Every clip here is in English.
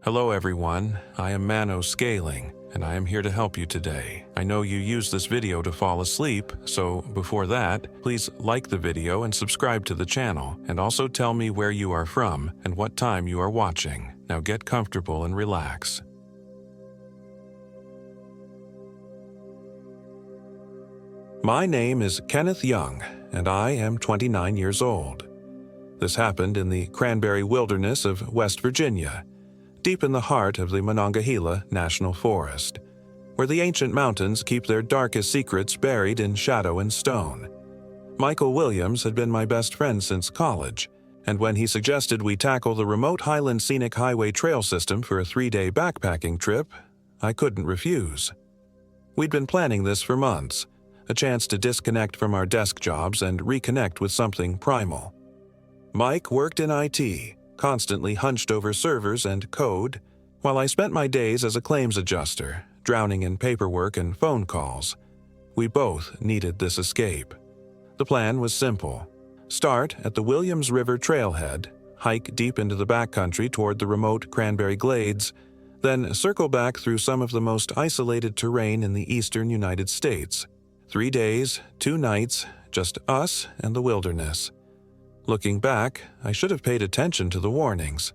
Hello everyone, I am Mano Scaling, and I am here to help you today. I know you use this video to fall asleep, so before that, please like the video and subscribe to the channel, and also tell me where you are from and what time you are watching. Now get comfortable and relax. My name is Kenneth Young, and I am 29 years old. This happened in the Cranberry Wilderness of West Virginia, deep in the heart of the Monongahela National Forest, where the ancient mountains keep their darkest secrets buried in shadow and stone. Michael Williams had been my best friend since college, and when he suggested we tackle the remote Highland Scenic Highway trail system for a 3-day backpacking trip, I couldn't refuse. We'd been planning this for months, a chance to disconnect from our desk jobs and reconnect with something primal. Mike worked in IT, constantly hunched over servers and code, while I spent my days as a claims adjuster, drowning in paperwork and phone calls. We both needed this escape. The plan was simple. Start at the Williams River trailhead, hike deep into the backcountry toward the remote Cranberry Glades, then circle back through some of the most isolated terrain in the eastern United States. 3 days, 2 nights, just us and the wilderness. Looking back, I should have paid attention to the warnings.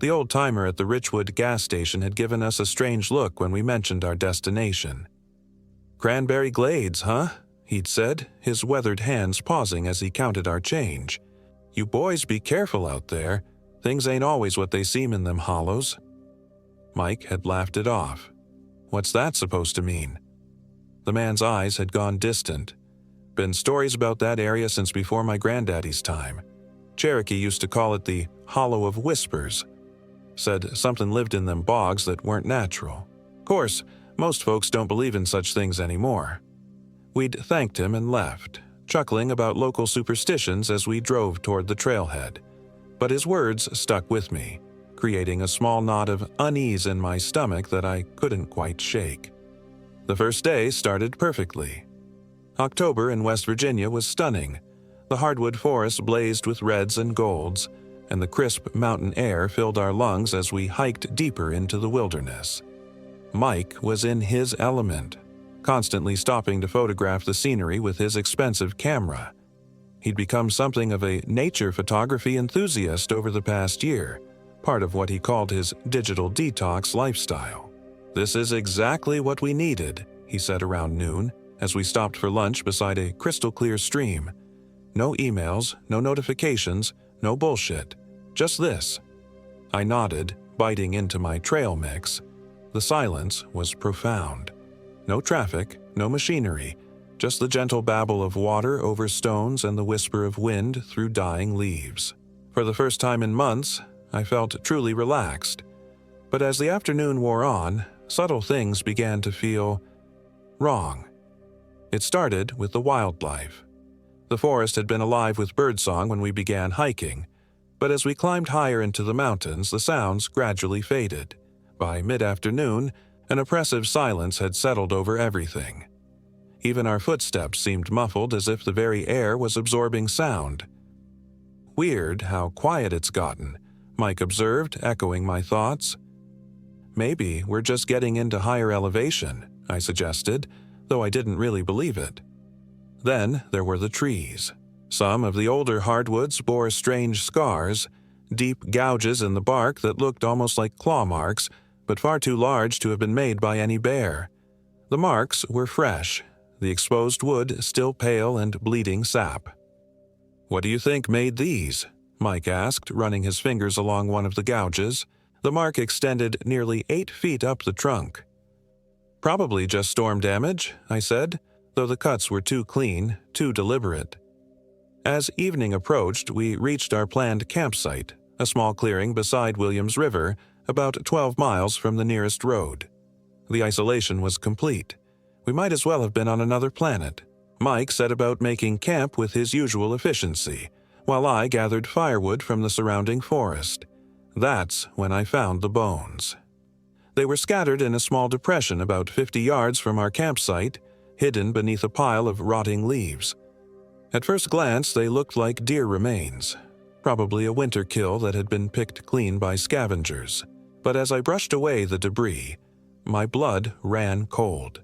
The old-timer at the Richwood gas station had given us a strange look when we mentioned our destination. "Cranberry Glades, huh?" he'd said, his weathered hands pausing as he counted our change. "You boys be careful out there. Things ain't always what they seem in them hollows." Mike had laughed it off. What's that supposed to mean? The man's eyes had gone distant. Been stories about that area since before my granddaddy's time. Cherokee used to call it the Hollow of Whispers. Said something lived in them bogs that weren't natural. Of course, most folks don't believe in such things anymore. We'd thanked him and left, chuckling about local superstitions as we drove toward the trailhead. But his words stuck with me, creating a small knot of unease in my stomach that I couldn't quite shake. The first day started perfectly. October in West Virginia was stunning. The hardwood forest blazed with reds and golds, and the crisp mountain air filled our lungs as we hiked deeper into the wilderness. Mike was in his element, constantly stopping to photograph the scenery with his expensive camera. He'd become something of a nature photography enthusiast over the past year, part of what he called his digital detox lifestyle. "This is exactly what we needed," he said around noon, as we stopped for lunch beside a crystal-clear stream. "No emails, no notifications, no bullshit. Just this." I nodded, biting into my trail mix. The silence was profound. No traffic, no machinery, just the gentle babble of water over stones and the whisper of wind through dying leaves. For the first time in months, I felt truly relaxed. But as the afternoon wore on, subtle things began to feel wrong. It started with the wildlife. The forest had been alive with birdsong when we began hiking, but as we climbed higher into the mountains, the sounds gradually faded. By mid-afternoon, an oppressive silence had settled over everything. Even our footsteps seemed muffled as if the very air was absorbing sound. "Weird how quiet it's gotten," Mike observed, echoing my thoughts. "Maybe we're just getting into higher elevation," I suggested, though I didn't really believe it. Then there were the trees. Some of the older hardwoods bore strange scars, deep gouges in the bark that looked almost like claw marks, but far too large to have been made by any bear. The marks were fresh, the exposed wood still pale and bleeding sap. "What do you think made these?" Mike asked, running his fingers along one of the gouges. The mark extended nearly 8 feet up the trunk. "Probably just storm damage," I said, though the cuts were too clean, too deliberate. As evening approached, we reached our planned campsite, a small clearing beside Williams River, about 12 miles from the nearest road. The isolation was complete. We might as well have been on another planet. Mike set about making camp with his usual efficiency, while I gathered firewood from the surrounding forest. That's when I found the bones. They were scattered in a small depression about 50 yards from our campsite, hidden beneath a pile of rotting leaves. At first glance, they looked like deer remains, probably a winter kill that had been picked clean by scavengers. But as I brushed away the debris, my blood ran cold.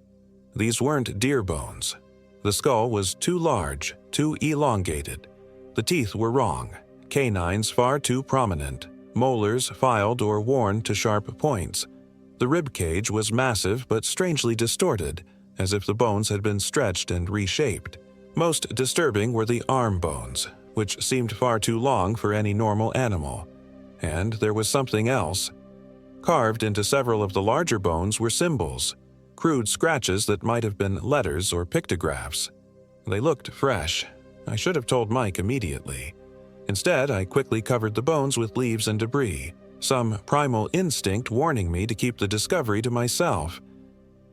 These weren't deer bones. The skull was too large, too elongated. The teeth were wrong, canines far too prominent, molars filed or worn to sharp points. The rib cage was massive but strangely distorted, as if the bones had been stretched and reshaped. Most disturbing were the arm bones, which seemed far too long for any normal animal. And there was something else. Carved into several of the larger bones were symbols, crude scratches that might have been letters or pictographs. They looked fresh. I should have told Mike immediately. Instead, I quickly covered the bones with leaves and debris, some primal instinct warning me to keep the discovery to myself.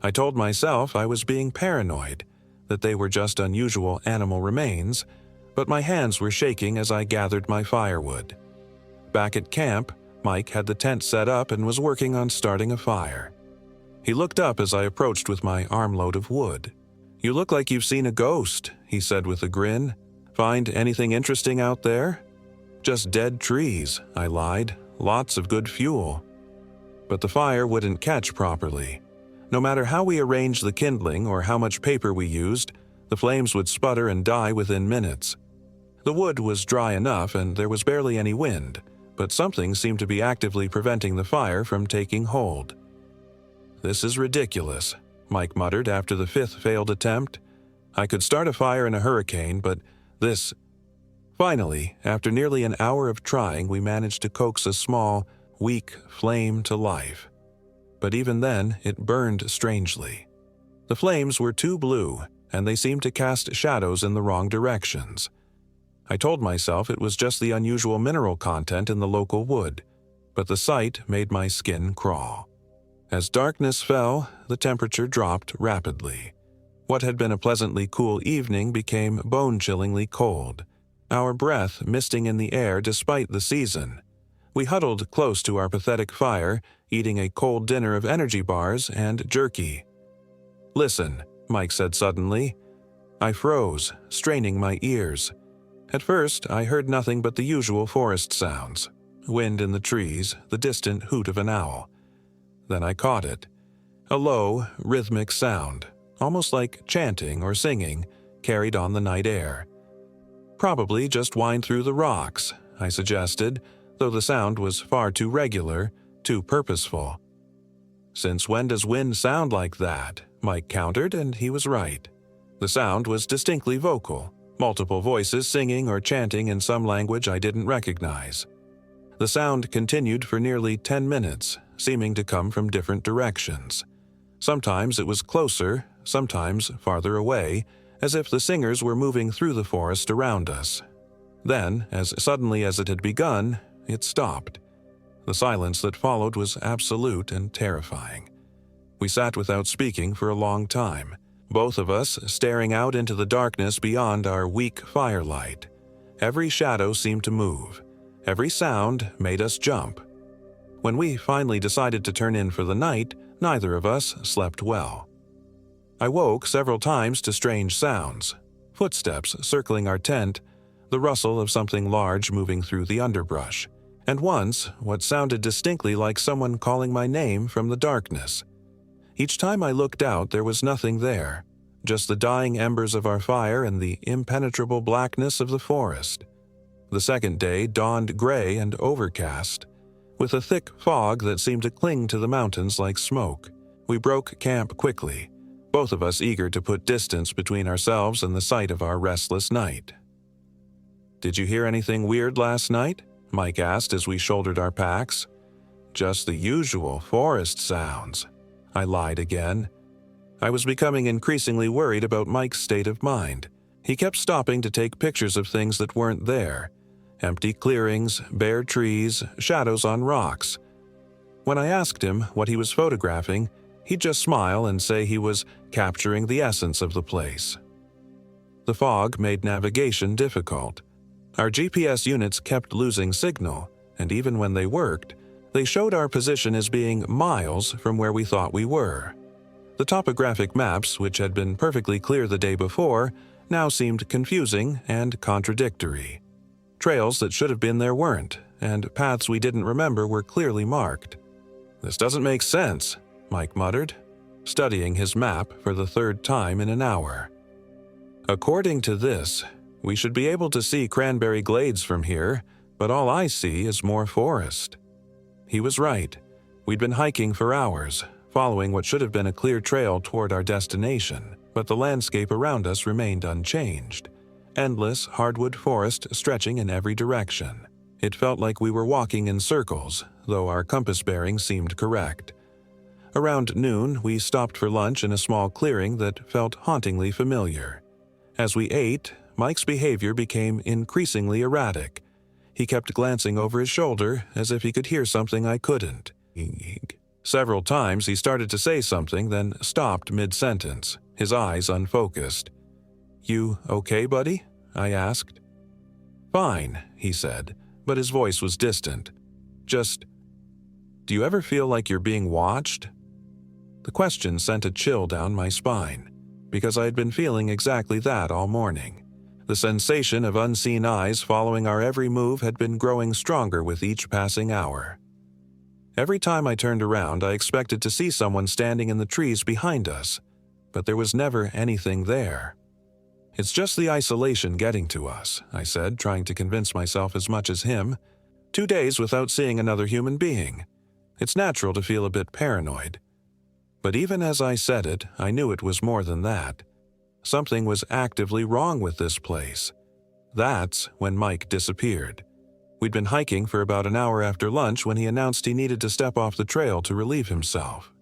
I told myself I was being paranoid, that they were just unusual animal remains, but my hands were shaking as I gathered my firewood. Back at camp, Mike had the tent set up and was working on starting a fire. He looked up as I approached with my armload of wood. "You look like you've seen a ghost," he said with a grin. "Find anything interesting out there?" "Just dead trees," I lied. "Lots of good fuel." But the fire wouldn't catch properly. No matter how we arranged the kindling or how much paper we used, the flames would sputter and die within minutes. The wood was dry enough and there was barely any wind, but something seemed to be actively preventing the fire from taking hold. "This is ridiculous," Mike muttered after the fifth failed attempt. "I could start a fire in a hurricane, but this—" Finally, after nearly an hour of trying, we managed to coax a small, weak flame to life. But even then, it burned strangely. The flames were too blue, and they seemed to cast shadows in the wrong directions. I told myself it was just the unusual mineral content in the local wood, but the sight made my skin crawl. As darkness fell, the temperature dropped rapidly. What had been a pleasantly cool evening became bone-chillingly cold, our breath misting in the air despite the season. We huddled close to our pathetic fire, eating a cold dinner of energy bars and jerky. "Listen," Mike said suddenly. I froze, straining my ears. At first, I heard nothing but the usual forest sounds: wind in the trees, the distant hoot of an owl. Then I caught it. A low, rhythmic sound, almost like chanting or singing, carried on the night air. "Probably just wind through the rocks," I suggested, though the sound was far too regular, too purposeful. "Since when does wind sound like that?" Mike countered, and he was right. The sound was distinctly vocal, multiple voices singing or chanting in some language I didn't recognize. The sound continued for nearly 10 minutes, seeming to come from different directions. Sometimes it was closer, sometimes farther away, as if the singers were moving through the forest around us. Then, as suddenly as it had begun, it stopped. The silence that followed was absolute and terrifying. We sat without speaking for a long time, both of us staring out into the darkness beyond our weak firelight. Every shadow seemed to move. Every sound made us jump. When we finally decided to turn in for the night, neither of us slept well. I woke several times to strange sounds: footsteps circling our tent, the rustle of something large moving through the underbrush, and once what sounded distinctly like someone calling my name from the darkness. Each time I looked out, there was nothing there, just the dying embers of our fire and the impenetrable blackness of the forest. The second day dawned gray and overcast, with a thick fog that seemed to cling to the mountains like smoke. We broke camp quickly, both of us eager to put distance between ourselves and the sight of our restless night. "Did you hear anything weird last night?" Mike asked as we shouldered our packs. "Just the usual forest sounds," I lied again. I was becoming increasingly worried about Mike's state of mind. He kept stopping to take pictures of things that weren't there: empty clearings, bare trees, shadows on rocks. When I asked him what he was photographing, he'd just smile and say he was capturing the essence of the place. The fog made navigation difficult. Our GPS units kept losing signal, and even when they worked, they showed our position as being miles from where we thought we were. The topographic maps, which had been perfectly clear the day before, now seemed confusing and contradictory. Trails that should have been there weren't, and paths we didn't remember were clearly marked. "This doesn't make sense," Mike muttered, studying his map for the third time in an hour. "According to this, we should be able to see Cranberry Glades from here, but all I see is more forest." He was right. We'd been hiking for hours, following what should have been a clear trail toward our destination, but the landscape around us remained unchanged. Endless hardwood forest stretching in every direction. It felt like we were walking in circles, though our compass bearing seemed correct. Around noon, we stopped for lunch in a small clearing that felt hauntingly familiar. As we ate, Mike's behavior became increasingly erratic. He kept glancing over his shoulder as if he could hear something I couldn't. Several times he started to say something, then stopped mid-sentence, his eyes unfocused. "You okay, buddy?" I asked. "Fine," he said, but his voice was distant. "Just, do you ever feel like you're being watched?" The question sent a chill down my spine, because I had been feeling exactly that all morning. The sensation of unseen eyes following our every move had been growing stronger with each passing hour. Every time I turned around, I expected to see someone standing in the trees behind us, but there was never anything there. "It's just the isolation getting to us," I said, trying to convince myself as much as him. 2 days without seeing another human being. It's natural to feel a bit paranoid. But even as I said it, I knew it was more than that. Something was actively wrong with this place. That's when Mike disappeared. We'd been hiking for about an hour after lunch when he announced he needed to step off the trail to relieve himself.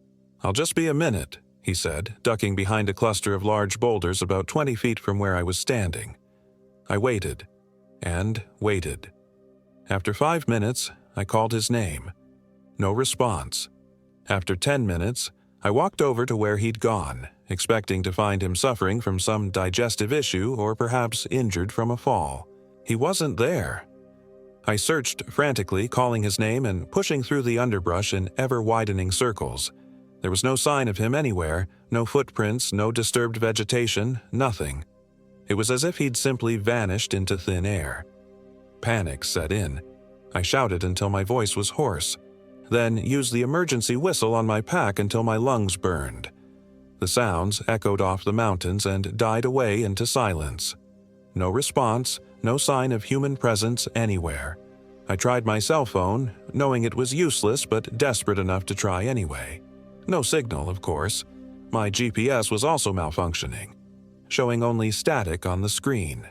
"I'll just be a minute," he said, ducking behind a cluster of large boulders about 20 feet from where I was standing. I waited, and waited. After 5 minutes, I called his name. No response. After 10 minutes, I walked over to where he'd gone, expecting to find him suffering from some digestive issue or perhaps injured from a fall. He wasn't there. I searched frantically, calling his name and pushing through the underbrush in ever-widening circles. There was no sign of him anywhere, no footprints, no disturbed vegetation, nothing. It was as if he'd simply vanished into thin air. Panic set in. I shouted until my voice was hoarse, then used the emergency whistle on my pack until my lungs burned. The sounds echoed off the mountains and died away into silence. No response, no sign of human presence anywhere. I tried my cell phone, knowing it was useless but desperate enough to try anyway. No signal, of course. My GPS was also malfunctioning, showing only static on the screen.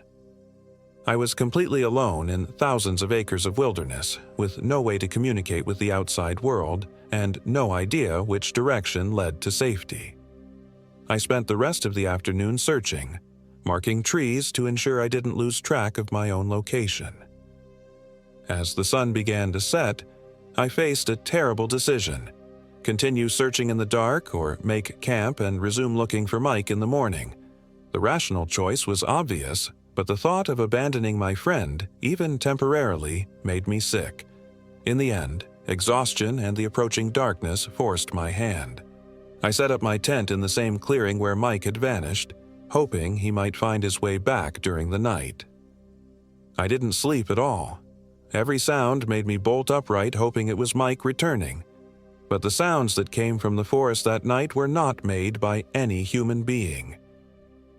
I was completely alone in thousands of acres of wilderness, with no way to communicate with the outside world, and no idea which direction led to safety. I spent the rest of the afternoon searching, marking trees to ensure I didn't lose track of my own location. As the sun began to set, I faced a terrible decision: continue searching in the dark or make camp and resume looking for Mike in the morning. The rational choice was obvious, but the thought of abandoning my friend, even temporarily, made me sick. In the end, exhaustion and the approaching darkness forced my hand. I set up my tent in the same clearing where Mike had vanished, hoping he might find his way back during the night. I didn't sleep at all. Every sound made me bolt upright, hoping it was Mike returning. But the sounds that came from the forest that night were not made by any human being.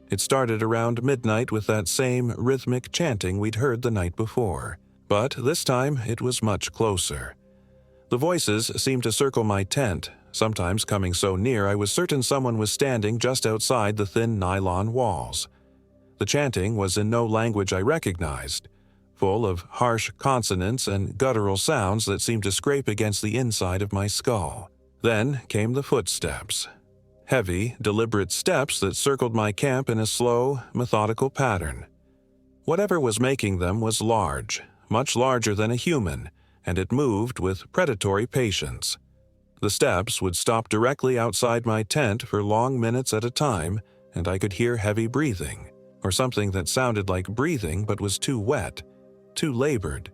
It started around midnight with that same rhythmic chanting we'd heard the night before, but this time it was much closer. The voices seemed to circle my tent, sometimes coming so near I was certain someone was standing just outside the thin nylon walls. The chanting was in no language I recognized, full of harsh consonants and guttural sounds that seemed to scrape against the inside of my skull. Then came the footsteps. Heavy, deliberate steps that circled my camp in a slow, methodical pattern. Whatever was making them was large, much larger than a human, and it moved with predatory patience. The steps would stop directly outside my tent for long minutes at a time, and I could hear heavy breathing, or something that sounded like breathing but was too wet, too labored.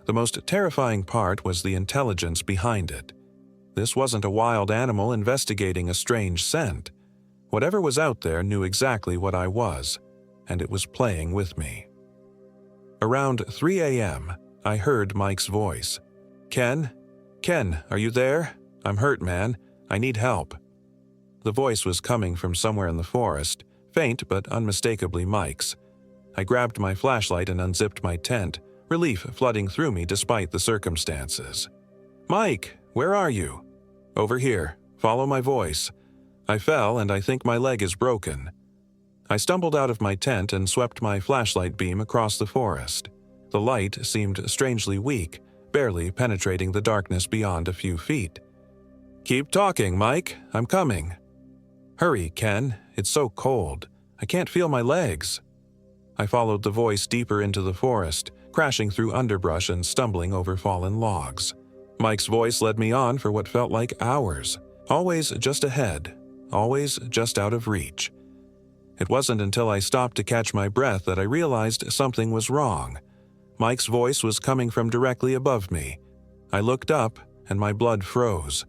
The most terrifying part was the intelligence behind it. This wasn't a wild animal investigating a strange scent. Whatever was out there knew exactly what I was, and it was playing with me. Around 3 a.m., I heard Mike's voice. Ken, are you there?" I'm hurt, man. I need help." The voice was coming from somewhere in the forest, faint but unmistakably Mike's. I grabbed my flashlight and unzipped my tent, relief flooding through me despite the circumstances. "Mike, where are you?" "Over here. Follow my voice. I fell and I think my leg is broken." I stumbled out of my tent and swept my flashlight beam across the forest. The light seemed strangely weak, barely penetrating the darkness beyond a few feet. "Keep talking, Mike. I'm coming." "Hurry, Ken. It's so cold. I can't feel my legs." I followed the voice deeper into the forest, crashing through underbrush and stumbling over fallen logs. Mike's voice led me on for what felt like hours, always just ahead, always just out of reach. It wasn't until I stopped to catch my breath that I realized something was wrong. Mike's voice was coming from directly above me. I looked up, and my blood froze.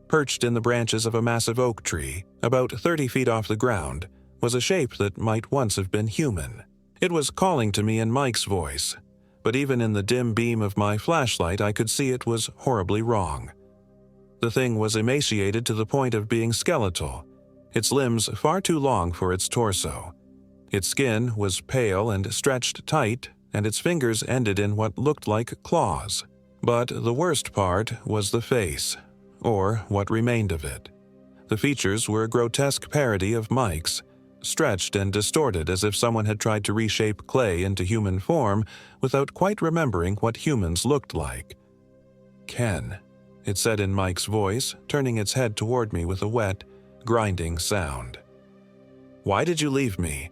Perched in the branches of a massive oak tree, about 30 feet off the ground, was a shape that might once have been human. It was calling to me in Mike's voice, but even in the dim beam of my flashlight I could see it was horribly wrong. The thing was emaciated to the point of being skeletal, its limbs far too long for its torso. Its skin was pale and stretched tight, and its fingers ended in what looked like claws. But the worst part was the face, or what remained of it. The features were a grotesque parody of Mike's, stretched and distorted as if someone had tried to reshape clay into human form without quite remembering what humans looked like. "Ken," it said in Mike's voice, turning its head toward me with a wet, grinding sound. "Why did you leave me?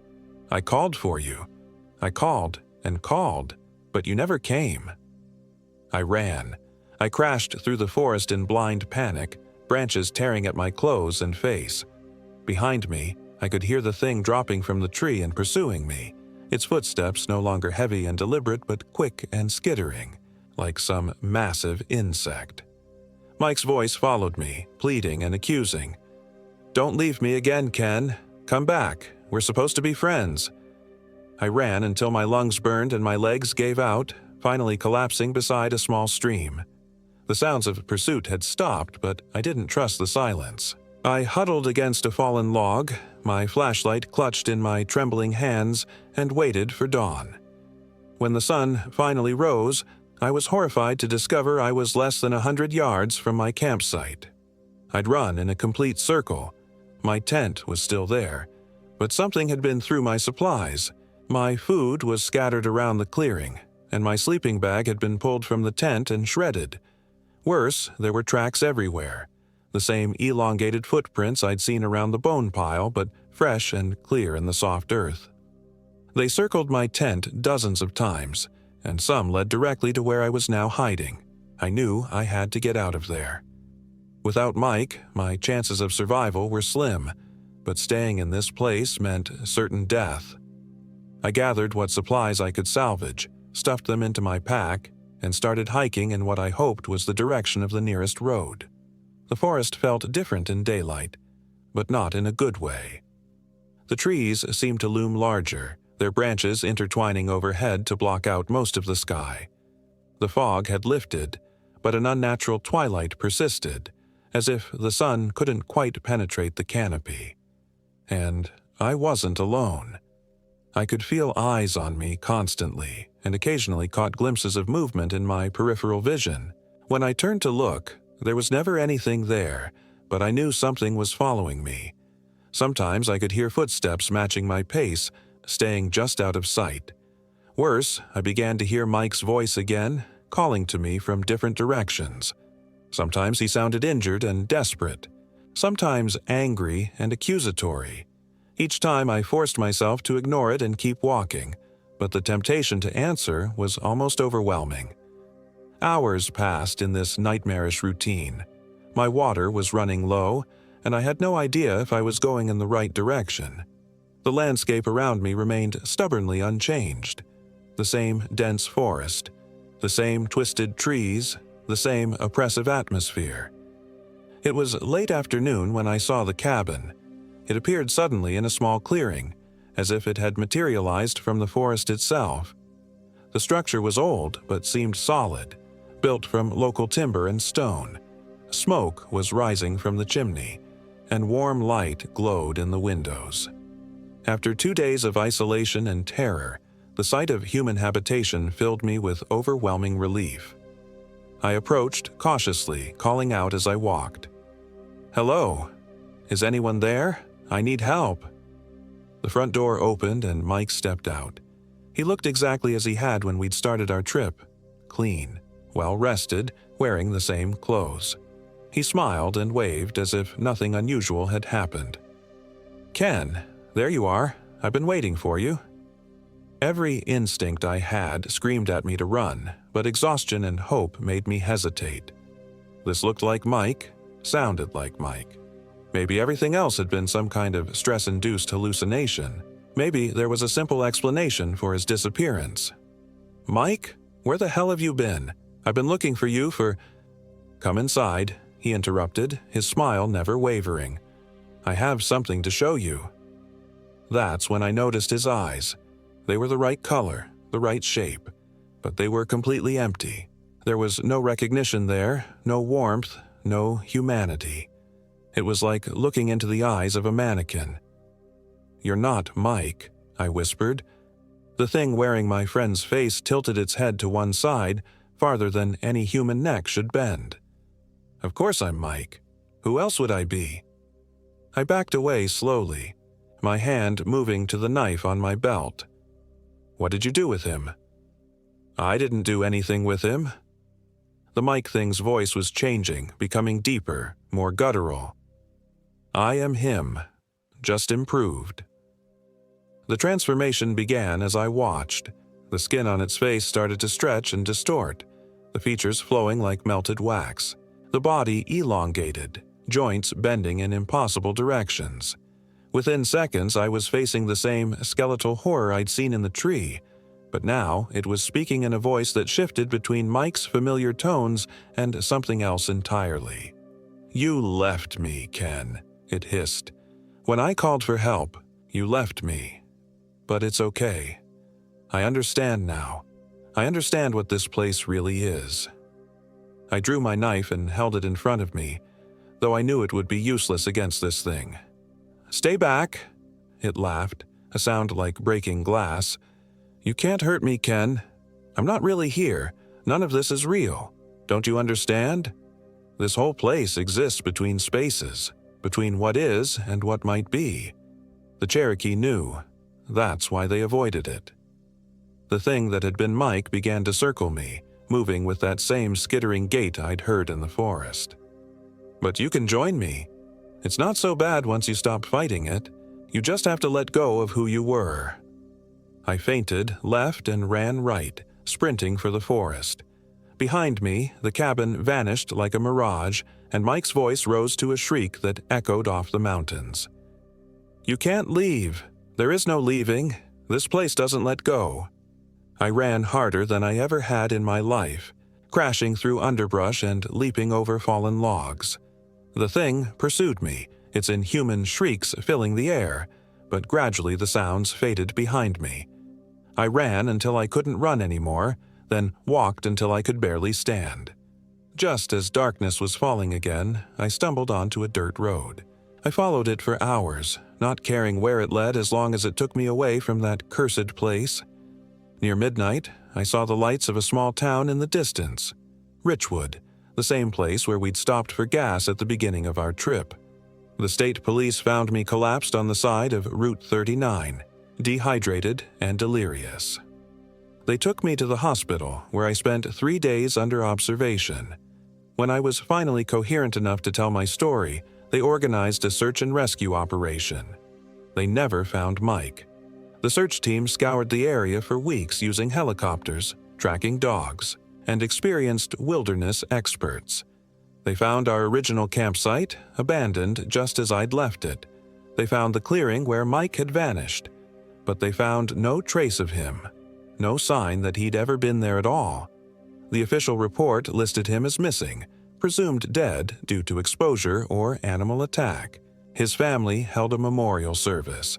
I called for you. I called and called, but you never came." I ran. I crashed through the forest in blind panic, branches tearing at my clothes and face. Behind me, I could hear the thing dropping from the tree and pursuing me, its footsteps no longer heavy and deliberate but quick and skittering, like some massive insect. Mike's voice followed me, pleading and accusing. "Don't leave me again, Ken. Come back. We're supposed to be friends." I ran until my lungs burned and my legs gave out, finally collapsing beside a small stream. The sounds of pursuit had stopped, but I didn't trust the silence. I huddled against a fallen log, my flashlight clutched in my trembling hands, and waited for dawn. When the sun finally rose, I was horrified to discover I was less than 100 yards from my campsite. I'd run in a complete circle. My tent was still there, but something had been through my supplies. My food was scattered around the clearing, and my sleeping bag had been pulled from the tent and shredded. Worse, there were tracks everywhere. The same elongated footprints I'd seen around the bone pile, but fresh and clear in the soft earth. They circled my tent dozens of times, and some led directly to where I was now hiding. I knew I had to get out of there. Without Mike, my chances of survival were slim, but staying in this place meant certain death. I gathered what supplies I could salvage, stuffed them into my pack, and started hiking in what I hoped was the direction of the nearest road. The forest felt different in daylight, but not in a good way. The trees seemed to loom larger, their branches intertwining overhead to block out most of the sky. The fog had lifted, but an unnatural twilight persisted, as if the sun couldn't quite penetrate the canopy. And I wasn't alone. I could feel eyes on me constantly, and occasionally caught glimpses of movement in my peripheral vision. When I turned to look, there was never anything there, but I knew something was following me. Sometimes I could hear footsteps matching my pace, staying just out of sight. Worse, I began to hear Mike's voice again, calling to me from different directions. Sometimes he sounded injured and desperate, sometimes angry and accusatory. Each time I forced myself to ignore it and keep walking, but the temptation to answer was almost overwhelming. Hours passed in this nightmarish routine. My water was running low, and I had no idea if I was going in the right direction. The landscape around me remained stubbornly unchanged. The same dense forest, the same twisted trees, the same oppressive atmosphere. It was late afternoon when I saw the cabin. It appeared suddenly in a small clearing, as if it had materialized from the forest itself. The structure was old but seemed solid, built from local timber and stone. Smoke was rising from the chimney, and warm light glowed in the windows. After 2 days of isolation and terror, the sight of human habitation filled me with overwhelming relief. I approached cautiously, calling out as I walked. "Hello? Is anyone there? I need help." The front door opened and Mike stepped out. He looked exactly as he had when we'd started our trip. Clean, well-rested, wearing the same clothes. He smiled and waved as if nothing unusual had happened. "Ken, there you are. I've been waiting for you." Every instinct I had screamed at me to run, but exhaustion and hope made me hesitate. This looked like Mike, sounded like Mike. Maybe everything else had been some kind of stress-induced hallucination. Maybe there was a simple explanation for his disappearance. "Mike, where the hell have you been? I've been looking for you for—" "Come inside," he interrupted, his smile never wavering. "I have something to show you." That's when I noticed his eyes. They were the right color, the right shape, but they were completely empty. There was no recognition there, no warmth, no humanity. It was like looking into the eyes of a mannequin. "You're not Mike," I whispered. The thing wearing my friend's face tilted its head to one side, farther than any human neck should bend. "Of course I'm Mike. Who else would I be?" I backed away slowly, my hand moving to the knife on my belt. "What did you do with him?" "I didn't do anything with him." The Mike thing's voice was changing, becoming deeper, more guttural. "I am him, just improved." The transformation began as I watched. The skin on its face started to stretch and distort, the features flowing like melted wax. The body elongated, joints bending in impossible directions. Within seconds, I was facing the same skeletal horror I'd seen in the tree, but now it was speaking in a voice that shifted between Mike's familiar tones and something else entirely. "You left me, Ken," it hissed. "When I called for help, you left me. But it's okay. I understand now. I understand what this place really is." I drew my knife and held it in front of me, though I knew it would be useless against this thing. "Stay back," it laughed, a sound like breaking glass. "You can't hurt me, Ken. I'm not really here. None of this is real. Don't you understand? This whole place exists between spaces, between what is and what might be." The Cherokee knew. That's why they avoided it. The thing that had been Mike began to circle me, moving with that same skittering gait I'd heard in the forest. "But you can join me. It's not so bad once you stop fighting it. You just have to let go of who you were." I feinted, left, and ran right, sprinting for the forest. Behind me, the cabin vanished like a mirage, and Mike's voice rose to a shriek that echoed off the mountains. "You can't leave. There is no leaving. This place doesn't let go." I ran harder than I ever had in my life, crashing through underbrush and leaping over fallen logs. The thing pursued me, its inhuman shrieks filling the air, but gradually the sounds faded behind me. I ran until I couldn't run anymore, then walked until I could barely stand. Just as darkness was falling again, I stumbled onto a dirt road. I followed it for hours, not caring where it led as long as it took me away from that cursed place. Near midnight, I saw the lights of a small town in the distance. Richwood, the same place where we'd stopped for gas at the beginning of our trip. The state police found me collapsed on the side of Route 39, dehydrated and delirious. They took me to the hospital, where I spent 3 days under observation. When I was finally coherent enough to tell my story, they organized a search and rescue operation. They never found Mike. The search team scoured the area for weeks using helicopters, tracking dogs, and experienced wilderness experts. They found our original campsite, abandoned just as I'd left it. They found the clearing where Mike had vanished, but they found no trace of him, no sign that he'd ever been there at all. The official report listed him as missing, presumed dead due to exposure or animal attack. His family held a memorial service.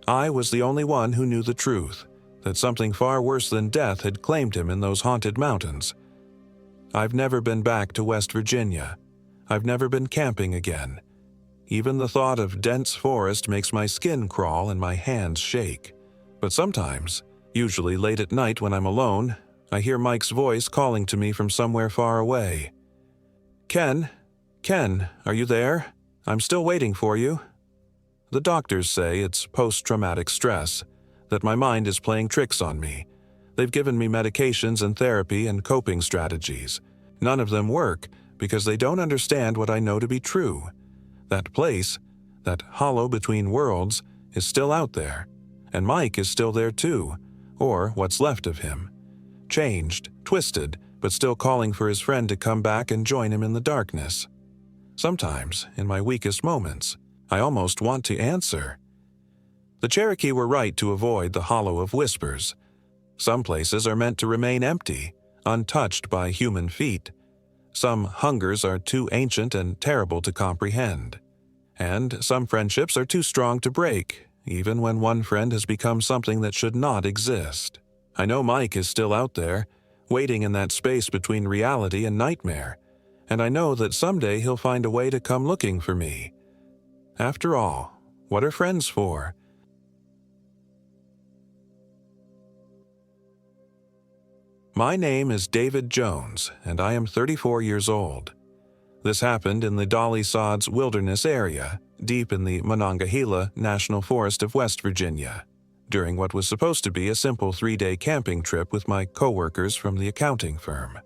I was the only one who knew the truth, that something far worse than death had claimed him in those haunted mountains. I've never been back to West Virginia. I've never been camping again. Even the thought of dense forest makes my skin crawl and my hands shake. But sometimes, usually late at night when I'm alone, I hear Mike's voice calling to me from somewhere far away. "Ken, Ken, are you there? I'm still waiting for you." The doctors say it's post-traumatic stress, that my mind is playing tricks on me. They've given me medications and therapy and coping strategies. None of them work because they don't understand what I know to be true. That place, that hollow between worlds, is still out there, and Mike is still there too, or what's left of him. Changed, twisted, but still calling for his friend to come back and join him in the darkness. Sometimes, in my weakest moments, I almost want to answer. The Cherokee were right to avoid the hollow of whispers. Some places are meant to remain empty, untouched by human feet. Some hungers are too ancient and terrible to comprehend. And some friendships are too strong to break, even when one friend has become something that should not exist. I know Mike is still out there, waiting in that space between reality and nightmare, and I know that someday he'll find a way to come looking for me. After all, what are friends for? My name is David Jones, and I am 34 years old. This happened in the Dolly Sods Wilderness area, deep in the Monongahela National Forest of West Virginia, during what was supposed to be a simple 3-day camping trip with my coworkers from the accounting firm.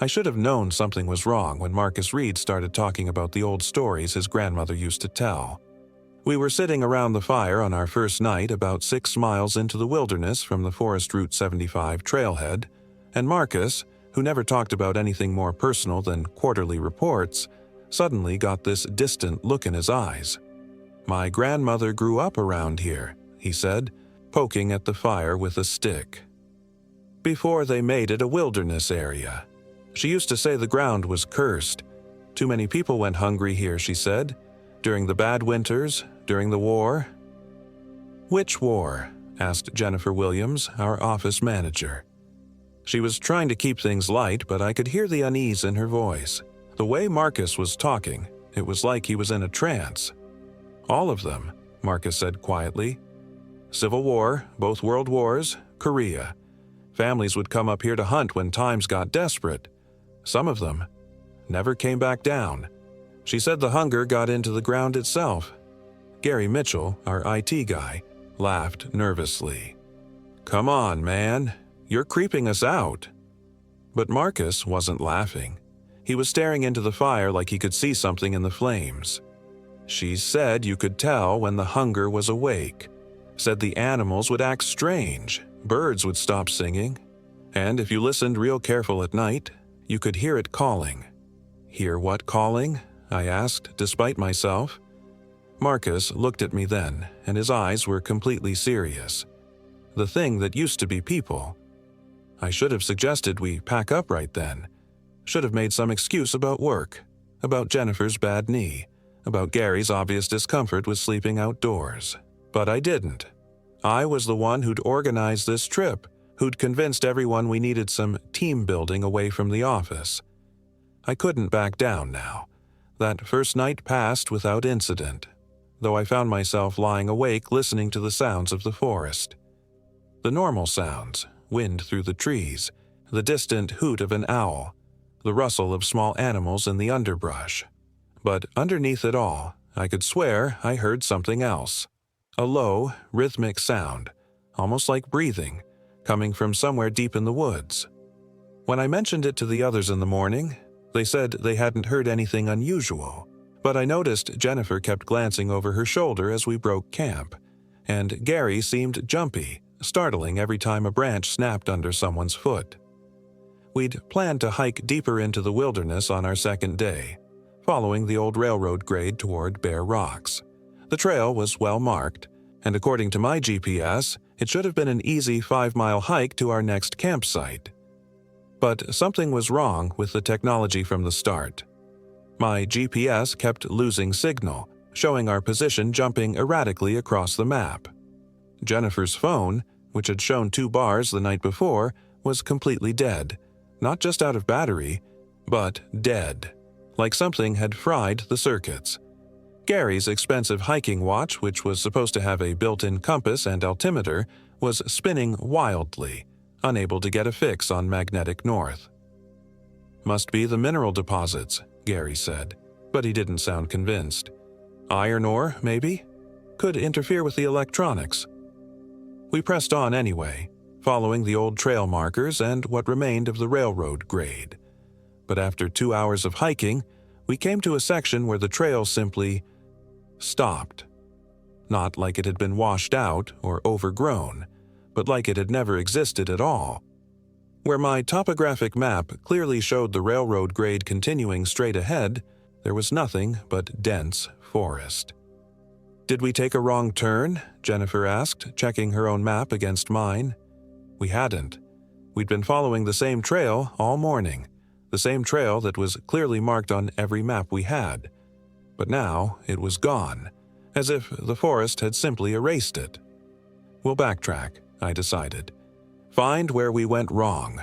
I should have known something was wrong when Marcus Reed started talking about the old stories his grandmother used to tell. We were sitting around the fire on our first night about 6 miles into the wilderness from the Forest Route 75 trailhead, and Marcus, who never talked about anything more personal than quarterly reports, suddenly got this distant look in his eyes. "My grandmother grew up around here," he said, poking at the fire with a stick. "Before they made it a wilderness area. She used to say the ground was cursed. Too many people went hungry here, she said. During the bad winters, during the war." "Which war?" asked Jennifer Williams, our office manager. She was trying to keep things light, but I could hear the unease in her voice. The way Marcus was talking, it was like he was in a trance. "All of them," Marcus said quietly. "Civil War, both world wars, Korea. Families would come up here to hunt when times got desperate. Some of them never came back down. She said the hunger got into the ground itself." Gary Mitchell, our IT guy, laughed nervously. "Come on, man. You're creeping us out." But Marcus wasn't laughing. He was staring into the fire like he could see something in the flames. "She said you could tell when the hunger was awake. Said the animals would act strange, birds would stop singing, and if you listened real careful at night, you could hear it calling." "Hear what calling?" I asked, despite myself. Marcus looked at me then, and his eyes were completely serious. "The thing that used to be people." I should have suggested we pack up right then. Should have made some excuse about work, about Jennifer's bad knee, about Gary's obvious discomfort with sleeping outdoors. But I didn't. I was the one who'd organized this trip, who'd convinced everyone we needed some team building away from the office. I couldn't back down now. That first night passed without incident, though I found myself lying awake listening to the sounds of the forest. The normal sounds, wind through the trees, the distant hoot of an owl, the rustle of small animals in the underbrush. But underneath it all, I could swear I heard something else. A low, rhythmic sound, almost like breathing, coming from somewhere deep in the woods. When I mentioned it to the others in the morning, they said they hadn't heard anything unusual, but I noticed Jennifer kept glancing over her shoulder as we broke camp, and Gary seemed jumpy, startling every time a branch snapped under someone's foot. We'd planned to hike deeper into the wilderness on our second day, following the old railroad grade toward Bear Rocks. The trail was well marked, and according to my GPS, it should have been an easy 5-mile hike to our next campsite. But something was wrong with the technology from the start. My GPS kept losing signal, showing our position jumping erratically across the map. Jennifer's phone, which had shown 2 bars the night before, was completely dead, not just out of battery, but dead, like something had fried the circuits. Gary's expensive hiking watch, which was supposed to have a built-in compass and altimeter, was spinning wildly, unable to get a fix on magnetic north. "Must be the mineral deposits," Gary said, but he didn't sound convinced. "Iron ore, maybe? Could interfere with the electronics." We pressed on anyway, following the old trail markers and what remained of the railroad grade. But after 2 hours of hiking, we came to a section where the trail simply stopped. Not like it had been washed out or overgrown, but like it had never existed at all. Where my topographic map clearly showed the railroad grade continuing straight ahead, there was nothing but dense forest. "Did we take a wrong turn?" Jennifer asked, checking her own map against mine. We hadn't. We'd been following the same trail all morning, the same trail that was clearly marked on every map we had. But now it was gone, as if the forest had simply erased it. "We'll backtrack," I decided. "Find where we went wrong."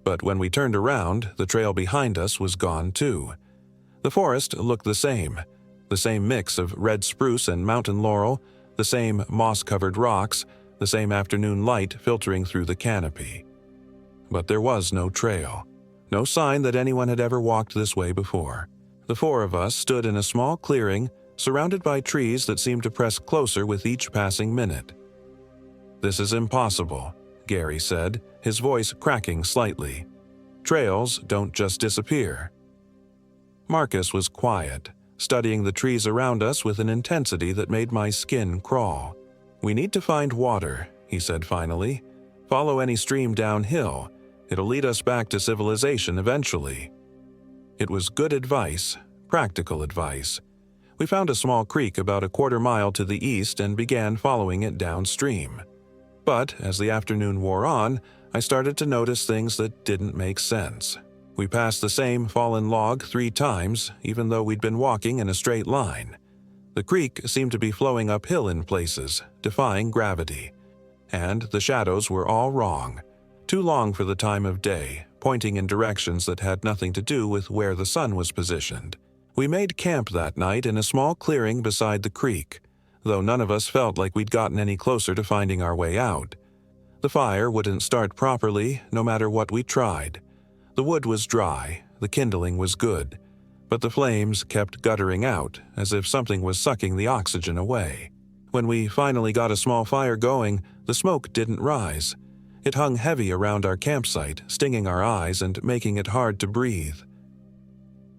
But when we turned around, the trail behind us was gone too. The forest looked the same mix of red spruce and mountain laurel, the same moss-covered rocks, the same afternoon light filtering through the canopy. But there was no trail, no sign that anyone had ever walked this way before. The four of us stood in a small clearing, surrounded by trees that seemed to press closer with each passing minute. "This is impossible," Gary said, his voice cracking slightly. "Trails don't just disappear." Marcus was quiet, studying the trees around us with an intensity that made my skin crawl. "We need to find water," he said finally. "Follow any stream downhill. It'll lead us back to civilization eventually." It was good advice, practical advice. We found a small creek about a quarter mile to the east and began following it downstream. But as the afternoon wore on, I started to notice things that didn't make sense. We passed the same fallen log 3 times, even though we'd been walking in a straight line. The creek seemed to be flowing uphill in places, defying gravity. And the shadows were all wrong, too long for the time of day, pointing in directions that had nothing to do with where the sun was positioned. We made camp that night in a small clearing beside the creek, though none of us felt like we'd gotten any closer to finding our way out. The fire wouldn't start properly, no matter what we tried. The wood was dry, the kindling was good, but the flames kept guttering out, as if something was sucking the oxygen away. When we finally got a small fire going, the smoke didn't rise. It hung heavy around our campsite, stinging our eyes and making it hard to breathe.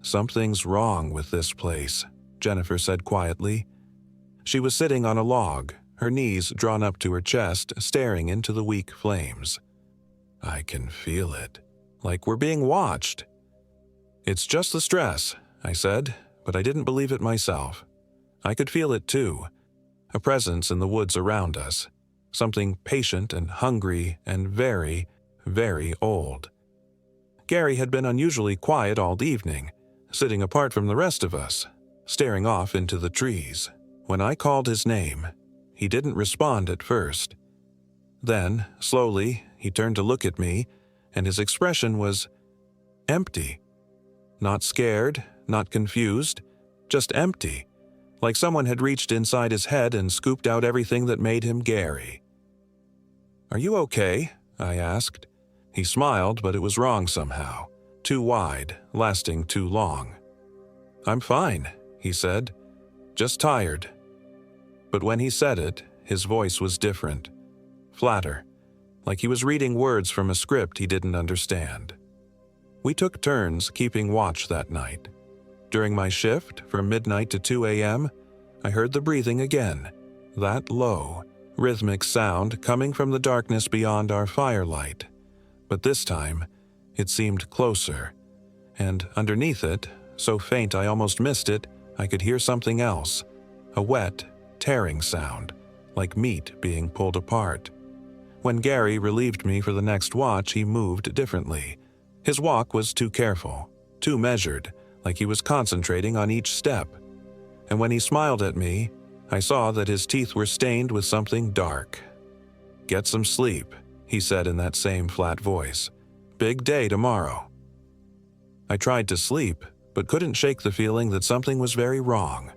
"Something's wrong with this place," Jennifer said quietly. She was sitting on a log, her knees drawn up to her chest, staring into the weak flames. "I can feel it. Like we're being watched." "It's just the stress," I said, but I didn't believe it myself. I could feel it too, a presence in the woods around us, something patient and hungry and very, very old. Gary had been unusually quiet all evening, sitting apart from the rest of us, staring off into the trees. When I called his name, he didn't respond at first. Then, slowly, he turned to look at me, and his expression was empty. Not scared, not confused, just empty, like someone had reached inside his head and scooped out everything that made him Gary. "Are you okay?" I asked. He smiled, but it was wrong somehow. Too wide, lasting too long. "I'm fine," he said. "Just tired." But when he said it, his voice was different, flatter, like he was reading words from a script he didn't understand. We took turns keeping watch that night. During my shift, from midnight to 2 a.m., I heard the breathing again, that low, rhythmic sound coming from the darkness beyond our firelight. But this time, it seemed closer, and underneath it, so faint I almost missed it, I could hear something else, a wet, tearing sound, like meat being pulled apart. When Gary relieved me for the next watch, he moved differently. His walk was too careful, too measured, like he was concentrating on each step. And when he smiled at me, I saw that his teeth were stained with something dark. "Get some sleep," he said in that same flat voice. "Big day tomorrow." I tried to sleep, but couldn't shake the feeling that something was very wrong.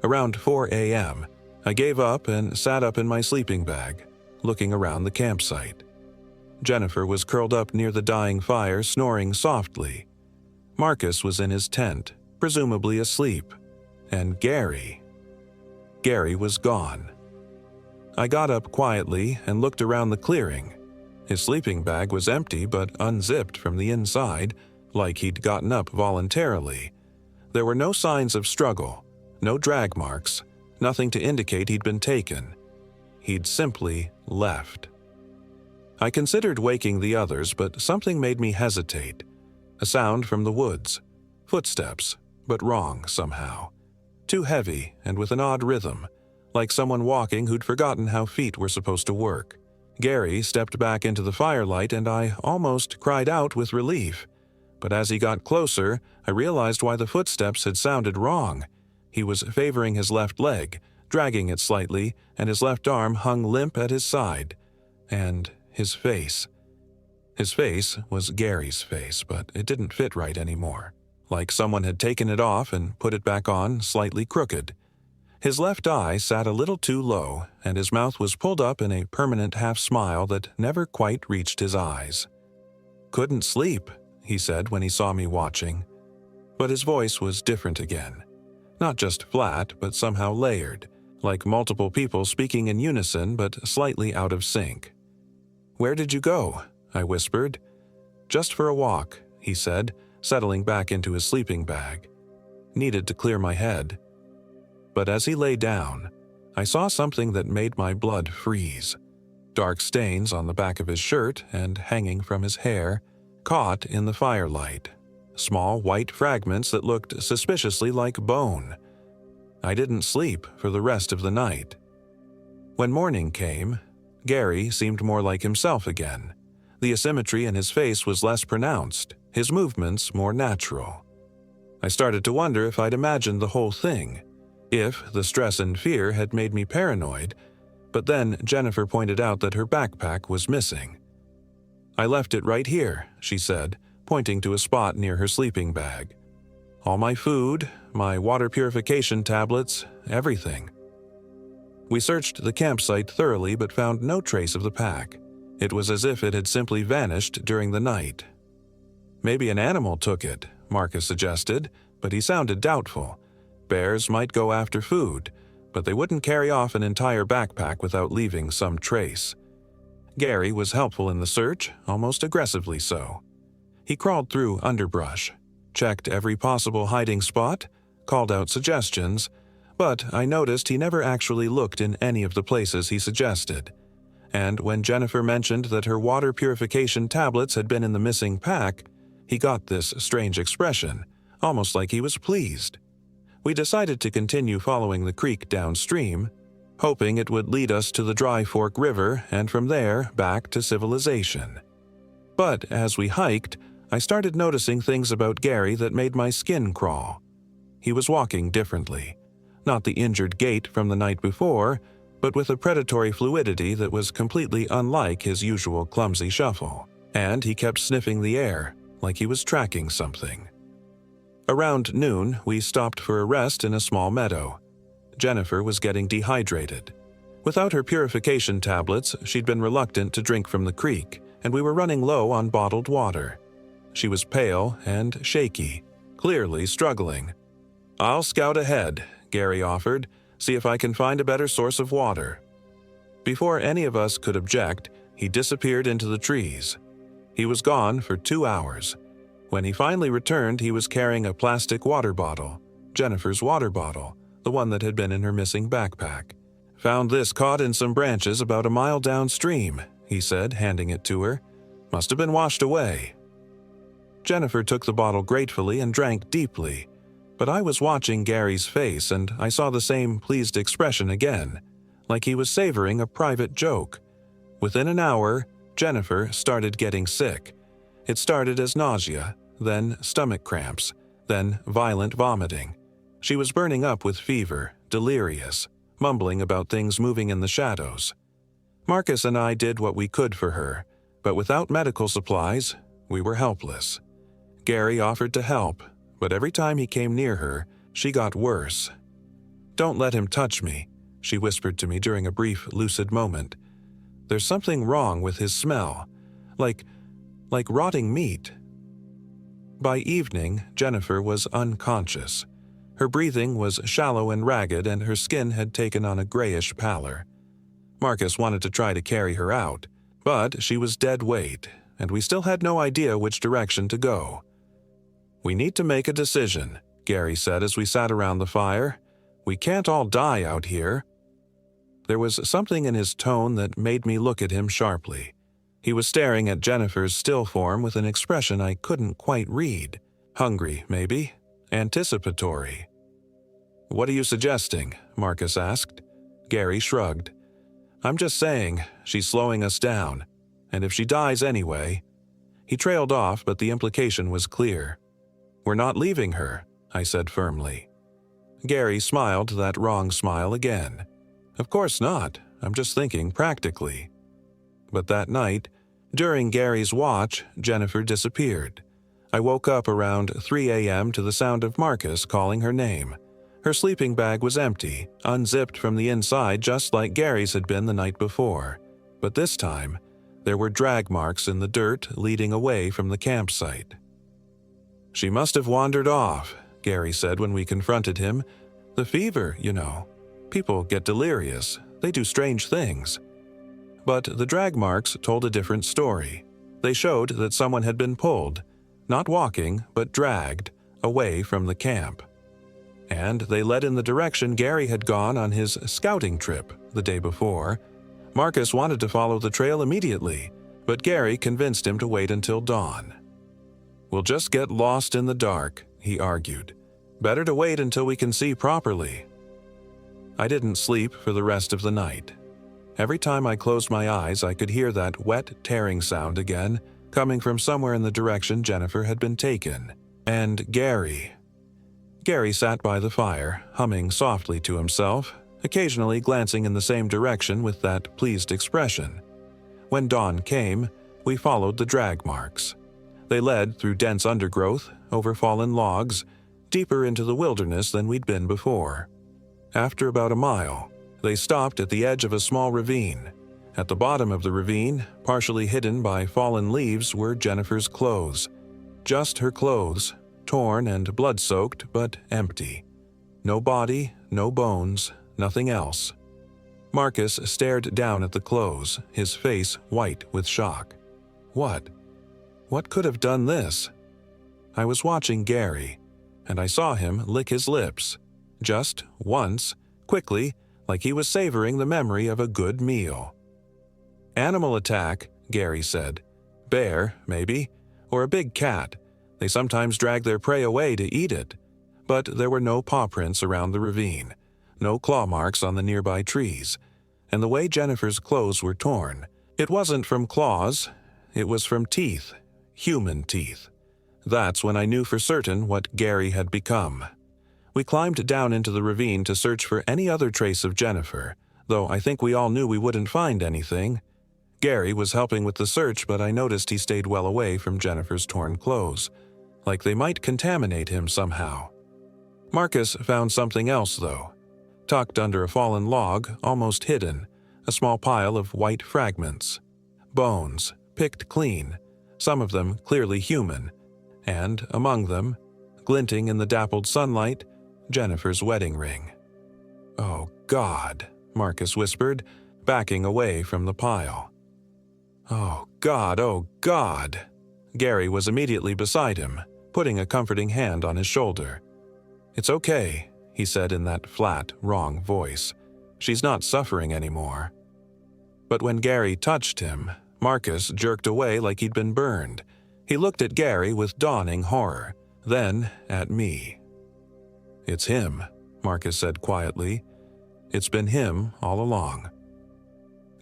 Around 4 a.m., I gave up and sat up in my sleeping bag, looking around the campsite. Jennifer was curled up near the dying fire, snoring softly. Marcus was in his tent, presumably asleep, and Gary was gone. I got up quietly and looked around the clearing. His sleeping bag was empty but unzipped from the inside, like he'd gotten up voluntarily. There were no signs of struggle, no drag marks, nothing to indicate he'd been taken. He'd simply left. I considered waking the others, but something made me hesitate. A sound from the woods. Footsteps, but wrong somehow. Too heavy and with an odd rhythm, like someone walking who'd forgotten how feet were supposed to work. Gary stepped back into the firelight and I almost cried out with relief. But as he got closer, I realized why the footsteps had sounded wrong. He was favoring his left leg, dragging it slightly, and his left arm hung limp at his side. And his face. His face was Gary's face, but it didn't fit right anymore, like someone had taken it off and put it back on slightly crooked. His left eye sat a little too low, and his mouth was pulled up in a permanent half-smile that never quite reached his eyes. "Couldn't sleep," he said when he saw me watching. But his voice was different again. Not just flat, but somehow layered, like multiple people speaking in unison but slightly out of sync. "Where did you go?" I whispered. "Just for a walk," he said, settling back into his sleeping bag. Needed to clear my head. But as he lay down, I saw something that made my blood freeze. Dark stains on the back of his shirt and hanging from his hair, caught in the firelight. Small white fragments that looked suspiciously like bone. I didn't sleep for the rest of the night. When morning came, Gary seemed more like himself again. The asymmetry in his face was less pronounced, his movements more natural. I started to wonder if I'd imagined the whole thing, if the stress and fear had made me paranoid, but then Jennifer pointed out that her backpack was missing. "I left it right here," she said, pointing to a spot near her sleeping bag. "All my food, my water purification tablets, everything." We searched the campsite thoroughly but found no trace of the pack. It was as if it had simply vanished during the night. "Maybe an animal took it," Marcus suggested, but he sounded doubtful. Bears might go after food, but they wouldn't carry off an entire backpack without leaving some trace. Gary was helpful in the search, almost aggressively so. He crawled through underbrush, checked every possible hiding spot, called out suggestions, but I noticed he never actually looked in any of the places he suggested. And when Jennifer mentioned that her water purification tablets had been in the missing pack, he got this strange expression, almost like he was pleased. We decided to continue following the creek downstream, hoping it would lead us to the Dry Fork River and from there back to civilization. But as we hiked, I started noticing things about Gary that made my skin crawl. He was walking differently. Not the injured gait from the night before, but with a predatory fluidity that was completely unlike his usual clumsy shuffle. And he kept sniffing the air, like he was tracking something. Around noon, we stopped for a rest in a small meadow. Jennifer was getting dehydrated. Without her purification tablets, she'd been reluctant to drink from the creek, and we were running low on bottled water. She was pale and shaky, clearly struggling. "I'll scout ahead," Gary offered, "see if I can find a better source of water." Before any of us could object, he disappeared into the trees. He was gone for 2 hours. When he finally returned, he was carrying a plastic water bottle, Jennifer's water bottle, the one that had been in her missing backpack. "Found this caught in some branches about a mile downstream," he said, handing it to her. "Must have been washed away." Jennifer took the bottle gratefully and drank deeply, but I was watching Gary's face and I saw the same pleased expression again, like he was savoring a private joke. Within an hour, Jennifer started getting sick. It started as nausea, then stomach cramps, then violent vomiting. She was burning up with fever, delirious, mumbling about things moving in the shadows. Marcus and I did what we could for her, but without medical supplies, we were helpless. Gary offered to help, but every time he came near her, she got worse. "Don't let him touch me," she whispered to me during a brief, lucid moment. "There's something wrong with his smell, like rotting meat." By evening, Jennifer was unconscious. Her breathing was shallow and ragged, and her skin had taken on a grayish pallor. Marcus wanted to try to carry her out, but she was dead weight, and we still had no idea which direction to go. "We need to make a decision," Gary said as we sat around the fire. "We can't all die out here." There was something in his tone that made me look at him sharply. He was staring at Jennifer's still form with an expression I couldn't quite read. Hungry, maybe? Anticipatory. "What are you suggesting?" Marcus asked. Gary shrugged. "I'm just saying, she's slowing us down. And if she dies anyway..." He trailed off, but the implication was clear. "We're not leaving her," I said firmly. Gary smiled that wrong smile again. "Of course not. I'm just thinking practically." But that night, during Gary's watch, Jennifer disappeared. I woke up around 3 a.m. to the sound of Marcus calling her name. Her sleeping bag was empty, unzipped from the inside just like Gary's had been the night before. But this time, there were drag marks in the dirt leading away from the campsite. "She must have wandered off," Gary said when we confronted him. "The fever, you know. People get delirious. They do strange things." But the drag marks told a different story. They showed that someone had been pulled, not walking, but dragged, away from the camp. And they led in the direction Gary had gone on his scouting trip the day before. Marcus wanted to follow the trail immediately, but Gary convinced him to wait until dawn. "We'll just get lost in the dark," he argued. "Better to wait until we can see properly." I didn't sleep for the rest of the night. Every time I closed my eyes, I could hear that wet, tearing sound again, coming from somewhere in the direction Jennifer had been taken. And Gary. Gary sat by the fire, humming softly to himself, occasionally glancing in the same direction with that pleased expression. When dawn came, we followed the drag marks. They led through dense undergrowth, over fallen logs, deeper into the wilderness than we'd been before. After about a mile, they stopped at the edge of a small ravine. At the bottom of the ravine, partially hidden by fallen leaves, were Jennifer's clothes. Just her clothes, torn and blood-soaked, but empty. No body, no bones, nothing else. Marcus stared down at the clothes, his face white with shock. What could have done this? I was watching Gary, and I saw him lick his lips. Just once, quickly, like he was savoring the memory of a good meal. "Animal attack," Gary said. "Bear, maybe, or a big cat. They sometimes drag their prey away to eat it." But there were no paw prints around the ravine, no claw marks on the nearby trees, and the way Jennifer's clothes were torn, it wasn't from claws, it was from teeth, human teeth. That's when I knew for certain what Gary had become. We climbed down into the ravine to search for any other trace of Jennifer, though I think we all knew we wouldn't find anything. Gary was helping with the search, but I noticed he stayed well away from Jennifer's torn clothes, like they might contaminate him somehow. Marcus found something else, though. Tucked under a fallen log, almost hidden, a small pile of white fragments. Bones, picked clean, some of them clearly human, and among them, glinting in the dappled sunlight, Jennifer's wedding ring. "Oh, God," Marcus whispered, backing away from the pile. "Oh, God, oh, God." Gary was immediately beside him, putting a comforting hand on his shoulder. "It's okay," he said in that flat, wrong voice. "She's not suffering anymore." But when Gary touched him, Marcus jerked away like he'd been burned. He looked at Gary with dawning horror, then at me. "It's him," Marcus said quietly. "It's been him all along."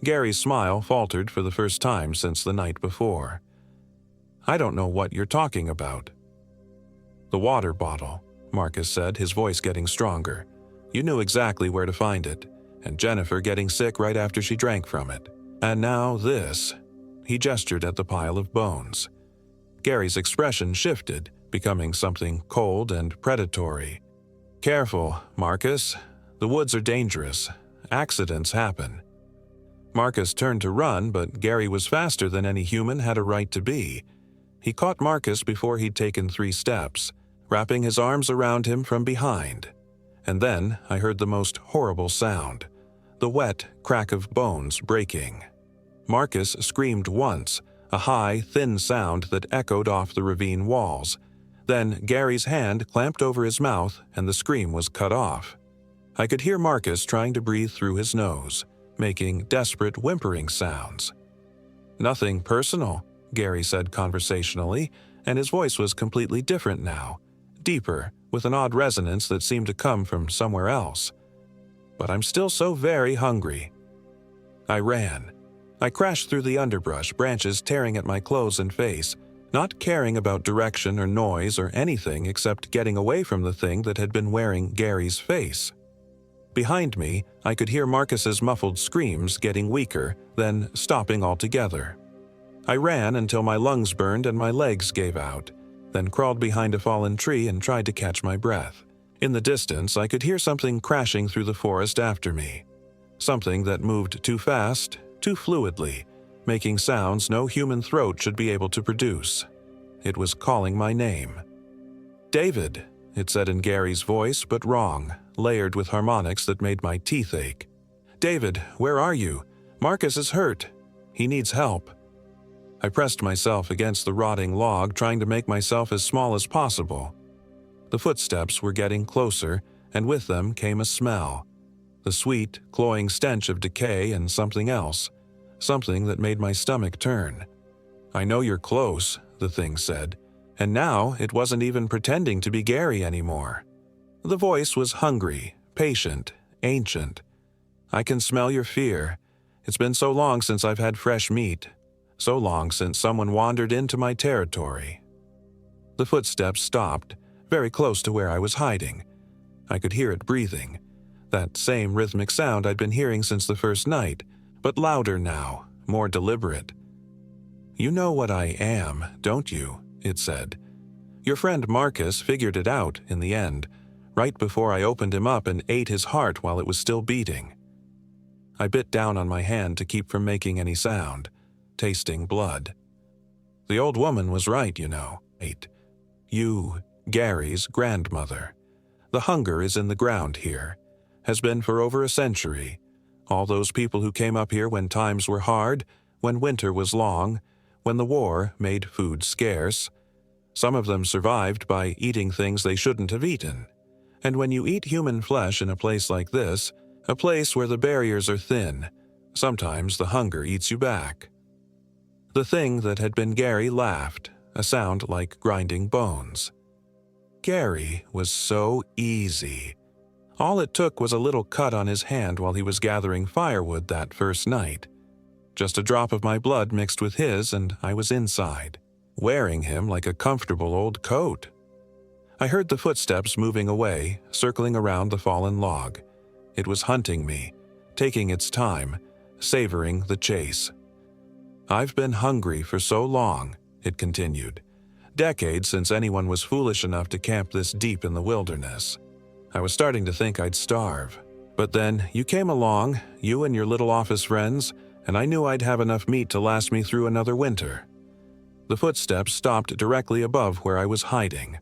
Gary's smile faltered for the first time since the night before. "I don't know what you're talking about." "The water bottle," Marcus said, his voice getting stronger. "You knew exactly where to find it, and Jennifer getting sick right after she drank from it. And now this." He gestured at the pile of bones. Gary's expression shifted, becoming something cold and predatory. "Careful, Marcus. The woods are dangerous. Accidents happen." Marcus turned to run, but Gary was faster than any human had a right to be. He caught Marcus before he'd taken 3 steps, wrapping his arms around him from behind. And then I heard the most horrible sound, the wet crack of bones breaking. Marcus screamed once, a high, thin sound that echoed off the ravine walls. Then Gary's hand clamped over his mouth and the scream was cut off. I could hear Marcus trying to breathe through his nose, making desperate whimpering sounds. "Nothing personal," Gary said conversationally, and his voice was completely different now, deeper, with an odd resonance that seemed to come from somewhere else. "But I'm still so very hungry." I ran. I crashed through the underbrush, branches tearing at my clothes and face, not caring about direction or noise or anything except getting away from the thing that had been wearing Gary's face. Behind me, I could hear Marcus's muffled screams getting weaker, then stopping altogether. I ran until my lungs burned and my legs gave out, then crawled behind a fallen tree and tried to catch my breath. In the distance, I could hear something crashing through the forest after me. Something that moved too fast, too fluidly, making sounds no human throat should be able to produce. It was calling my name. "David," it said in Gary's voice, but wrong, layered with harmonics that made my teeth ache. "David, where are you? Marcus is hurt. He needs help." I pressed myself against the rotting log, trying to make myself as small as possible. The footsteps were getting closer, and with them came a smell. The sweet, cloying stench of decay and something else, something that made my stomach turn. "I know you're close," the thing said, and now it wasn't even pretending to be Gary anymore. The voice was hungry, patient, ancient. "I can smell your fear. It's been so long since I've had fresh meat, so long since someone wandered into my territory." The footsteps stopped, very close to where I was hiding. I could hear it breathing, that same rhythmic sound I'd been hearing since the first night, but louder now, more deliberate. "You know what I am, don't you?" it said. "Your friend Marcus figured it out in the end, right before I opened him up and ate his heart while it was still beating." I bit down on my hand to keep from making any sound, tasting blood. "The old woman was right, you know. You, Gary's grandmother. The hunger is in the ground here. Has been for over a century. All those people who came up here when times were hard, when winter was long, when the war made food scarce. Some of them survived by eating things they shouldn't have eaten. And when you eat human flesh in a place like this, a place where the barriers are thin, sometimes the hunger eats you back." The thing that had been Gary laughed, a sound like grinding bones. Gary was so easy. All it took was a little cut on his hand while he was gathering firewood that first night. Just a drop of my blood mixed with his and I was inside, wearing him like a comfortable old coat. I heard the footsteps moving away, circling around the fallen log. It was hunting me, taking its time, savoring the chase. "I've been hungry for so long," it continued. "Decades since anyone was foolish enough to camp this deep in the wilderness. I was starting to think I'd starve. But then you came along, you and your little office friends, and I knew I'd have enough meat to last me through another winter." The footsteps stopped directly above where I was hiding.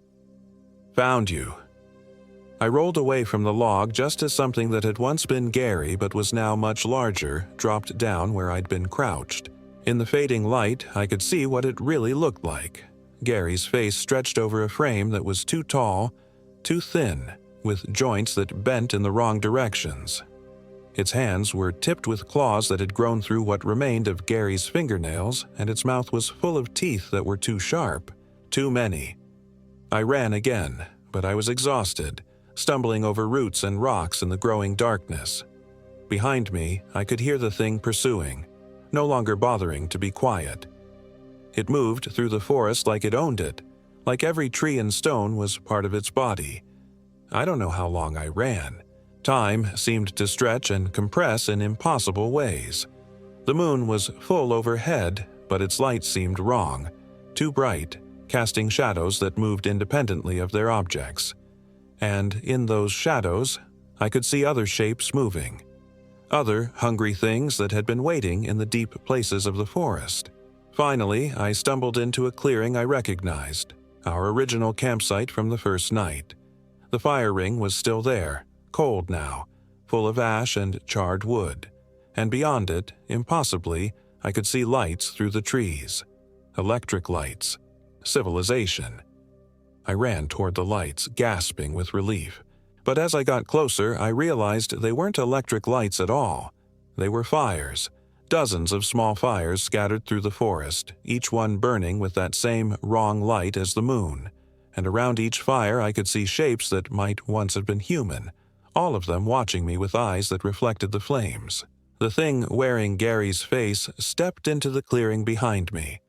"Found you." I rolled away from the log just as something that had once been Gary but was now much larger dropped down where I'd been crouched. In the fading light, I could see what it really looked like. Gary's face stretched over a frame that was too tall, too thin, with joints that bent in the wrong directions. Its hands were tipped with claws that had grown through what remained of Gary's fingernails, and its mouth was full of teeth that were too sharp, too many. I ran again, but I was exhausted, stumbling over roots and rocks in the growing darkness. Behind me, I could hear the thing pursuing, no longer bothering to be quiet. It moved through the forest like it owned it, like every tree and stone was part of its body. I don't know how long I ran. Time seemed to stretch and compress in impossible ways. The moon was full overhead, but its light seemed wrong, too bright, casting shadows that moved independently of their objects. And in those shadows, I could see other shapes moving. Other hungry things that had been waiting in the deep places of the forest. Finally, I stumbled into a clearing I recognized, our original campsite from the first night. The fire ring was still there, cold now, full of ash and charred wood. And beyond it, impossibly, I could see lights through the trees. Electric lights. Civilization. I ran toward the lights, gasping with relief. But as I got closer, I realized they weren't electric lights at all. They were fires. Dozens of small fires scattered through the forest, each one burning with that same wrong light as the moon. And around each fire I could see shapes that might once have been human, all of them watching me with eyes that reflected the flames. The thing wearing Gary's face stepped into the clearing behind me.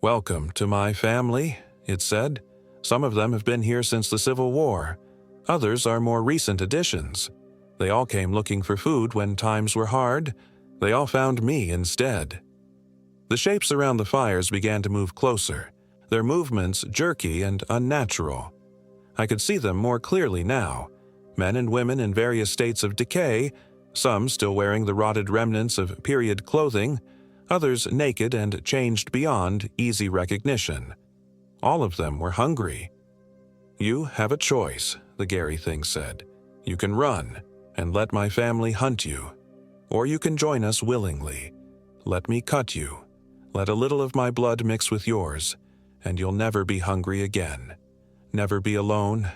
"Welcome to my family," it said. "Some of them have been here since the Civil War. Others are more recent additions. They all came looking for food when times were hard. They all found me instead." The shapes around the fires began to move closer, their movements jerky and unnatural. I could see them more clearly now, men and women in various states of decay, some still wearing the rotted remnants of period clothing, others naked and changed beyond easy recognition. All of them were hungry. "You have a choice," the Gary thing said. "You can run and let my family hunt you. Or you can join us willingly. Let me cut you. Let a little of my blood mix with yours, and you'll never be hungry again. Never be alone,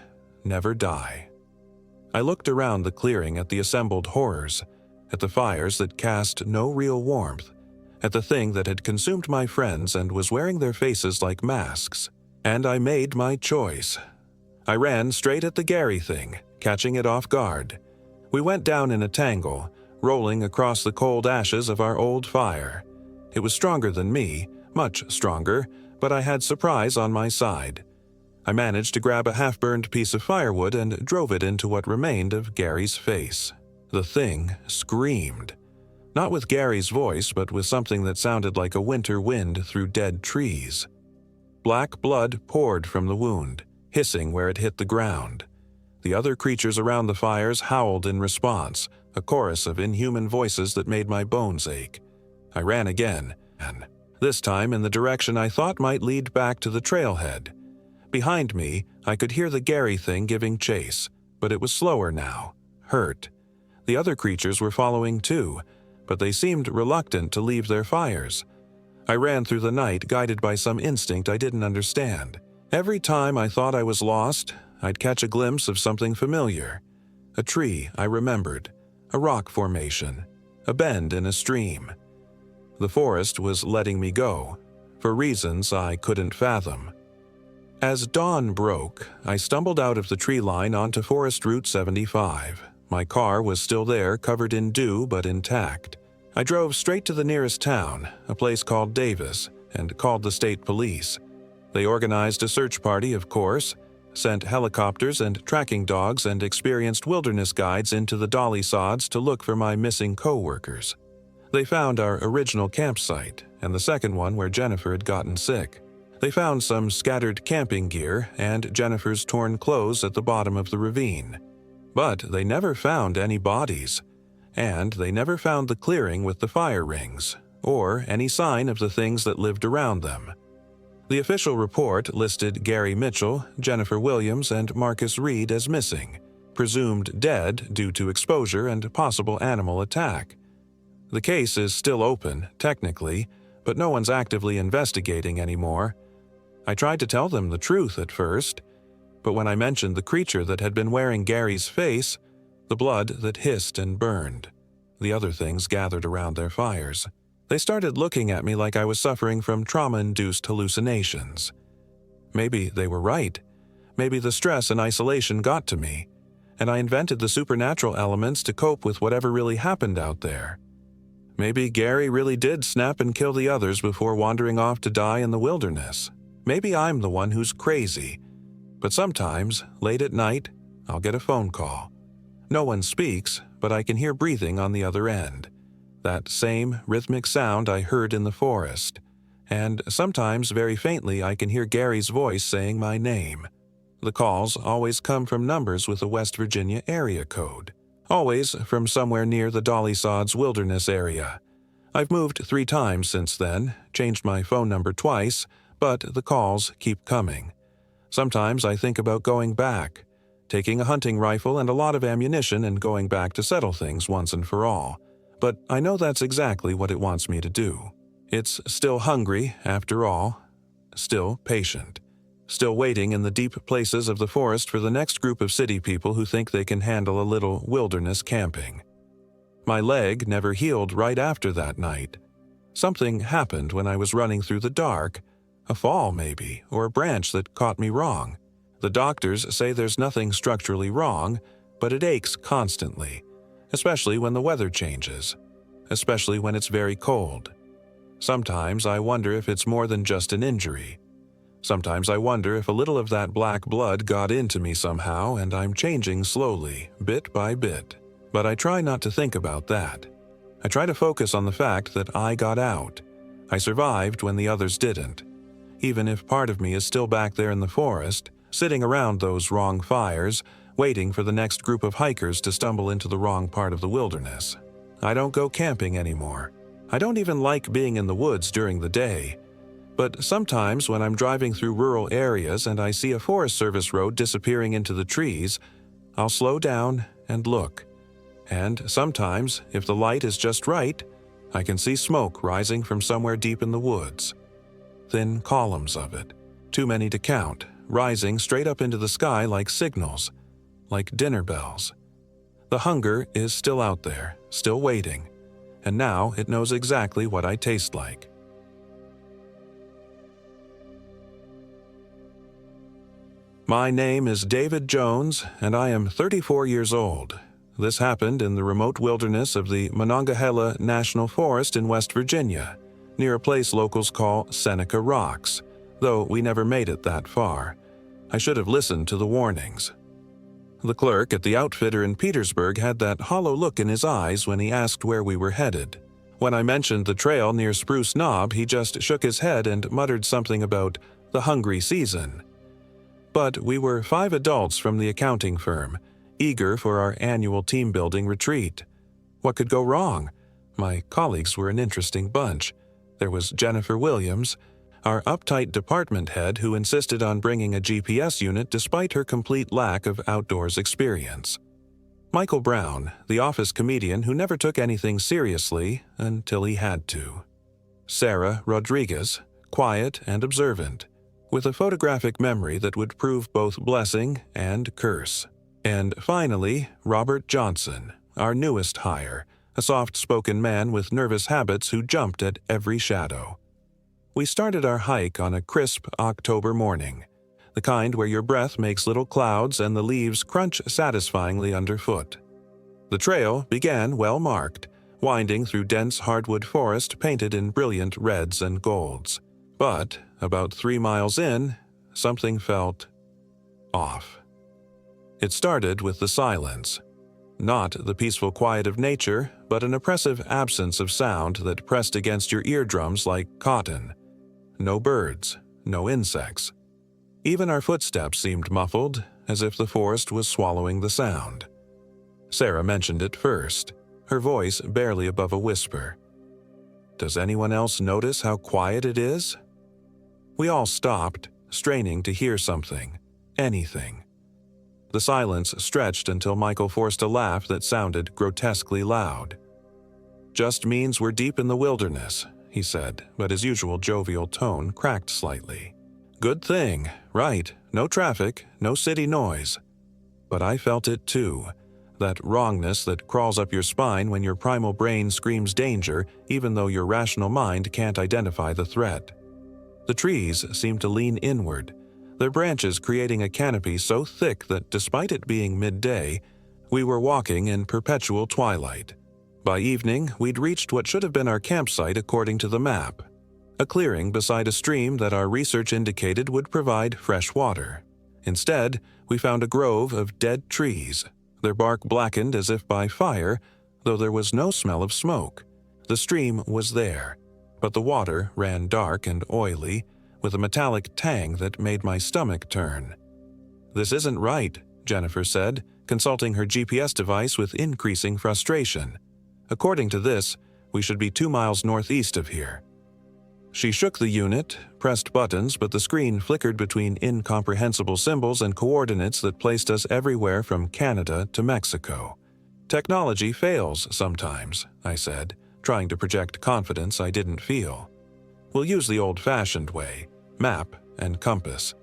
never die." I looked around the clearing at the assembled horrors, at the fires that cast no real warmth, at the thing that had consumed my friends and was wearing their faces like masks, and I made my choice. I ran straight at the Gary thing, catching it off guard. We went down in a tangle, rolling across the cold ashes of our old fire. It was stronger than me, much stronger, but I had surprise on my side. I managed to grab a half-burned piece of firewood and drove it into what remained of Gary's face. The thing screamed. Not with Gary's voice, but with something that sounded like a winter wind through dead trees. Black blood poured from the wound, hissing where it hit the ground. The other creatures around the fires howled in response, a chorus of inhuman voices that made my bones ache. I ran again, and this time in the direction I thought might lead back to the trailhead. Behind me, I could hear the Gary thing giving chase, but it was slower now, hurt. The other creatures were following too, but they seemed reluctant to leave their fires. I ran through the night, guided by some instinct I didn't understand. Every time I thought I was lost, I'd catch a glimpse of something familiar. A tree I remembered, a rock formation, a bend in a stream. The forest was letting me go, for reasons I couldn't fathom. As dawn broke, I stumbled out of the tree line onto Forest Route 75. My car was still there, covered in dew but intact. I drove straight to the nearest town, a place called Davis, and called the state police. They organized a search party, of course, sent helicopters and tracking dogs and experienced wilderness guides into the dolly sods to look for my missing co-workers. They found our original campsite, and the second one where Jennifer had gotten sick. They found some scattered camping gear and Jennifer's torn clothes at the bottom of the ravine. But they never found any bodies, and they never found the clearing with the fire rings, or any sign of the things that lived around them. The official report listed Gary Mitchell, Jennifer Williams, and Marcus Reed as missing, presumed dead due to exposure and possible animal attack. The case is still open, technically, but no one's actively investigating anymore. I tried to tell them the truth at first, but when I mentioned the creature that had been wearing Gary's face, the blood that hissed and burned, the other things gathered around their fires, they started looking at me like I was suffering from trauma-induced hallucinations. Maybe they were right. Maybe the stress and isolation got to me, and I invented the supernatural elements to cope with whatever really happened out there. Maybe Gary really did snap and kill the others before wandering off to die in the wilderness. Maybe I'm the one who's crazy. But sometimes, late at night, I'll get a phone call. No one speaks, but I can hear breathing on the other end. That same rhythmic sound I heard in the forest. and sometimes very faintly I can hear Gary's voice saying my name. The calls always come from numbers with a West Virginia area code, always from somewhere near the Dolly Sods Wilderness area. I've moved 3 times since then, changed my phone number twice, but the calls keep coming. Sometimes I think about going back, taking a hunting rifle and a lot of ammunition and going back to settle things once and for all. But I know that's exactly what it wants me to do. It's still hungry, after all, still patient, still waiting in the deep places of the forest for the next group of city people who think they can handle a little wilderness camping. My leg never healed right after that night. Something happened when I was running through the dark, a fall maybe, or a branch that caught me wrong. The doctors say there's nothing structurally wrong, but it aches constantly, especially when the weather changes, especially when it's very cold. Sometimes I wonder if it's more than just an injury. Sometimes I wonder if a little of that black blood got into me somehow and I'm changing slowly, bit by bit. But I try not to think about that. I try to focus on the fact that I got out. I survived when the others didn't. Even if part of me is still back there in the forest, sitting around those wrong fires, waiting for the next group of hikers to stumble into the wrong part of the wilderness. I don't go camping anymore. I don't even like being in the woods during the day. But sometimes when I'm driving through rural areas and I see a Forest Service road disappearing into the trees, I'll slow down and look. And sometimes, if the light is just right, I can see smoke rising from somewhere deep in the woods. Thin columns of it, too many to count, rising straight up into the sky like signals, like dinner bells. The hunger is still out there, still waiting, and now it knows exactly what I taste like. My name is David Jones, and I am 34 years old. This happened in the remote wilderness of the Monongahela National Forest in West Virginia, near a place locals call Seneca Rocks, though we never made it that far. I should have listened to the warnings. The clerk at the outfitter in Petersburg had that hollow look in his eyes when he asked where we were headed. When I mentioned the trail near Spruce Knob, he just shook his head and muttered something about the hungry season. But we were 5 adults from the accounting firm, eager for our annual team-building retreat. What could go wrong? My colleagues were an interesting bunch. There was Jennifer Williams, our uptight department head who insisted on bringing a GPS unit despite her complete lack of outdoors experience. Michael Brown, the office comedian who never took anything seriously until he had to. Sarah Rodriguez, quiet and observant, with a photographic memory that would prove both blessing and curse. And finally, Robert Johnson, our newest hire, a soft-spoken man with nervous habits who jumped at every shadow. We started our hike on a crisp October morning, the kind where your breath makes little clouds and the leaves crunch satisfyingly underfoot. The trail began well-marked, winding through dense hardwood forest painted in brilliant reds and golds. But about 3 miles in, something felt off. It started with the silence. Not the peaceful quiet of nature, but an oppressive absence of sound that pressed against your eardrums like cotton. No birds, no insects. Even our footsteps seemed muffled, as if the forest was swallowing the sound. Sarah mentioned it first, her voice barely above a whisper. Does anyone else notice how quiet it is? We all stopped, straining to hear something, anything. The silence stretched until Michael forced a laugh that sounded grotesquely loud. Just means we're deep in the wilderness, he said, but his usual jovial tone cracked slightly. Good thing, right, no traffic, no city noise. But I felt it too, that wrongness that crawls up your spine when your primal brain screams danger even though your rational mind can't identify the threat. The trees seemed to lean inward, their branches creating a canopy so thick that despite it being midday, we were walking in perpetual twilight. By evening, we'd reached what should have been our campsite according to the map, a clearing beside a stream that our research indicated would provide fresh water. Instead, we found a grove of dead trees, their bark blackened as if by fire, though there was no smell of smoke. The stream was there, but the water ran dark and oily, with a metallic tang that made my stomach turn. "This isn't right," Jennifer said, consulting her GPS device with increasing frustration. "According to this, we should be 2 miles northeast of here." She shook the unit, pressed buttons, but the screen flickered between incomprehensible symbols and coordinates that placed us everywhere from Canada to Mexico. "Technology fails sometimes," I said, trying to project confidence I didn't feel. "We'll use the old-fashioned way, map and compass."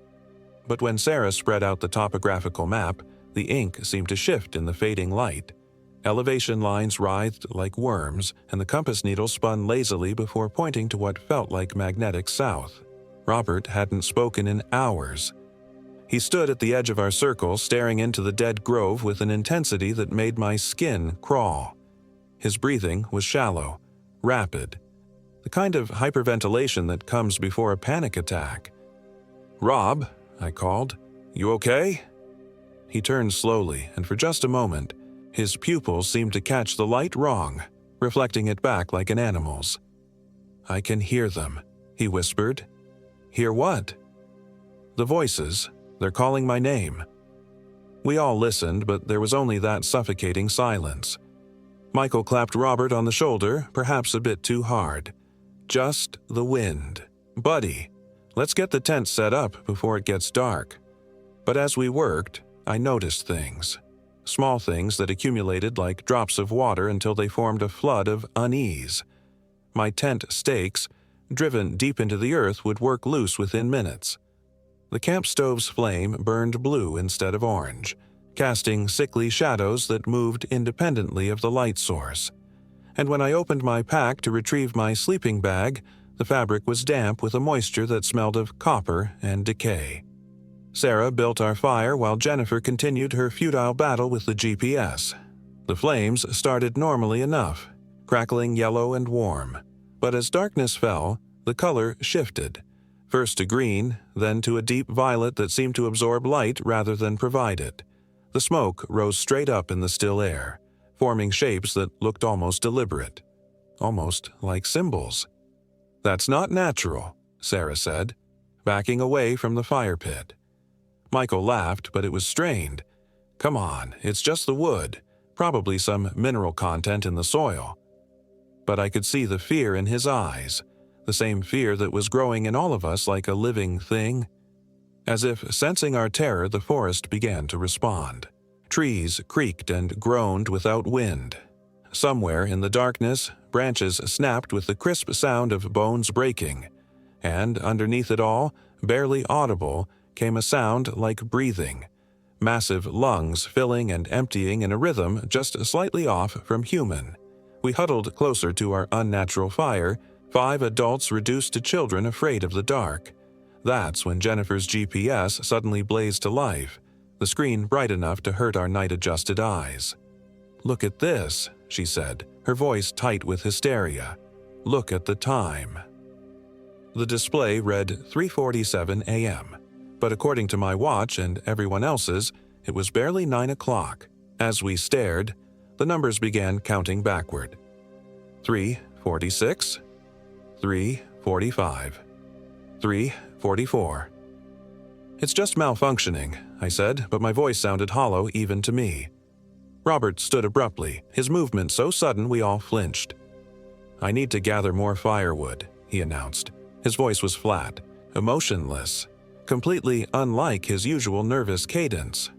But when Sarah spread out the topographical map, the ink seemed to shift in the fading light. Elevation lines writhed like worms, and the compass needle spun lazily before pointing to what felt like magnetic south. Robert hadn't spoken in hours. He stood at the edge of our circle, staring into the dead grove with an intensity that made my skin crawl. His breathing was shallow, rapid, the kind of hyperventilation that comes before a panic attack. "Rob," I called, "you okay?" He turned slowly, and for just a moment, his pupils seemed to catch the light wrong, reflecting it back like an animal's. "I can hear them," he whispered. "Hear what?" "The voices. They're calling my name." We all listened, but there was only that suffocating silence. Michael clapped Robert on the shoulder, perhaps a bit too hard. "Just the wind. Buddy, let's get the tent set up before it gets dark." But as we worked, I noticed things. Small things that accumulated like drops of water until they formed a flood of unease. My tent stakes, driven deep into the earth, would work loose within minutes. The camp stove's flame burned blue instead of orange, casting sickly shadows that moved independently of the light source. And when I opened my pack to retrieve my sleeping bag, the fabric was damp with a moisture that smelled of copper and decay. Sarah built our fire while Jennifer continued her futile battle with the GPS. The flames started normally enough, crackling yellow and warm. But as darkness fell, the color shifted, first to green, then to a deep violet that seemed to absorb light rather than provide it. The smoke rose straight up in the still air, forming shapes that looked almost deliberate, almost like symbols. "That's not natural," Sarah said, backing away from the fire pit. Michael laughed, but it was strained. "Come on, it's just the wood, probably some mineral content in the soil." But I could see the fear in his eyes, the same fear that was growing in all of us like a living thing. As if sensing our terror, the forest began to respond. Trees creaked and groaned without wind. Somewhere in the darkness, branches snapped with the crisp sound of bones breaking, and underneath it all, barely audible, came a sound like breathing, massive lungs filling and emptying in a rhythm just slightly off from human. We huddled closer to our unnatural fire, 5 adults reduced to children afraid of the dark. That's when Jennifer's GPS suddenly blazed to life, the screen bright enough to hurt our night-adjusted eyes. "Look at this," she said, her voice tight with hysteria. "Look at the time." The display read 3:47 a.m., but according to my watch and everyone else's, it was barely 9 o'clock. As we stared, the numbers began counting backward. 3:46, 3:45, 3:44. "It's just malfunctioning," I said, but my voice sounded hollow even to me. Robert stood abruptly, his movement so sudden we all flinched. "I need to gather more firewood," he announced. His voice was flat, emotionless, completely unlike his usual nervous cadence.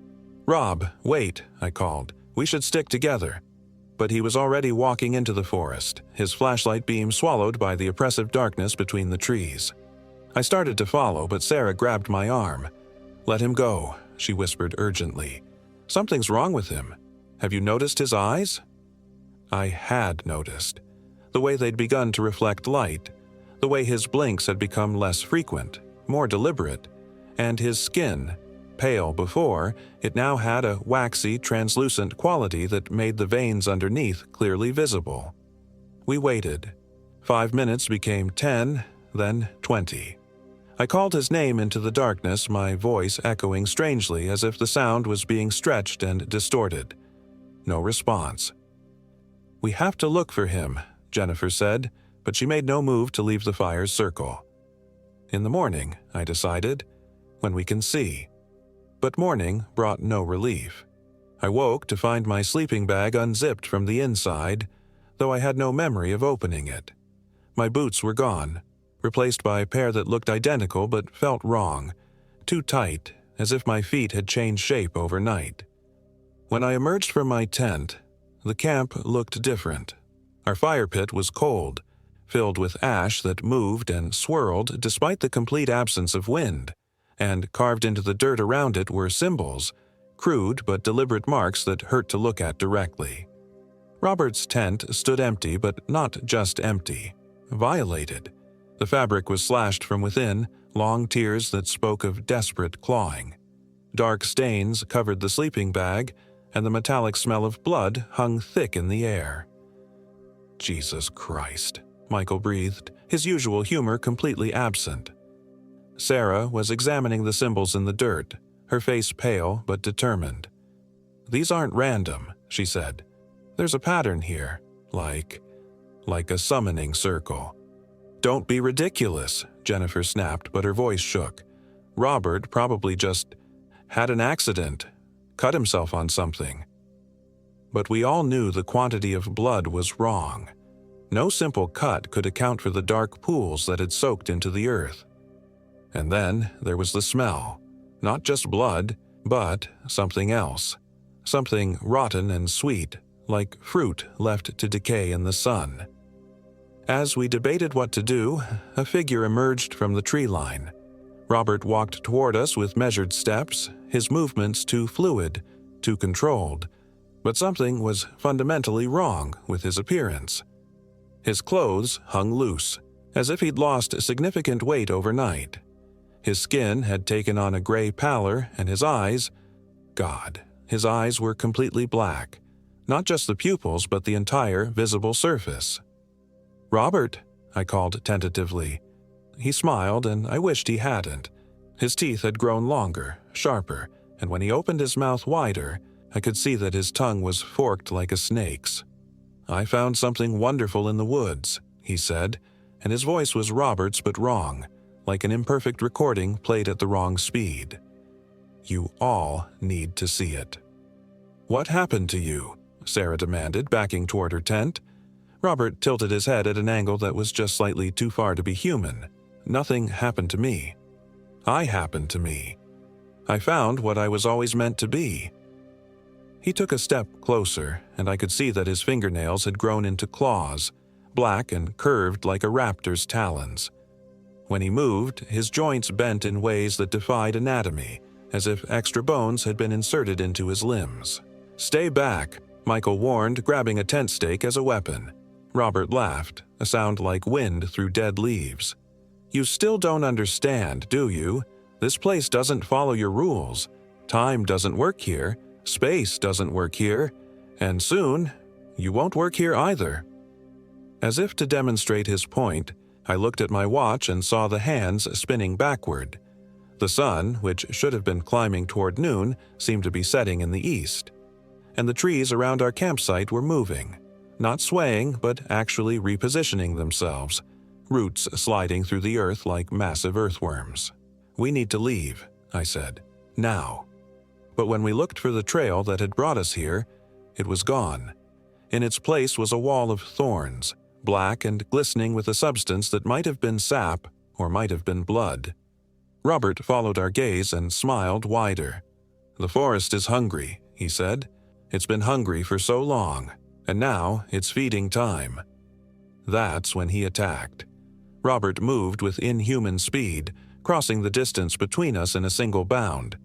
"Rob, wait," I called. "We should stick together." But he was already walking into the forest, his flashlight beam swallowed by the oppressive darkness between the trees. I started to follow, but Sarah grabbed my arm. "Let him go," she whispered urgently. "Something's wrong with him. Have you noticed his eyes?" I had noticed. The way they'd begun to reflect light, the way his blinks had become less frequent, more deliberate, and his skin, pale before, it now had a waxy, translucent quality that made the veins underneath clearly visible. We waited. 5 minutes became 10, then 20. I called his name into the darkness, my voice echoing strangely as if the sound was being stretched and distorted. No response. "We have to look for him," Jennifer said, but she made no move to leave the fire's circle. In the morning, I decided, when we can see. But morning brought no relief. I woke to find my sleeping bag unzipped from the inside, though I had no memory of opening it. My boots were gone, replaced by a pair that looked identical but felt wrong, too tight, as if my feet had changed shape overnight. When I emerged from my tent, the camp looked different. Our fire pit was cold, filled with ash that moved and swirled despite the complete absence of wind, and carved into the dirt around it were symbols, crude but deliberate marks that hurt to look at directly. Robert's tent stood empty, but not just empty, violated. The fabric was slashed from within, long tears that spoke of desperate clawing. Dark stains covered the sleeping bag, and the metallic smell of blood hung thick in the air. "Jesus Christ," Michael breathed, his usual humor completely absent. Sarah was examining the symbols in the dirt, her face pale but determined. "These aren't random," she said. "There's a pattern here, like a summoning circle." "Don't be ridiculous," Jennifer snapped, but her voice shook. "Robert probably just had an accident, cut himself on something." But we all knew the quantity of blood was wrong. No simple cut could account for the dark pools that had soaked into the earth. And then there was the smell. Not just blood, but something else. Something rotten and sweet, like fruit left to decay in the sun. As we debated what to do, a figure emerged from the tree line. Robert walked toward us with measured steps, his movements too fluid, too controlled. But something was fundamentally wrong with his appearance. His clothes hung loose, as if he'd lost significant weight overnight. His skin had taken on a gray pallor, and his eyes were completely black. Not just the pupils, but the entire visible surface. "Robert," I called tentatively. He smiled, and I wished he hadn't. His teeth had grown longer, sharper, and when he opened his mouth wider, I could see that his tongue was forked like a snake's. "I found something wonderful in the woods," he said, and his voice was Robert's but wrong, like an imperfect recording played at the wrong speed. "You all need to see it." "What happened to you?" Sarah demanded, backing toward her tent. Robert tilted his head at an angle that was just slightly too far to be human. "Nothing happened to me. I happened to me. I found what I was always meant to be." He took a step closer, and I could see that his fingernails had grown into claws, black and curved like a raptor's talons. When he moved, his joints bent in ways that defied anatomy, as if extra bones had been inserted into his limbs. "Stay back," Michael warned, grabbing a tent stake as a weapon. Robert laughed, a sound like wind through dead leaves. "You still don't understand, do you? This place doesn't follow your rules. Time doesn't work here, space doesn't work here, and soon, you won't work here either." As if to demonstrate his point, I looked at my watch and saw the hands spinning backward. The sun, which should have been climbing toward noon, seemed to be setting in the east. And the trees around our campsite were moving. Not swaying, but actually repositioning themselves, roots sliding through the earth like massive earthworms. "We need to leave," I said. "Now." But when we looked for the trail that had brought us here, it was gone. In its place was a wall of thorns, black and glistening with a substance that might have been sap or might have been blood. Robert followed our gaze and smiled wider. "The forest is hungry," he said. "It's been hungry for so long, and now it's feeding time." That's when he attacked. Robert moved with inhuman speed, crossing the distance between us in a single bound.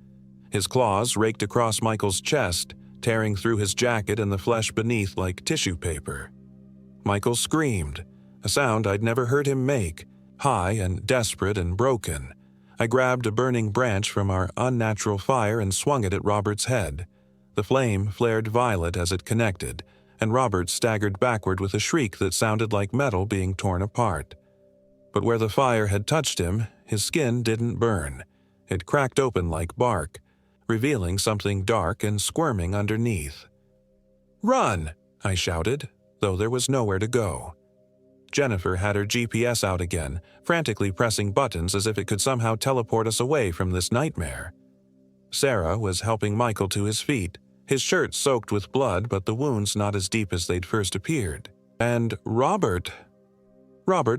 His claws raked across Michael's chest, tearing through his jacket and the flesh beneath like tissue paper. Michael screamed, a sound I'd never heard him make, high and desperate and broken. I grabbed a burning branch from our unnatural fire and swung it at Robert's head. The flame flared violet as it connected, and Robert staggered backward with a shriek that sounded like metal being torn apart. But where the fire had touched him, his skin didn't burn. It cracked open like bark, revealing something dark and squirming underneath. "Run!" I shouted, though there was nowhere to go. Jennifer had her GPS out again, frantically pressing buttons as if it could somehow teleport us away from this nightmare. Sarah was helping Michael to his feet, his shirt soaked with blood but the wounds not as deep as they'd first appeared. And Robert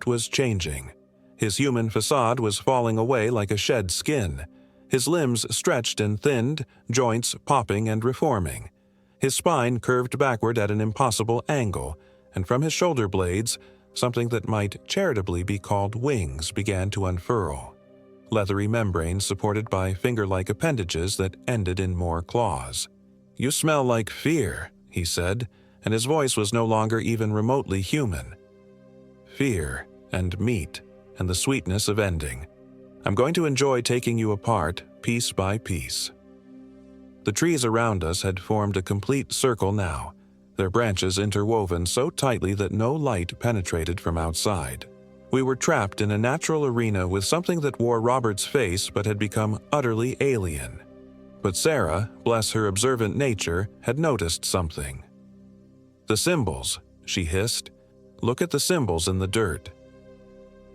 was changing. His human facade was falling away like a shed skin. His limbs stretched and thinned, joints popping and reforming. His spine curved backward at an impossible angle, and from his shoulder blades, something that might charitably be called wings began to unfurl. Leathery membranes supported by finger-like appendages that ended in more claws. "You smell like fear," he said, and his voice was no longer even remotely human. "Fear and meat and the sweetness of ending. I'm going to enjoy taking you apart, piece by piece." The trees around us had formed a complete circle now, their branches interwoven so tightly that no light penetrated from outside. We were trapped in a natural arena with something that wore Robert's face but had become utterly alien. But Sarah, bless her observant nature, had noticed something. "The symbols," she hissed. "Look at the symbols in the dirt."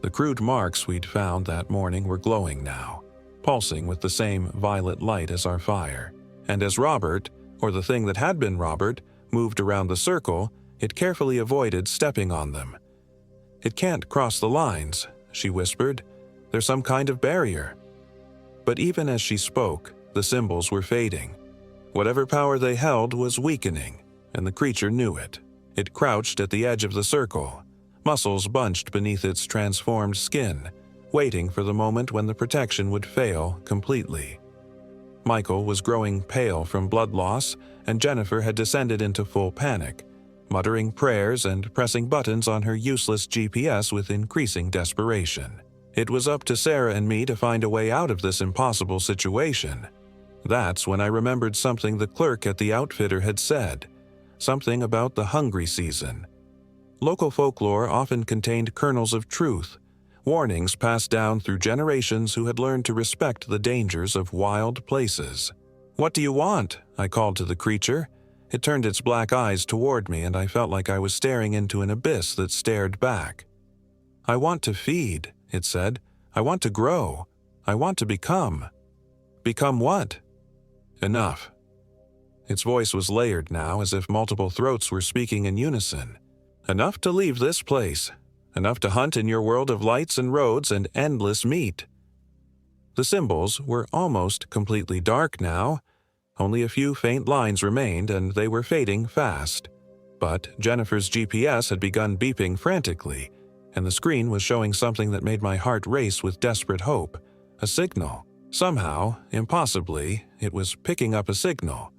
The crude marks we'd found that morning were glowing now, pulsing with the same violet light as our fire. And as Robert, or the thing that had been Robert, moved around the circle, it carefully avoided stepping on them. "It can't cross the lines," she whispered. "There's some kind of barrier." But even as she spoke, the symbols were fading. Whatever power they held was weakening, and the creature knew it. It crouched at the edge of the circle, muscles bunched beneath its transformed skin, waiting for the moment when the protection would fail completely. Michael was growing pale from blood loss, and Jennifer had descended into full panic, muttering prayers and pressing buttons on her useless GPS with increasing desperation. It was up to Sarah and me to find a way out of this impossible situation. That's when I remembered something the clerk at the outfitter had said, something about the hungry season. Local folklore often contained kernels of truth, warnings passed down through generations who had learned to respect the dangers of wild places. "What do you want?" I called to the creature. It turned its black eyes toward me, and I felt like I was staring into an abyss that stared back. "I want to feed," it said. "I want to grow. I want to become." "Become what?" "Enough." Its voice was layered now, as if multiple throats were speaking in unison. "Enough to leave this place. Enough to hunt in your world of lights and roads and endless meat." The symbols were almost completely dark now. Only a few faint lines remained, and they were fading fast. But Jennifer's GPS had begun beeping frantically, and the screen was showing something that made my heart race with desperate hope. A signal. Somehow, impossibly, it was picking up a signal.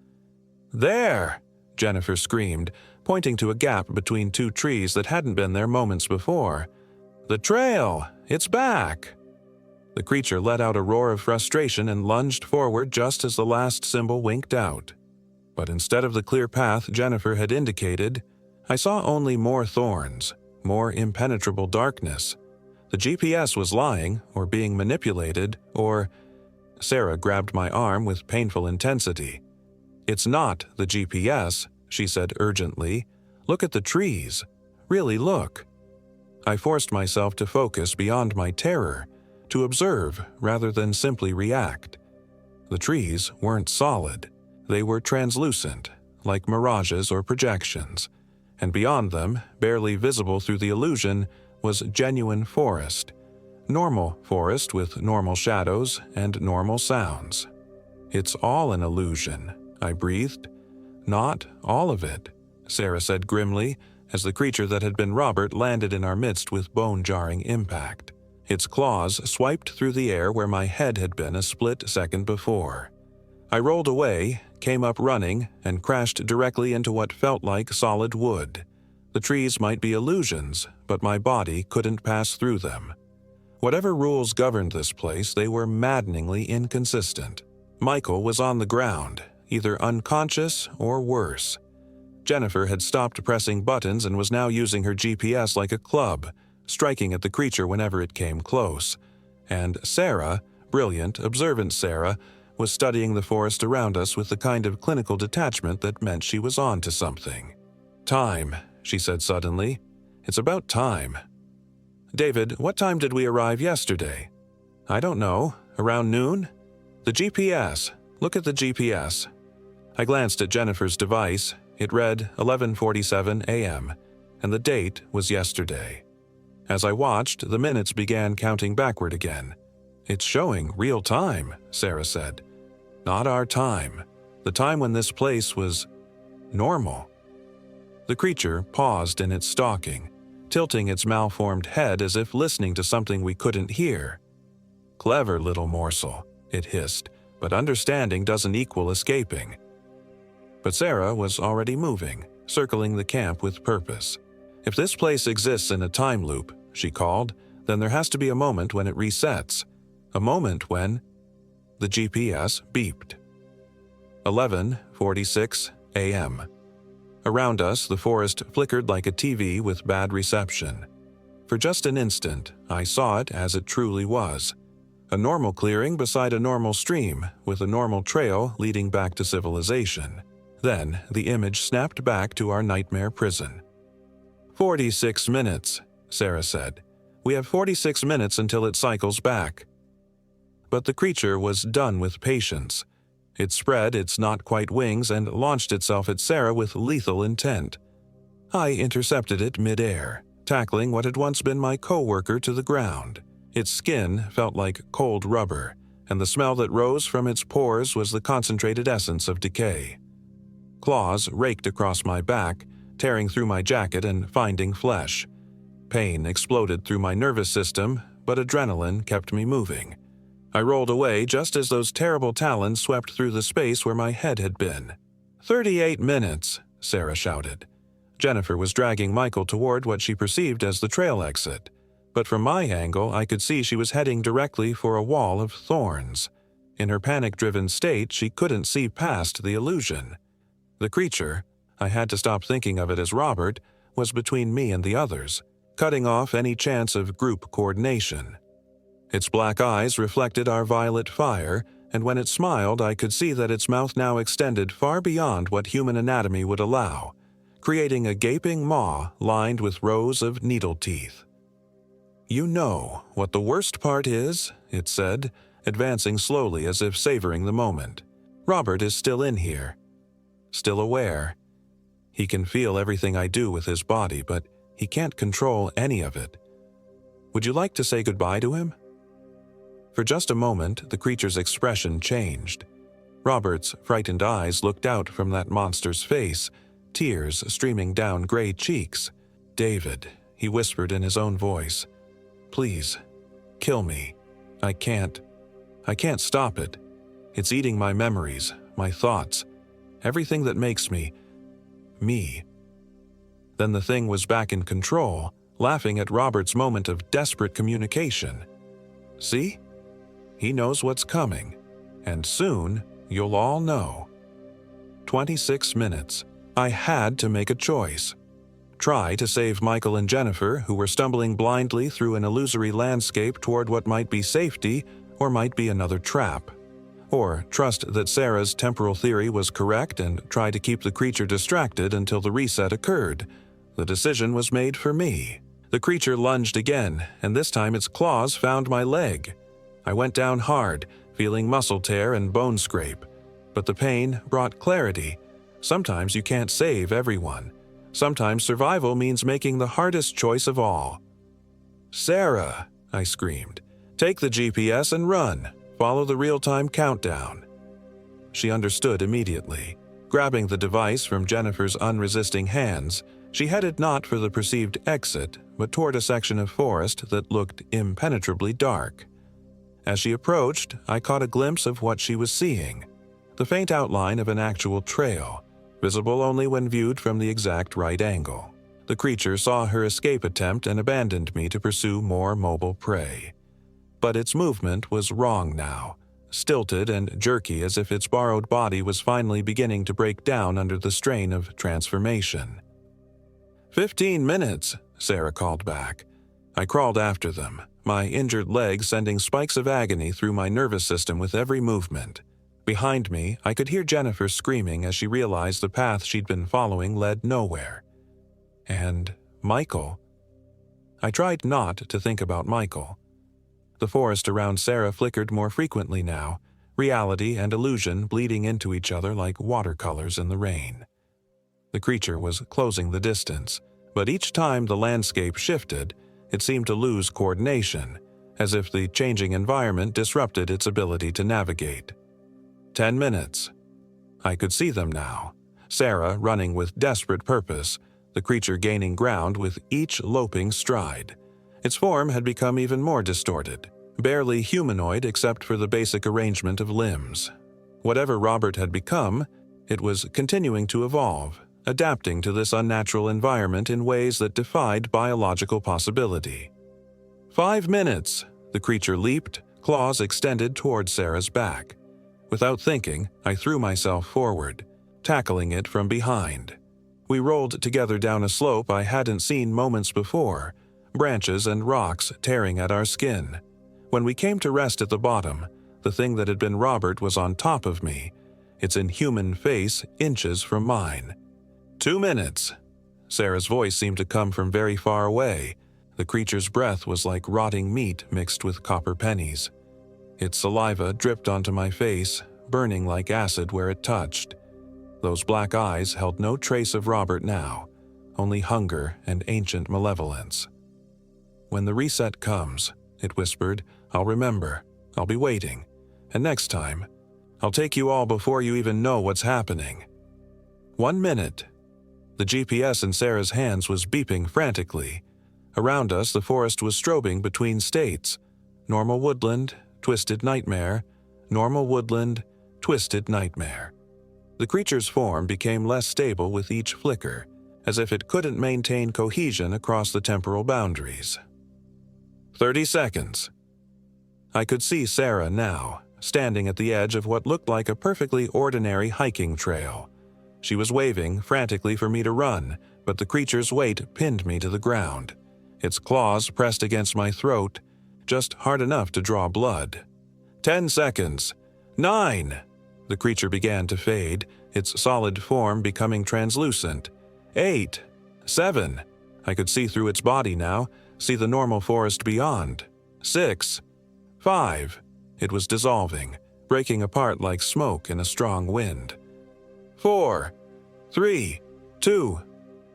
"There!" Jennifer screamed, pointing to a gap between two trees that hadn't been there moments before. "The trail! It's back!" The creature let out a roar of frustration and lunged forward just as the last symbol winked out. But instead of the clear path Jennifer had indicated, I saw only more thorns, more impenetrable darkness. The GPS was lying, or being manipulated, or... Sarah grabbed my arm with painful intensity. "It's not the GPS," she said urgently. "Look at the trees. Really look." I forced myself to focus beyond my terror, to observe rather than simply react. The trees weren't solid. They were translucent, like mirages or projections, and beyond them, barely visible through the illusion, was genuine forest. Normal forest with normal shadows and normal sounds. "It's all an illusion," I breathed. "Not all of it," Sarah said grimly, as the creature that had been Robert landed in our midst with bone-jarring impact. Its claws swiped through the air where my head had been a split second before. I rolled away, came up running, and crashed directly into what felt like solid wood. The trees might be illusions, but my body couldn't pass through them. Whatever rules governed this place, they were maddeningly inconsistent. Michael was on the ground, either unconscious or worse. Jennifer had stopped pressing buttons and was now using her GPS like a club, striking at the creature whenever it came close. And Sarah, brilliant, observant Sarah, was studying the forest around us with the kind of clinical detachment that meant she was on to something. "Time," she said suddenly. "It's about time. David, what time did we arrive yesterday? I don't know. Around noon? The GPS. Look at the GPS. I glanced at Jennifer's device. It read 11:47 a.m., and the date was yesterday. As I watched, the minutes began counting backward again. It's showing real time, Sarah said. Not our time. The time when this place was normal. The creature paused in its stalking, tilting its malformed head as if listening to something we couldn't hear. Clever little morsel, it hissed, but understanding doesn't equal escaping. But Sarah was already moving, circling the camp with purpose. If this place exists in a time loop, she called, then there has to be a moment when it resets. A moment when the GPS beeped. 11:46 a.m. Around us, the forest flickered like a TV with bad reception. For just an instant, I saw it as it truly was. A normal clearing beside a normal stream, with a normal trail leading back to civilization. Then, the image snapped back to our nightmare prison. 46 minutes, Sarah said. We have 46 minutes until it cycles back. But the creature was done with patience. It spread its not-quite wings and launched itself at Sarah with lethal intent. I intercepted it mid-air, tackling what had once been my co-worker to the ground. Its skin felt like cold rubber, and the smell that rose from its pores was the concentrated essence of decay. Claws raked across my back, tearing through my jacket and finding flesh. Pain exploded through my nervous system, but adrenaline kept me moving. I rolled away just as those terrible talons swept through the space where my head had been. 38 minutes, Sarah shouted. Jennifer was dragging Michael toward what she perceived as the trail exit, but from my angle I could see she was heading directly for a wall of thorns. In her panic-driven state, she couldn't see past the illusion. The creature, I had to stop thinking of it as Robert, was between me and the others, cutting off any chance of group coordination. Its black eyes reflected our violet fire, and when it smiled I could see that its mouth now extended far beyond what human anatomy would allow, creating a gaping maw lined with rows of needle teeth. You know what the worst part is, it said, advancing slowly as if savoring the moment. Robert is still in here. Still aware. He can feel everything I do with his body, but he can't control any of it. Would you like to say goodbye to him? For just a moment, the creature's expression changed. Robert's frightened eyes looked out from that monster's face, tears streaming down gray cheeks. David, he whispered in his own voice. Please, kill me. I can't stop it. It's eating my memories, my thoughts, everything that makes me, me. Then the thing was back in control, laughing at Robert's moment of desperate communication. See? He knows what's coming, and soon you'll all know. 26 minutes. I had to make a choice. Try to save Michael and Jennifer, who were stumbling blindly through an illusory landscape toward what might be safety or might be another trap. Or trust that Sarah's temporal theory was correct and try to keep the creature distracted until the reset occurred. The decision was made for me. The creature lunged again, and this time its claws found my leg. I went down hard, feeling muscle tear and bone scrape. But the pain brought clarity. Sometimes you can't save everyone. Sometimes survival means making the hardest choice of all. Sarah, I screamed, take the GPS and run. Follow the real-time countdown. She understood immediately. Grabbing the device from Jennifer's unresisting hands, she headed not for the perceived exit, but toward a section of forest that looked impenetrably dark. As she approached, I caught a glimpse of what she was seeing, the faint outline of an actual trail, visible only when viewed from the exact right angle. The creature saw her escape attempt and abandoned me to pursue more mobile prey. But its movement was wrong now, stilted and jerky as if its borrowed body was finally beginning to break down under the strain of transformation. 15 minutes, Sarah called back. I crawled after them, my injured leg sending spikes of agony through my nervous system with every movement. Behind me, I could hear Jennifer screaming as she realized the path she'd been following led nowhere. And Michael? I tried not to think about Michael. The forest around Sarah flickered more frequently now, reality and illusion bleeding into each other like watercolors in the rain. The creature was closing the distance, but each time the landscape shifted, it seemed to lose coordination, as if the changing environment disrupted its ability to navigate. 10 minutes. I could see them now. Sarah running with desperate purpose, the creature gaining ground with each loping stride. Its form had become even more distorted, barely humanoid except for the basic arrangement of limbs. Whatever Robert had become, it was continuing to evolve, adapting to this unnatural environment in ways that defied biological possibility. 5 minutes! The creature leaped, claws extended towards Sarah's back. Without thinking, I threw myself forward, tackling it from behind. We rolled together down a slope I hadn't seen moments before, branches and rocks tearing at our skin. When we came to rest at the bottom, the thing that had been Robert was on top of me, its inhuman face inches from mine. 2 minutes. Sarah's voice seemed to come from very far away. The creature's breath was like rotting meat mixed with copper pennies. Its saliva dripped onto my face, burning like acid where it touched. Those black eyes held no trace of Robert now, only hunger and ancient malevolence. "When the reset comes," it whispered, "I'll remember. I'll be waiting. And next time, I'll take you all before you even know what's happening." 1 minute. The GPS in Sarah's hands was beeping frantically. Around us, the forest was strobing between states. Normal woodland, twisted nightmare, normal woodland, twisted nightmare. The creature's form became less stable with each flicker, as if it couldn't maintain cohesion across the temporal boundaries. 30 seconds. I could see Sarah now, standing at the edge of what looked like a perfectly ordinary hiking trail. She was waving frantically for me to run, but the creature's weight pinned me to the ground. Its claws pressed against my throat, just hard enough to draw blood. 10 seconds. 9. The creature began to fade, its solid form becoming translucent. 8. 7. I could see through its body now, see the normal forest beyond. 6. 5. It was dissolving, breaking apart like smoke in a strong wind. 4. 3. 2.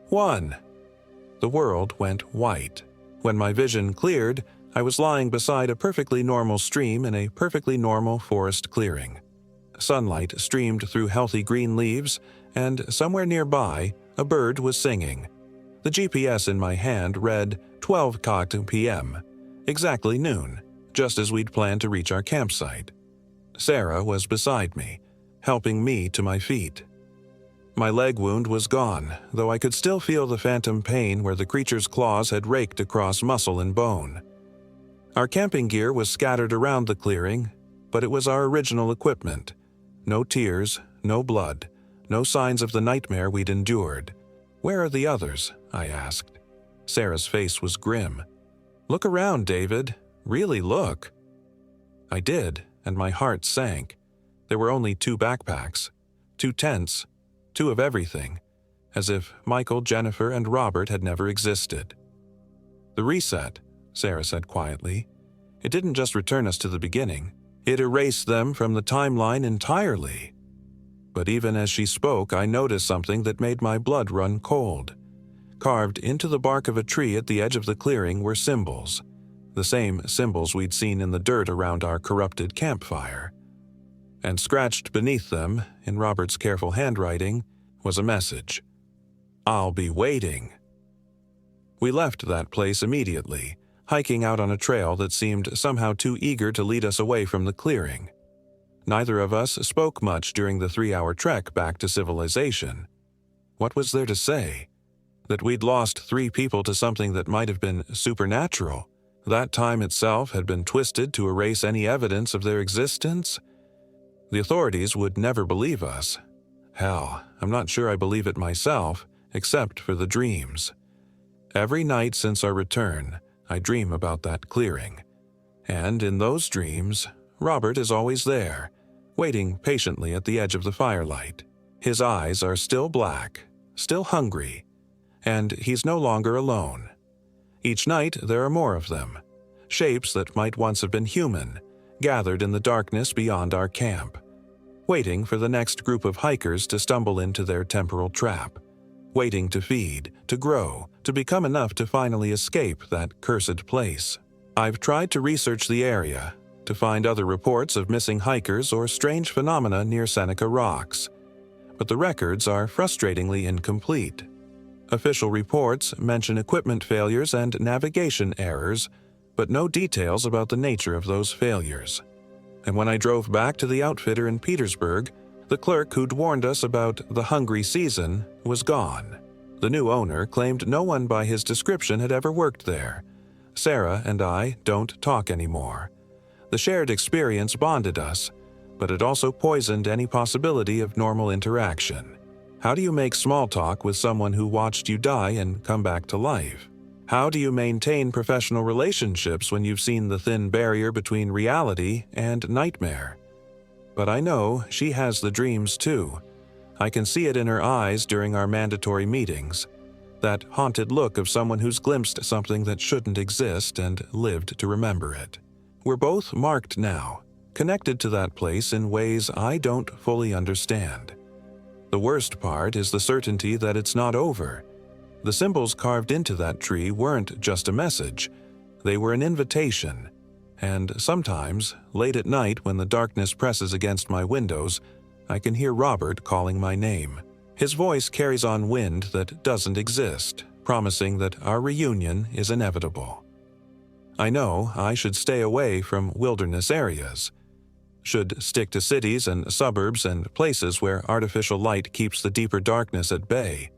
1. The world went white. When my vision cleared, I was lying beside a perfectly normal stream in a perfectly normal forest clearing. Sunlight streamed through healthy green leaves, and somewhere nearby, a bird was singing. The GPS in my hand read 12 p.m., exactly noon, just as we'd planned to reach our campsite. Sarah was beside me, helping me to my feet. My leg wound was gone, though I could still feel the phantom pain where the creature's claws had raked across muscle and bone. Our camping gear was scattered around the clearing, but it was our original equipment. No tears, no blood, no signs of the nightmare we'd endured. "Where are the others?" I asked. Sarah's face was grim. "Look around, David. Really look." I did, and my heart sank. There were only 2 backpacks, 2 tents, 2 of everything, as if Michael, Jennifer, and Robert had never existed. "The reset," Sarah said quietly. "It didn't just return us to the beginning. It erased them from the timeline entirely." But even as she spoke, I noticed something that made my blood run cold. Carved into the bark of a tree at the edge of the clearing were symbols, the same symbols we'd seen in the dirt around our corrupted campfire. And scratched beneath them, in Robert's careful handwriting, was a message. "I'll be waiting." We left that place immediately, hiking out on a trail that seemed somehow too eager to lead us away from the clearing. Neither of us spoke much during the 3-hour trek back to civilization. What was there to say? That we'd lost 3 people to something that might have been supernatural? That time itself had been twisted to erase any evidence of their existence? The authorities would never believe us. Hell, I'm not sure I believe it myself, except for the dreams. Every night since our return, I dream about that clearing. And in those dreams, Robert is always there, waiting patiently at the edge of the firelight. His eyes are still black, still hungry, and he's no longer alone. Each night there are more of them, shapes that might once have been human, gathered in the darkness beyond our camp, waiting for the next group of hikers to stumble into their temporal trap, waiting to feed, to grow, to become enough to finally escape that cursed place. I've tried to research the area, to find other reports of missing hikers or strange phenomena near Seneca Rocks, but the records are frustratingly incomplete. Official reports mention equipment failures and navigation errors, but no details about the nature of those failures. And when I drove back to the outfitter in Petersburg, the clerk who'd warned us about the hungry season was gone. The new owner claimed no one by his description had ever worked there. Sarah and I don't talk anymore. The shared experience bonded us, but it also poisoned any possibility of normal interaction. How do you make small talk with someone who watched you die and come back to life? How do you maintain professional relationships when you've seen the thin barrier between reality and nightmare? But I know she has the dreams too. I can see it in her eyes during our mandatory meetings, that haunted look of someone who's glimpsed something that shouldn't exist and lived to remember it. We're both marked now, connected to that place in ways I don't fully understand. The worst part is the certainty that it's not over. The symbols carved into that tree weren't just a message, they were an invitation. And sometimes, late at night when the darkness presses against my windows, I can hear Robert calling my name. His voice carries on wind that doesn't exist, promising that our reunion is inevitable. I know I should stay away from wilderness areas, should stick to cities and suburbs and places where artificial light keeps the deeper darkness at bay.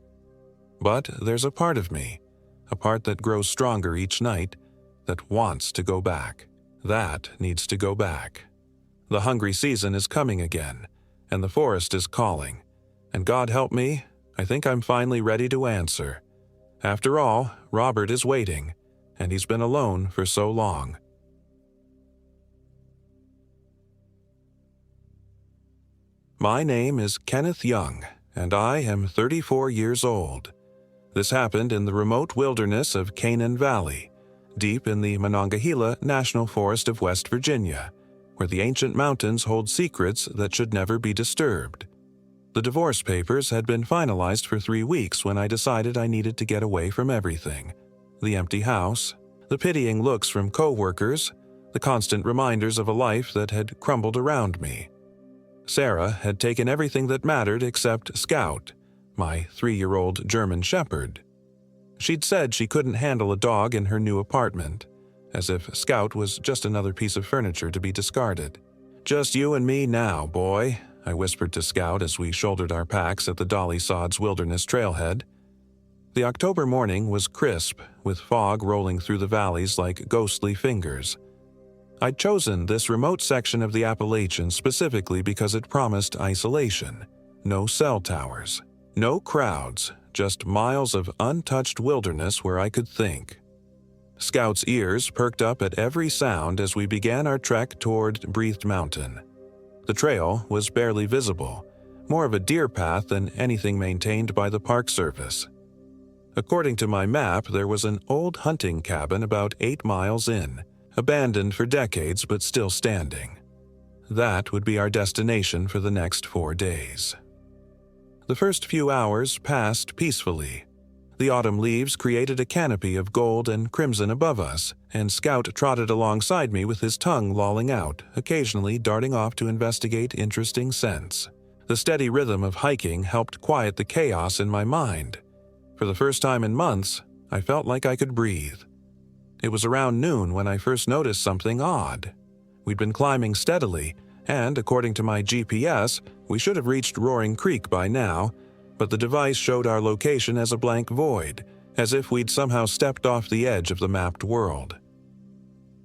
But there's a part of me, a part that grows stronger each night, that wants to go back. That needs to go back. The hungry season is coming again, and the forest is calling. And God help me, I think I'm finally ready to answer. After all, Robert is waiting, and he's been alone for so long. My name is Kenneth Young, and I am 34 years old. This happened in the remote wilderness of Canaan Valley, deep in the Monongahela National Forest of West Virginia, where the ancient mountains hold secrets that should never be disturbed. The divorce papers had been finalized for 3 weeks when I decided I needed to get away from everything. The empty house, the pitying looks from co-workers, the constant reminders of a life that had crumbled around me. Sarah had taken everything that mattered except Scout, my 3-year-old German Shepherd. She'd said she couldn't handle a dog in her new apartment, as if Scout was just another piece of furniture to be discarded. "Just you and me now, boy," I whispered to Scout as we shouldered our packs at the Dolly Sods Wilderness trailhead. The October morning was crisp, with fog rolling through the valleys like ghostly fingers. I'd chosen this remote section of the Appalachians specifically because it promised isolation. No cell towers, no crowds, just miles of untouched wilderness where I could think. Scout's ears perked up at every sound as we began our trek toward Breathed Mountain. The trail was barely visible, more of a deer path than anything maintained by the Park Service. According to my map, there was an old hunting cabin about 8 miles in, abandoned for decades but still standing. That would be our destination for the next 4 days. The first few hours passed peacefully. The autumn leaves created a canopy of gold and crimson above us, and Scout trotted alongside me with his tongue lolling out, occasionally darting off to investigate interesting scents. The steady rhythm of hiking helped quiet the chaos in my mind. For the first time in months, I felt like I could breathe. It was around noon when I first noticed something odd. We'd been climbing steadily, and according to my GPS, we should have reached Roaring Creek by now, but the device showed our location as a blank void, as if we'd somehow stepped off the edge of the mapped world.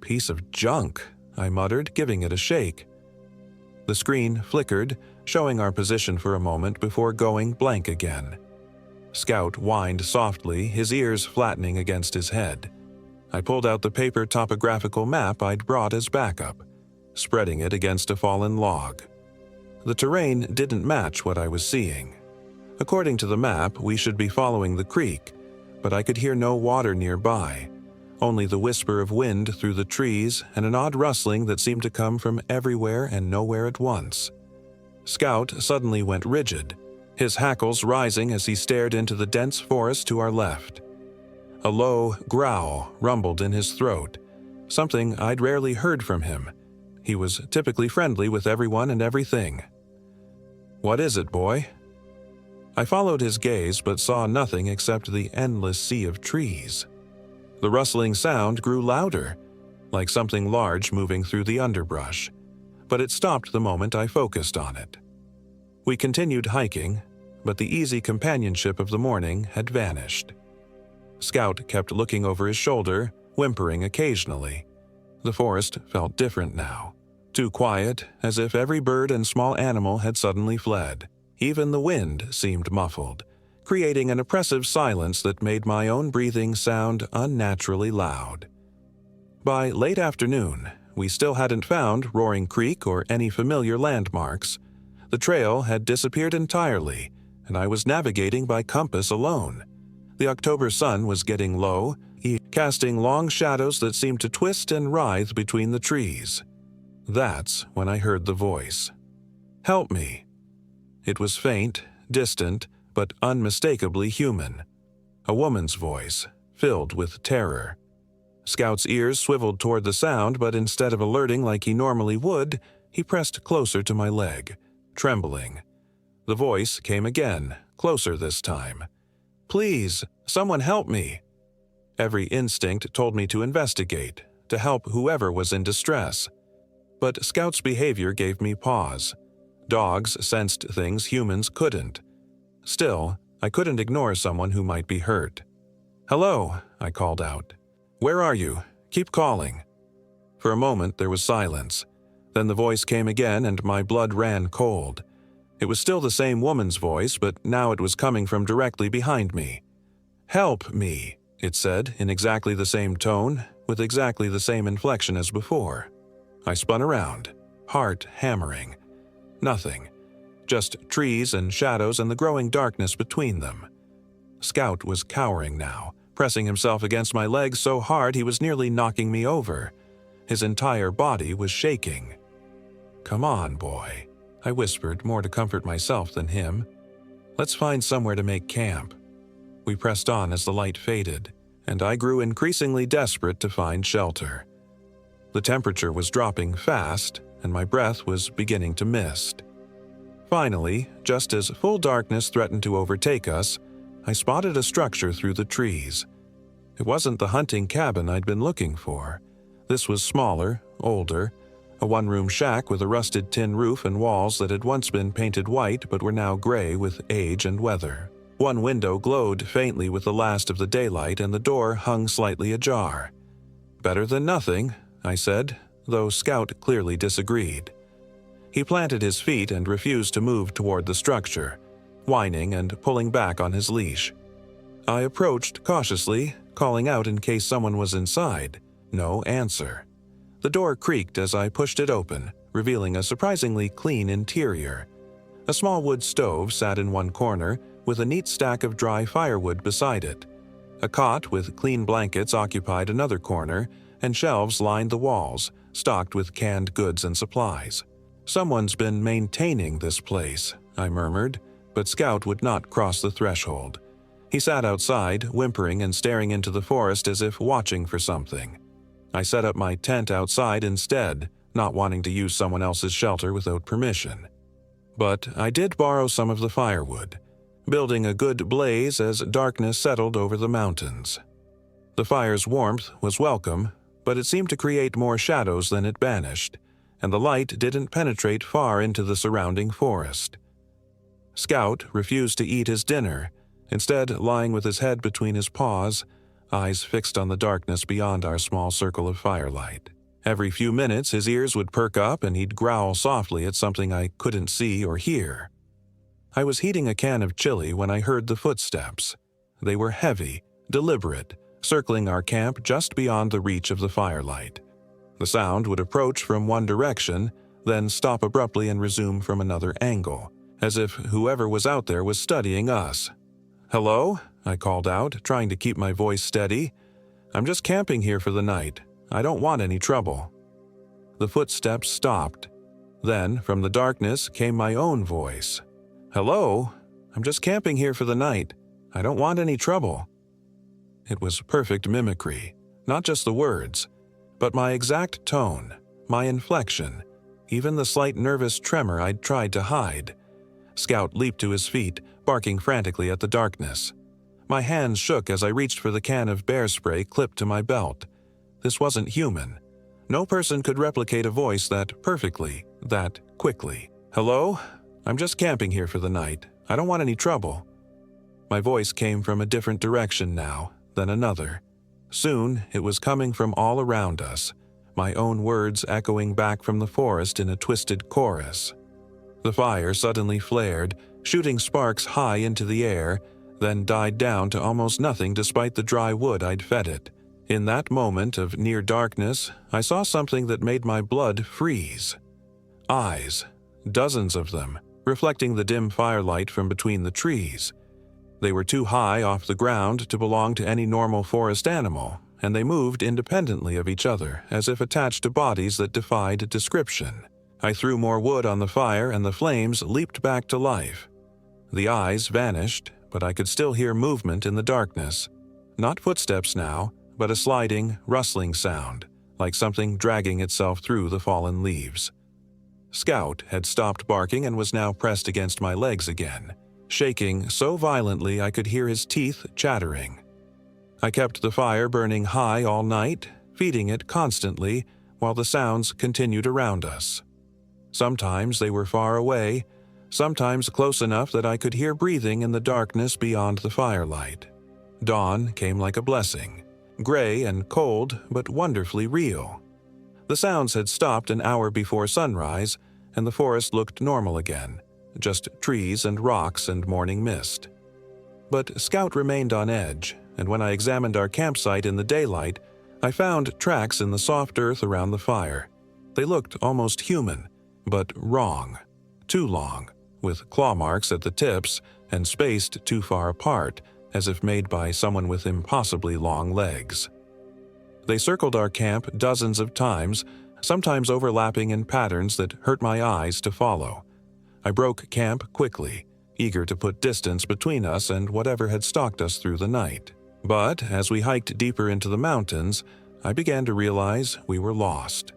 "Piece of junk," I muttered, giving it a shake. The screen flickered, showing our position for a moment before going blank again. Scout whined softly, his ears flattening against his head. I pulled out the paper topographical map I'd brought as backup, spreading it against a fallen log. The terrain didn't match what I was seeing. According to the map, we should be following the creek, but I could hear no water nearby, only the whisper of wind through the trees and an odd rustling that seemed to come from everywhere and nowhere at once. Scout suddenly went rigid, his hackles rising as he stared into the dense forest to our left. A low growl rumbled in his throat, something I'd rarely heard from him. He was typically friendly with everyone and everything. "What is it, boy?" I followed his gaze but saw nothing except the endless sea of trees. The rustling sound grew louder, like something large moving through the underbrush, but it stopped the moment I focused on it. We continued hiking, but the easy companionship of the morning had vanished. Scout kept looking over his shoulder, whimpering occasionally. The forest felt different now, too quiet, as if every bird and small animal had suddenly fled. Even the wind seemed muffled, creating an oppressive silence that made my own breathing sound unnaturally loud. By late afternoon, we still hadn't found Roaring Creek or any familiar landmarks. The trail had disappeared entirely, and I was navigating by compass alone. The October sun was getting low, casting long shadows that seemed to twist and writhe between the trees. That's when I heard the voice. "Help me." It was faint, distant, but unmistakably human. A woman's voice, filled with terror. Scout's ears swiveled toward the sound, but instead of alerting like he normally would, he pressed closer to my leg, trembling. The voice came again, closer this time. "Please, someone help me." Every instinct told me to investigate, to help whoever was in distress. But Scout's behavior gave me pause. Dogs sensed things humans couldn't. Still, I couldn't ignore someone who might be hurt. "Hello," I called out. "Where are you? Keep calling." For a moment there was silence. Then the voice came again and my blood ran cold. It was still the same woman's voice, but now it was coming from directly behind me. "Help me," it said in exactly the same tone, with exactly the same inflection as before. I spun around, heart hammering. Nothing. Just trees and shadows and the growing darkness between them. Scout was cowering now, pressing himself against my legs so hard he was nearly knocking me over. His entire body was shaking. "Come on, boy," I whispered, more to comfort myself than him. "Let's find somewhere to make camp." We pressed on as the light faded, and I grew increasingly desperate to find shelter. The temperature was dropping fast, and my breath was beginning to mist. Finally, just as full darkness threatened to overtake us, I spotted a structure through the trees. It wasn't the hunting cabin I'd been looking for. This was smaller, older, a one-room shack with a rusted tin roof and walls that had once been painted white but were now gray with age and weather. One window glowed faintly with the last of the daylight and the door hung slightly ajar. "Better than nothing," I said, though Scout clearly disagreed. He planted his feet and refused to move toward the structure, whining and pulling back on his leash. I approached cautiously, calling out in case someone was inside. No answer. The door creaked as I pushed it open, revealing a surprisingly clean interior. A small wood stove sat in one corner, with a neat stack of dry firewood beside it. A cot with clean blankets occupied another corner, and shelves lined the walls, stocked with canned goods and supplies. "Someone's been maintaining this place," I murmured, but Scout would not cross the threshold. He sat outside, whimpering and staring into the forest as if watching for something. I set up my tent outside instead, not wanting to use someone else's shelter without permission. But I did borrow some of the firewood, building a good blaze as darkness settled over the mountains. The fire's warmth was welcome, but it seemed to create more shadows than it banished, and the light didn't penetrate far into the surrounding forest. Scout refused to eat his dinner, instead lying with his head between his paws, eyes fixed on the darkness beyond our small circle of firelight. Every few minutes his ears would perk up and he'd growl softly at something I couldn't see or hear. I was heating a can of chili when I heard the footsteps. They were heavy, deliberate, circling our camp just beyond the reach of the firelight. The sound would approach from one direction, then stop abruptly and resume from another angle, as if whoever was out there was studying us. "Hello?" I called out, trying to keep my voice steady. I'm just camping here for the night. I don't want any trouble." The footsteps stopped. Then, from the darkness, came my own voice. "Hello? I'm just camping here for the night. I don't want any trouble." It was perfect mimicry, not just the words, but my exact tone, my inflection, even the slight nervous tremor I'd tried to hide. Scout leaped to his feet, barking frantically at the darkness. My hands shook as I reached for the can of bear spray clipped to my belt. This wasn't human. No person could replicate a voice that perfectly, that quickly. "Hello? I'm just camping here for the night. I don't want any trouble." My voice came from a different direction now, then another. Soon, it was coming from all around us, my own words echoing back from the forest in a twisted chorus. The fire suddenly flared, shooting sparks high into the air, then died down to almost nothing despite the dry wood I'd fed it. In that moment of near darkness, I saw something that made my blood freeze. Eyes, dozens of them, reflecting the dim firelight from between the trees. They were too high off the ground to belong to any normal forest animal, and they moved independently of each other, as if attached to bodies that defied description. I threw more wood on the fire and the flames leaped back to life. The eyes vanished, but I could still hear movement in the darkness. Not footsteps now, but a sliding, rustling sound, like something dragging itself through the fallen leaves. Scout had stopped barking and was now pressed against my legs again, shaking so violently I could hear his teeth chattering. I kept the fire burning high all night, feeding it constantly, while the sounds continued around us. Sometimes they were far away, sometimes close enough that I could hear breathing in the darkness beyond the firelight. Dawn came like a blessing, gray and cold, but wonderfully real. The sounds had stopped an hour before sunrise, and the forest looked normal again, just trees and rocks and morning mist. But Scout remained on edge, and when I examined our campsite in the daylight, I found tracks in the soft earth around the fire. They looked almost human, but wrong. Too long, with claw marks at the tips and spaced too far apart, as if made by someone with impossibly long legs. They circled our camp dozens of times, sometimes overlapping in patterns that hurt my eyes to follow. I broke camp quickly, eager to put distance between us and whatever had stalked us through the night. But as we hiked deeper into the mountains, I began to realize we were lost.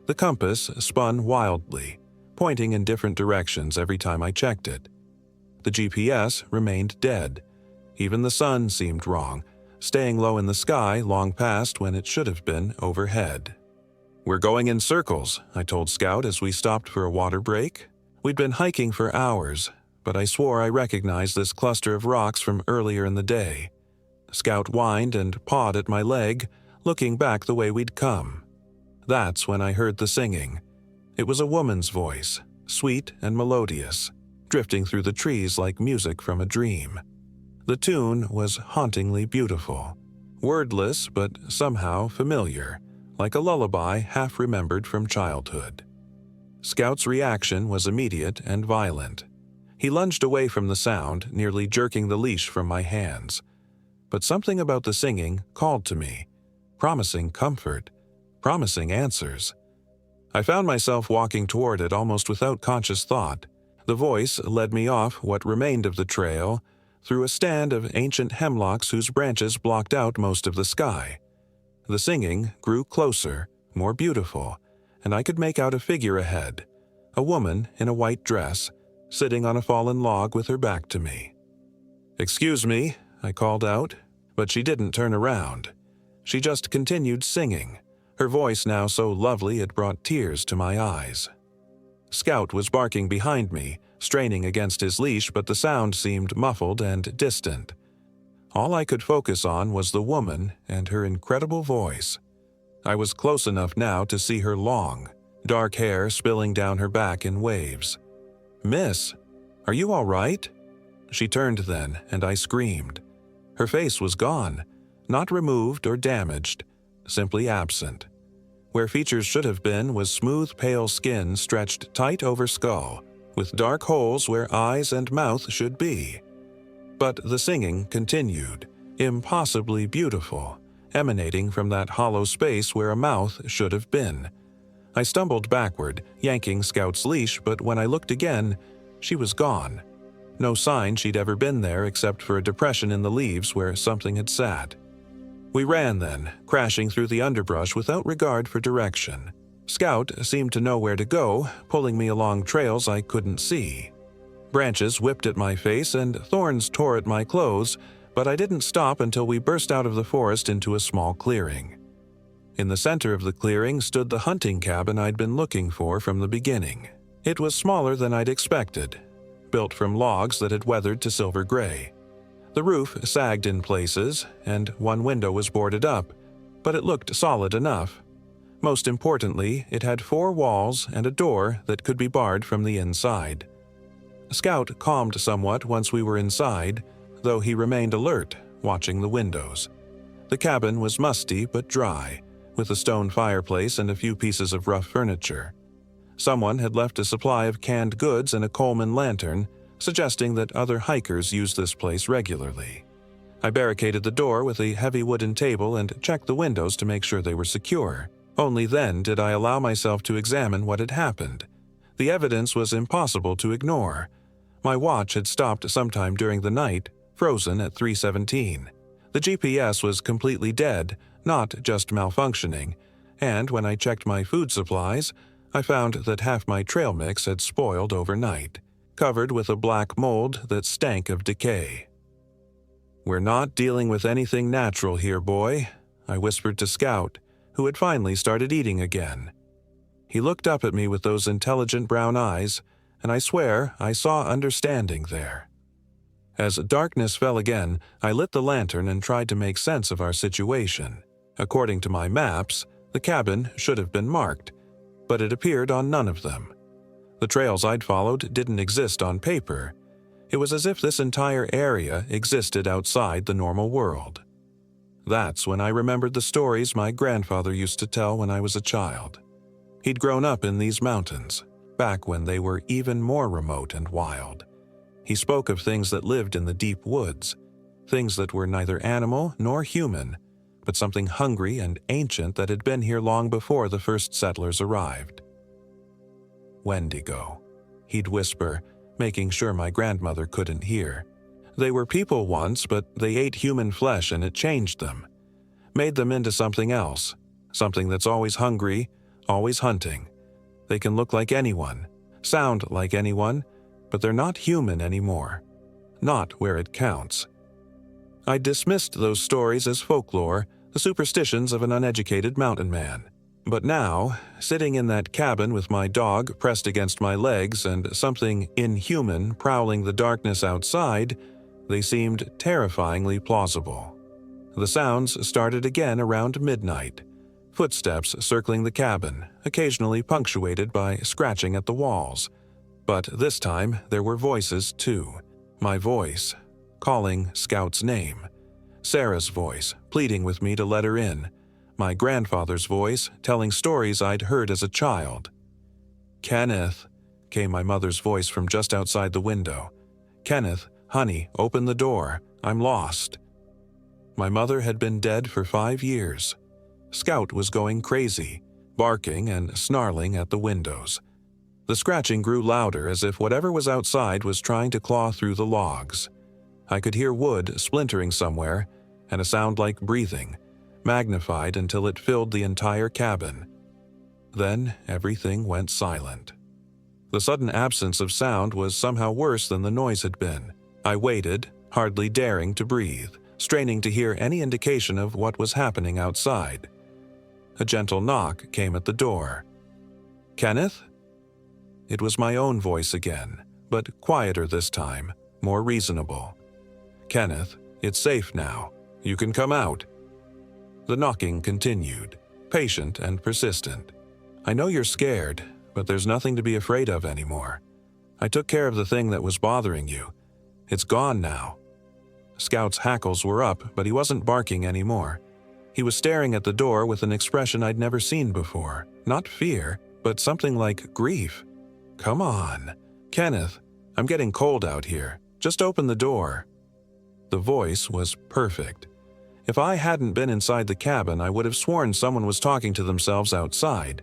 The compass spun wildly, pointing in different directions every time I checked it. The GPS remained dead. Even the sun seemed wrong, staying low in the sky long past when it should have been overhead. "We're going in circles," I told Scout as we stopped for a water break. We'd been hiking for hours, but I swore I recognized this cluster of rocks from earlier in the day. Scout whined and pawed at my leg, looking back the way we'd come. That's when I heard the singing. It was a woman's voice, sweet and melodious, drifting through the trees like music from a dream. The tune was hauntingly beautiful, wordless but somehow familiar, like a lullaby half remembered from childhood. Scout's reaction was immediate and violent. He lunged away from the sound, nearly jerking the leash from my hands. But something about the singing called to me, promising comfort, promising answers. I found myself walking toward it almost without conscious thought. The voice led me off what remained of the trail, through a stand of ancient hemlocks whose branches blocked out most of the sky. The singing grew closer, more beautiful, and I could make out a figure ahead, a woman in a white dress, sitting on a fallen log with her back to me. "Excuse me," I called out, but she didn't turn around. She just continued singing, her voice now so lovely it brought tears to my eyes. Scout was barking behind me, straining against his leash, but the sound seemed muffled and distant. All I could focus on was the woman and her incredible voice. I was close enough now to see her long, dark hair spilling down her back in waves. "Miss, are you all right?" She turned then, and I screamed. Her face was gone, not removed or damaged, simply absent. Where features should have been was smooth pale skin stretched tight over skull, with dark holes where eyes and mouth should be. But the singing continued, impossibly beautiful, emanating from that hollow space where a mouth should have been. I stumbled backward, yanking Scout's leash, but when I looked again, she was gone. No sign she'd ever been there except for a depression in the leaves where something had sat. We ran then, crashing through the underbrush without regard for direction. Scout seemed to know where to go, pulling me along trails I couldn't see. Branches whipped at my face and thorns tore at my clothes, but I didn't stop until we burst out of the forest into a small clearing. In the center of the clearing stood the hunting cabin I'd been looking for from the beginning. It was smaller than I'd expected, built from logs that had weathered to silver gray. The roof sagged in places, and one window was boarded up, but it looked solid enough. Most importantly, it had 4 walls and a door that could be barred from the inside. Scout calmed somewhat once we were inside, though he remained alert, watching the windows. The cabin was musty but dry, with a stone fireplace and a few pieces of rough furniture. Someone had left a supply of canned goods and a Coleman lantern, suggesting that other hikers used this place regularly. I barricaded the door with a heavy wooden table and checked the windows to make sure they were secure. Only then did I allow myself to examine what had happened. The evidence was impossible to ignore. My watch had stopped sometime during the night, frozen at 3:17. The GPS was completely dead, not just malfunctioning, and when I checked my food supplies, I found that half my trail mix had spoiled overnight, covered with a black mold that stank of decay. "We're not dealing with anything natural here, boy," I whispered to Scout, who had finally started eating again. He looked up at me with those intelligent brown eyes, and I swear I saw understanding there. As darkness fell again, I lit the lantern and tried to make sense of our situation. According to my maps, the cabin should have been marked, but it appeared on none of them. The trails I'd followed didn't exist on paper. It was as if this entire area existed outside the normal world. That's when I remembered the stories my grandfather used to tell when I was a child. He'd grown up in these mountains, back when they were even more remote and wild. He spoke of things that lived in the deep woods, things that were neither animal nor human, but something hungry and ancient that had been here long before the first settlers arrived. "Wendigo," he'd whisper, making sure my grandmother couldn't hear. "They were people once, but they ate human flesh and it changed them. Made them into something else, something that's always hungry, always hunting. They can look like anyone, sound like anyone, but they're not human anymore. Not where it counts." I dismissed those stories as folklore, the superstitions of an uneducated mountain man. But now, sitting in that cabin with my dog pressed against my legs and something inhuman prowling the darkness outside, they seemed terrifyingly plausible. The sounds started again around midnight. Footsteps circling the cabin, occasionally punctuated by scratching at the walls. But this time there were voices too. My voice, calling Scout's name. Sarah's voice, pleading with me to let her in. My grandfather's voice, telling stories I'd heard as a child. "Kenneth," came my mother's voice from just outside the window. "Kenneth, honey, open the door. I'm lost." My mother had been dead for 5 years. Scout was going crazy, barking and snarling at the windows. The scratching grew louder as if whatever was outside was trying to claw through the logs. I could hear wood splintering somewhere, and a sound like breathing, magnified until it filled the entire cabin. Then everything went silent. The sudden absence of sound was somehow worse than the noise had been. I waited, hardly daring to breathe, straining to hear any indication of what was happening outside. A gentle knock came at the door. "Kenneth?" It was my own voice again, but quieter this time, more reasonable. "Kenneth, it's safe now. You can come out." The knocking continued, patient and persistent. "I know you're scared, but there's nothing to be afraid of anymore. I took care of the thing that was bothering you. It's gone now." Scout's hackles were up, but he wasn't barking anymore. He was staring at the door with an expression I'd never seen before. Not fear, but something like grief. "Come on. Kenneth, I'm getting cold out here. Just open the door." The voice was perfect. If I hadn't been inside the cabin, I would have sworn someone was talking to themselves outside.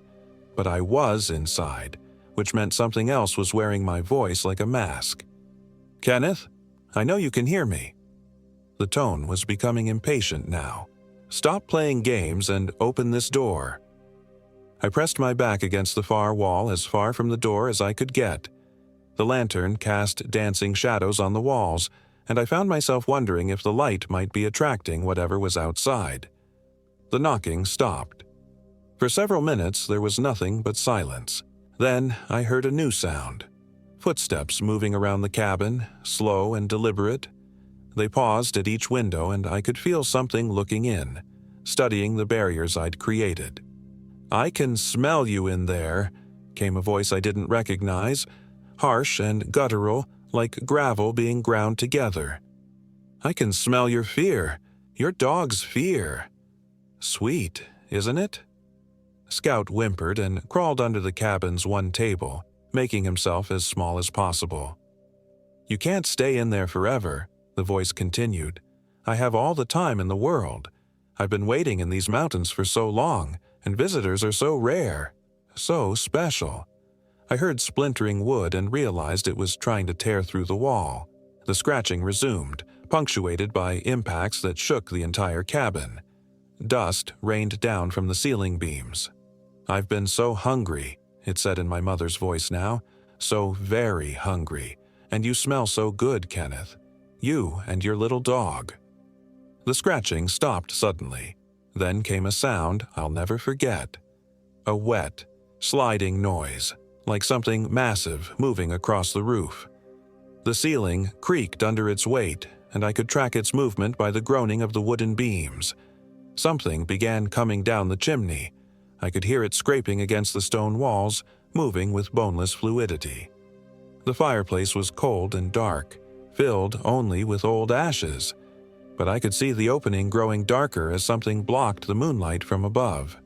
But I was inside, which meant something else was wearing my voice like a mask. "Kenneth, I know you can hear me." The tone was becoming impatient now. "Stop playing games and open this door." I pressed my back against the far wall, as far from the door as I could get. The lantern cast dancing shadows on the walls, and I found myself wondering if the light might be attracting whatever was outside. The knocking stopped. For several minutes there was nothing but silence. Then I heard a new sound. Footsteps moving around the cabin, slow and deliberate. They paused at each window, and I could feel something looking in, studying the barriers I'd created. "I can smell you in there," came a voice I didn't recognize, harsh and guttural, like gravel being ground together. "I can smell your fear, your dog's fear. Sweet, isn't it?" Scout whimpered and crawled under the cabin's one table, making himself as small as possible. "You can't stay in there forever," the voice continued. "I have all the time in the world. I've been waiting in these mountains for so long, and visitors are so rare, so special." I heard splintering wood and realized it was trying to tear through the wall. The scratching resumed, punctuated by impacts that shook the entire cabin. Dust rained down from the ceiling beams. "I've been so hungry," it said in my mother's voice now, "so very hungry, and you smell so good, Kenneth. You and your little dog." The scratching stopped suddenly. Then came a sound I'll never forget. A wet, sliding noise, like something massive moving across the roof. The ceiling creaked under its weight, and I could track its movement by the groaning of the wooden beams. Something began coming down the chimney. I could hear it scraping against the stone walls, moving with boneless fluidity. The fireplace was cold and dark, filled only with old ashes, but I could see the opening growing darker as something blocked the moonlight from above.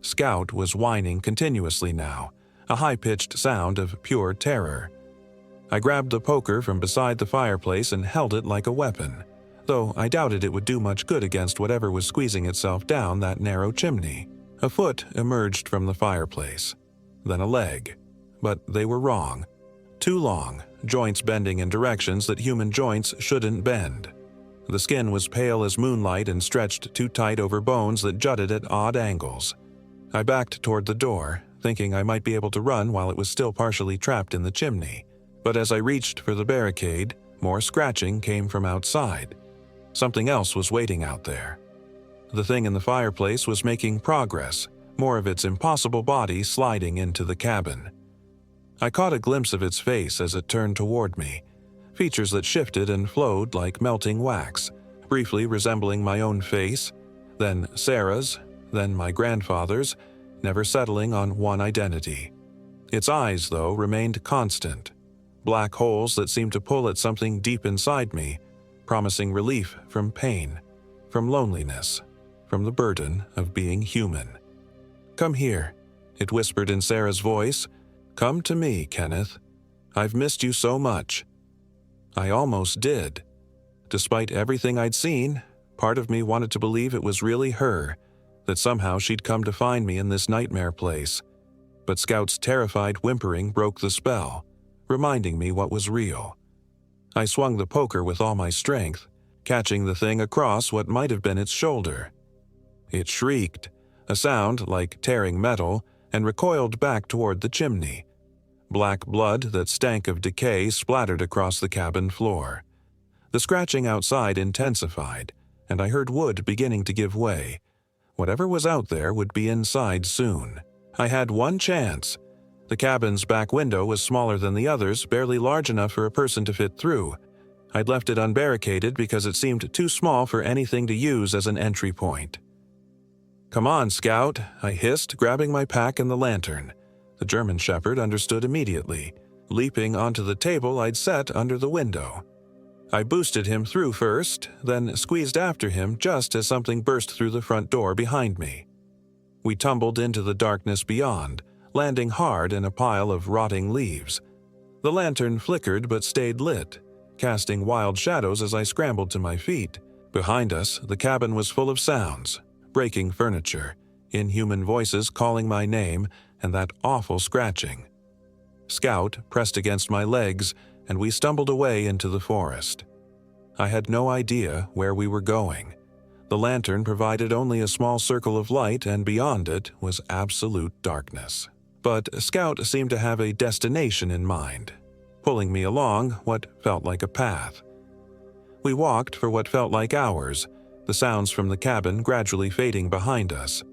Scout was whining continuously now, a high-pitched sound of pure terror. I grabbed the poker from beside the fireplace and held it like a weapon, though I doubted it would do much good against whatever was squeezing itself down that narrow chimney. A foot emerged from the fireplace, then a leg, but they were wrong. Too long, joints bending in directions that human joints shouldn't bend. The skin was pale as moonlight and stretched too tight over bones that jutted at odd angles. I backed toward the door, thinking I might be able to run while it was still partially trapped in the chimney. But as I reached for the barricade, more scratching came from outside. Something else was waiting out there. The thing in the fireplace was making progress, more of its impossible body sliding into the cabin. I caught a glimpse of its face as it turned toward me, features that shifted and flowed like melting wax, briefly resembling my own face, then Sarah's, then my grandfather's, never settling on one identity. Its eyes, though, remained constant, black holes that seemed to pull at something deep inside me, promising relief from pain, from loneliness, from the burden of being human. "Come here," it whispered in Sarah's voice. "Come to me, Kenneth. I've missed you so much." I almost did. Despite everything I'd seen, part of me wanted to believe it was really her, that somehow she'd come to find me in this nightmare place. But Scout's terrified whimpering broke the spell, reminding me what was real. I swung the poker with all my strength, catching the thing across what might have been its shoulder. It shrieked, a sound like tearing metal, and recoiled back toward the chimney. Black blood that stank of decay splattered across the cabin floor. The scratching outside intensified, and I heard wood beginning to give way. Whatever was out there would be inside soon. I had one chance. The cabin's back window was smaller than the others, barely large enough for a person to fit through. I'd left it unbarricaded because it seemed too small for anything to use as an entry point. "Come on, Scout," I hissed, grabbing my pack and the lantern. The German Shepherd understood immediately, leaping onto the table I'd set under the window. I boosted him through first, then squeezed after him just as something burst through the front door behind me. We tumbled into the darkness beyond, landing hard in a pile of rotting leaves. The lantern flickered but stayed lit, casting wild shadows as I scrambled to my feet, Behind us, the cabin was full of sounds, breaking furniture, inhuman voices calling my name, and that awful scratching. Scout pressed against my legs, and we stumbled away into the forest. I had no idea where we were going. The lantern provided only a small circle of light, and beyond it was absolute darkness. But Scout seemed to have a destination in mind, pulling me along what felt like a path. We walked for what felt like hours, the sounds from the cabin gradually fading behind us.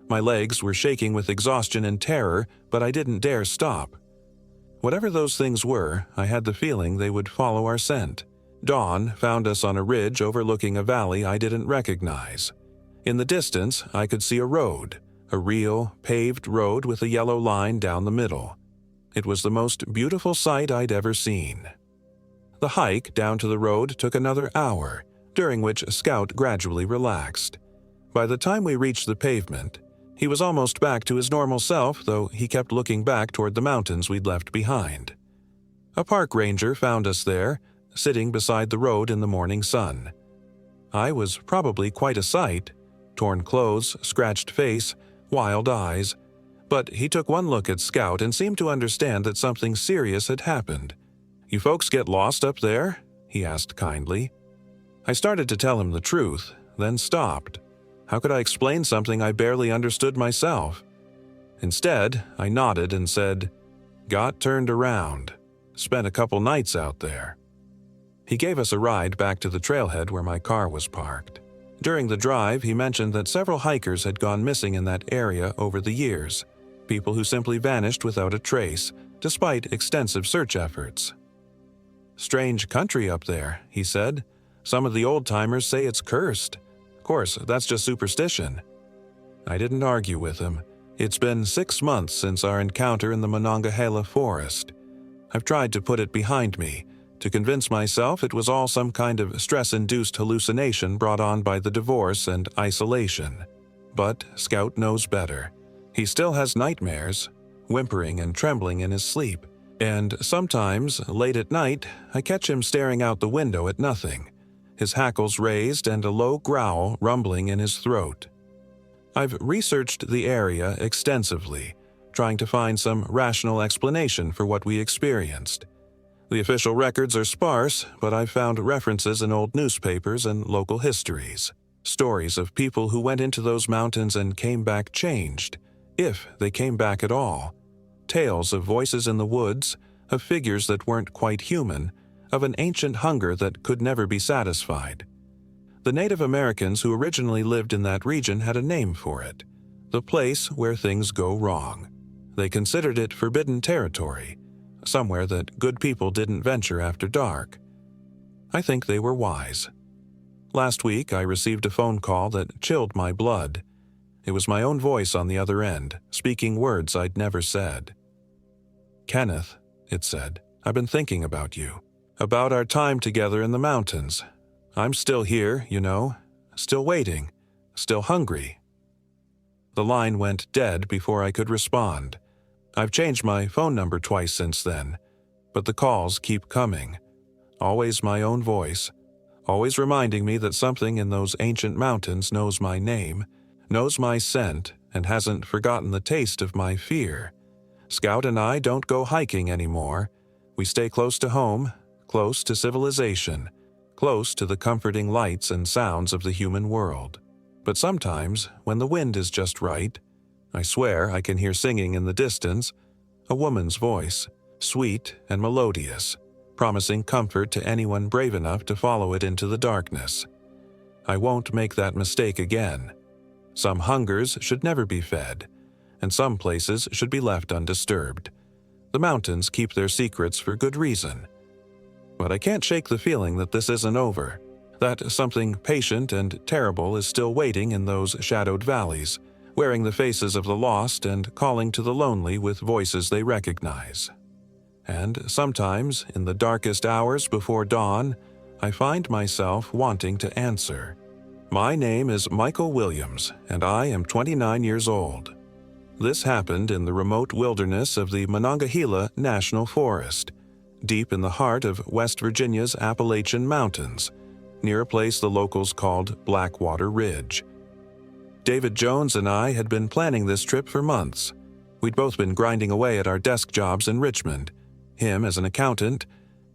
My legs were shaking with exhaustion and terror, but I didn't dare stop. Whatever those things were, I had the feeling they would follow our scent. Dawn found us on a ridge overlooking a valley I didn't recognize. In the distance, I could see a road, a real, paved road with a yellow line down the middle. It was the most beautiful sight I'd ever seen. The hike down to the road took another hour, during which Scout gradually relaxed. By the time we reached the pavement, he was almost back to his normal self, though he kept looking back toward the mountains we'd left behind. A park ranger found us there, sitting beside the road in the morning sun. I was probably quite a sight, torn clothes, scratched face, wild eyes, but he took one look at Scout and seemed to understand that something serious had happened. "You folks get lost up there?" he asked kindly. I started to tell him the truth, then stopped. How could I explain something I barely understood myself? Instead, I nodded and said, "Got turned around. Spent a couple nights out there." He gave us a ride back to the trailhead where my car was parked. During the drive, he mentioned that several hikers had gone missing in that area over the years, people who simply vanished without a trace, despite extensive search efforts. "Strange country up there," he said. "Some of the old-timers say it's cursed. Of course, that's just superstition." I didn't argue with him. It's been 6 months since our encounter in the Monongahela forest. I've tried to put it behind me, to convince myself it was all some kind of stress-induced hallucination brought on by the divorce and isolation. But Scout knows better. He still has nightmares, whimpering and trembling in his sleep. And sometimes, late at night, I catch him staring out the window at nothing, his hackles raised and a low growl rumbling in his throat. I've researched the area extensively, trying to find some rational explanation for what we experienced. The official records are sparse, but I've found references in old newspapers and local histories. Stories of people who went into those mountains and came back changed, if they came back at all. Tales of voices in the woods, of figures that weren't quite human, of an ancient hunger that could never be satisfied. The Native Americans who originally lived in that region had a name for it, the place where things go wrong. They considered it forbidden territory, somewhere that good people didn't venture after dark. I think they were wise. Last week, I received a phone call that chilled my blood. It was my own voice on the other end, speaking words I'd never said. "Kenneth," it said, "I've been thinking about you, about our time together in the mountains. I'm still here, you know, still waiting, still hungry." The line went dead before I could respond. I've changed my phone number twice since then, but the calls keep coming. Always my own voice, always reminding me that something in those ancient mountains knows my name, knows my scent, and hasn't forgotten the taste of my fear. Scout and I don't go hiking anymore. We stay close to home, close to civilization, close to the comforting lights and sounds of the human world. But sometimes, when the wind is just right, I swear I can hear singing in the distance, a woman's voice, sweet and melodious, promising comfort to anyone brave enough to follow it into the darkness. I won't make that mistake again. Some hungers should never be fed, and some places should be left undisturbed. The mountains keep their secrets for good reason. But I can't shake the feeling that this isn't over, that something patient and terrible is still waiting in those shadowed valleys, wearing the faces of the lost and calling to the lonely with voices they recognize. And sometimes, in the darkest hours before dawn, I find myself wanting to answer. My name is Michael Williams, and I am 29 years old. This happened in the remote wilderness of the Monongahela National Forest, deep in the heart of West Virginia's Appalachian Mountains, near a place the locals called Blackwater Ridge. David Jones and I had been planning this trip for months. We'd both been grinding away at our desk jobs in Richmond, him as an accountant,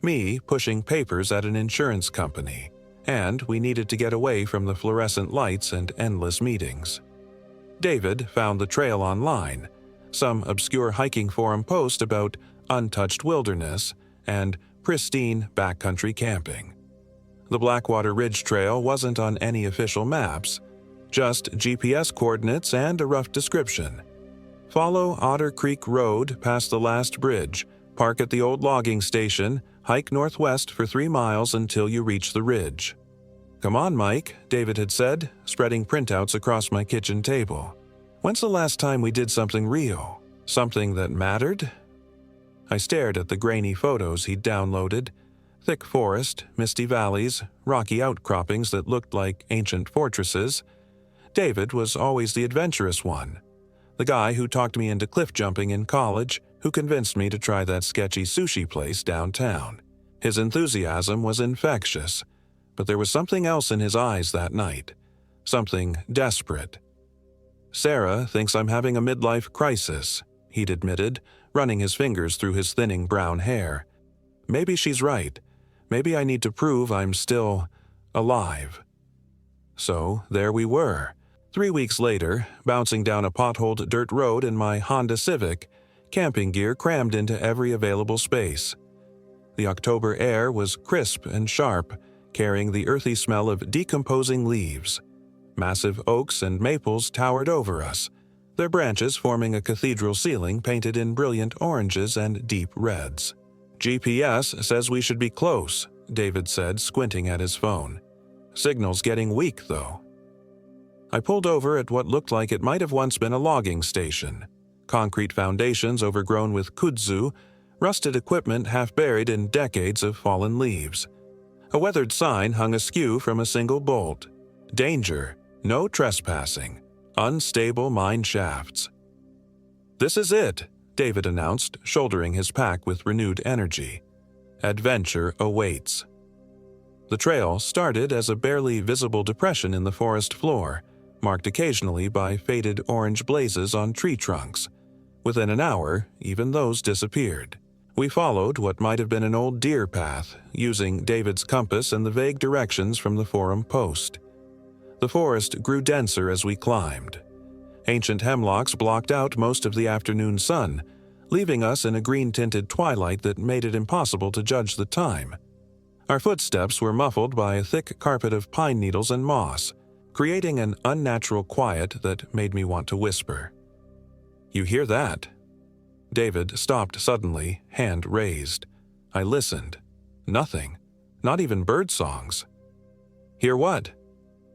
me pushing papers at an insurance company, and we needed to get away from the fluorescent lights and endless meetings. David found the trail online, some obscure hiking forum post about untouched wilderness and pristine backcountry camping. The Blackwater Ridge Trail wasn't on any official maps, just GPS coordinates and a rough description. Follow Otter Creek Road past the last bridge, park at the old logging station, hike northwest for 3 miles until you reach the ridge. "Come on, Mike," David had said, spreading printouts across my kitchen table. "When's the last time we did something real? Something that mattered?" I stared at the grainy photos he'd downloaded. Thick forest, misty valleys, rocky outcroppings that looked like ancient fortresses. David was always the adventurous one. The guy who talked me into cliff jumping in college, who convinced me to try that sketchy sushi place downtown. His enthusiasm was infectious, but there was something else in his eyes that night. Something desperate. "Sarah thinks I'm having a midlife crisis," he'd admitted, running his fingers through his thinning brown hair. "Maybe she's right. Maybe I need to prove I'm still alive." So there we were, 3 weeks later, bouncing down a potholed dirt road in my Honda Civic, camping gear crammed into every available space. The October air was crisp and sharp, carrying the earthy smell of decomposing leaves. Massive oaks and maples towered over us, their branches forming a cathedral ceiling painted in brilliant oranges and deep reds. "GPS says we should be close," David said, squinting at his phone. "Signal's getting weak, though." I pulled over at what looked like it might have once been a logging station. Concrete foundations overgrown with kudzu, rusted equipment half buried in decades of fallen leaves. A weathered sign hung askew from a single bolt. "Danger, no trespassing, unstable mine shafts." "This is it," David announced, shouldering his pack with renewed energy. "Adventure awaits." The trail started as a barely visible depression in the forest floor, marked occasionally by faded orange blazes on tree trunks. Within an hour, even those disappeared. We followed what might have been an old deer path, using David's compass and the vague directions from the forum post. The forest grew denser as we climbed. Ancient hemlocks blocked out most of the afternoon sun, leaving us in a green-tinted twilight that made it impossible to judge the time. Our footsteps were muffled by a thick carpet of pine needles and moss, creating an unnatural quiet that made me want to whisper. "You hear that?" David stopped suddenly, hand raised. I listened. Nothing. Not even bird songs. "Hear what?"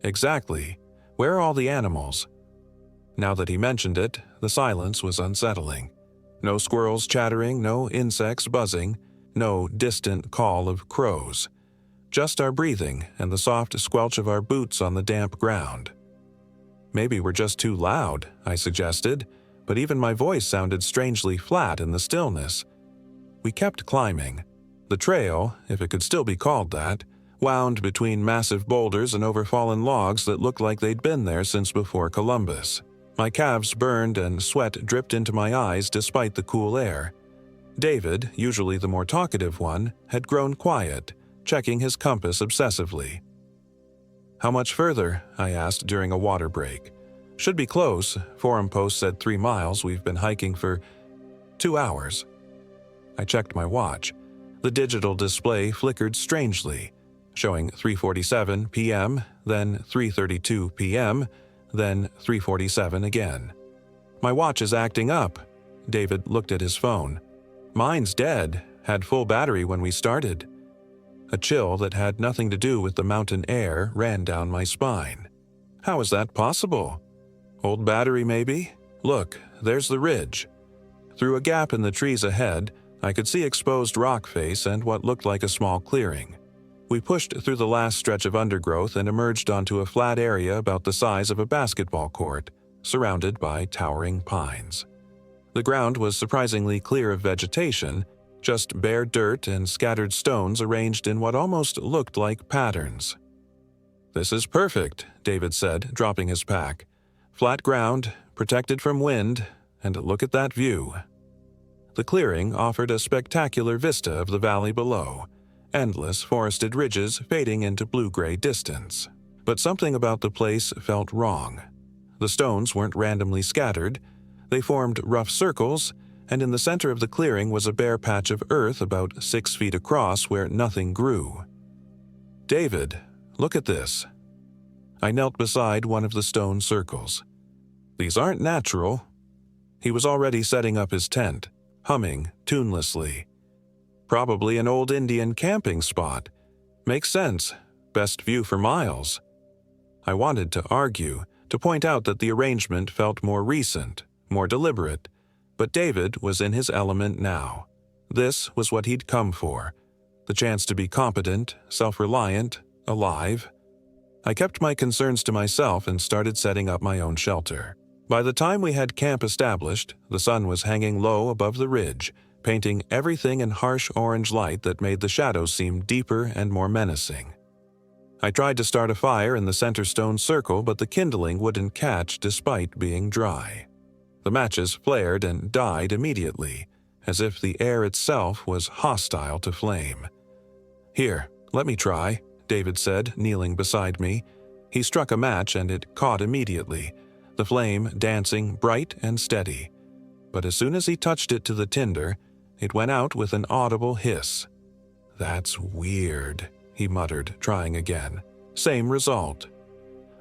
"Exactly. Where are all the animals?" Now that he mentioned it, the silence was unsettling. No squirrels chattering, no insects buzzing, no distant call of crows. Just our breathing and the soft squelch of our boots on the damp ground. "Maybe we're just too loud," I suggested, but even my voice sounded strangely flat in the stillness. We kept climbing. The trail, if it could still be called that, wound between massive boulders and overfallen logs that looked like they'd been there since before Columbus. My calves burned and sweat dripped into my eyes despite the cool air. David, usually the more talkative one, had grown quiet, checking his compass obsessively. "How much further?" I asked during a water break. "Should be close. Forum post said 3 miles. We've been hiking for 2 hours. I checked my watch. The digital display flickered strangely, showing 3:47 p.m., then 3:32 p.m., then 3:47 again. "My watch is acting up." David looked at his phone. "Mine's dead. Had full battery when we started." A chill that had nothing to do with the mountain air ran down my spine. How is that possible? Old battery, maybe? Look, there's the ridge. Through a gap in the trees ahead, I could see exposed rock face and what looked like a small clearing. We pushed through the last stretch of undergrowth and emerged onto a flat area about the size of a basketball court, surrounded by towering pines. The ground was surprisingly clear of vegetation, just bare dirt and scattered stones arranged in what almost looked like patterns. "This is perfect," David said, dropping his pack. "Flat ground, protected from wind, and look at that view." The clearing offered a spectacular vista of the valley below, endless forested ridges fading into blue-gray distance. But something about the place felt wrong. The stones weren't randomly scattered. They formed rough circles, and in the center of the clearing was a bare patch of earth about 6 feet across where nothing grew. "David, look at this." I knelt beside one of the stone circles. "These aren't natural." He was already setting up his tent, humming tunelessly. "Probably an old Indian camping spot. Makes sense. Best view for miles." I wanted to argue, to point out that the arrangement felt more recent, more deliberate, but David was in his element now. This was what he'd come for, the chance to be competent, self-reliant, alive. I kept my concerns to myself and started setting up my own shelter. By the time we had camp established, the sun was hanging low above the ridge, painting everything in harsh orange light that made the shadows seem deeper and more menacing. I tried to start a fire in the center stone circle, but the kindling wouldn't catch despite being dry. The matches flared and died immediately, as if the air itself was hostile to flame. "Here, let me try," David said, kneeling beside me. He struck a match and it caught immediately, the flame dancing bright and steady. But as soon as he touched it to the tinder, it went out with an audible hiss. "That's weird," he muttered, trying again. Same result.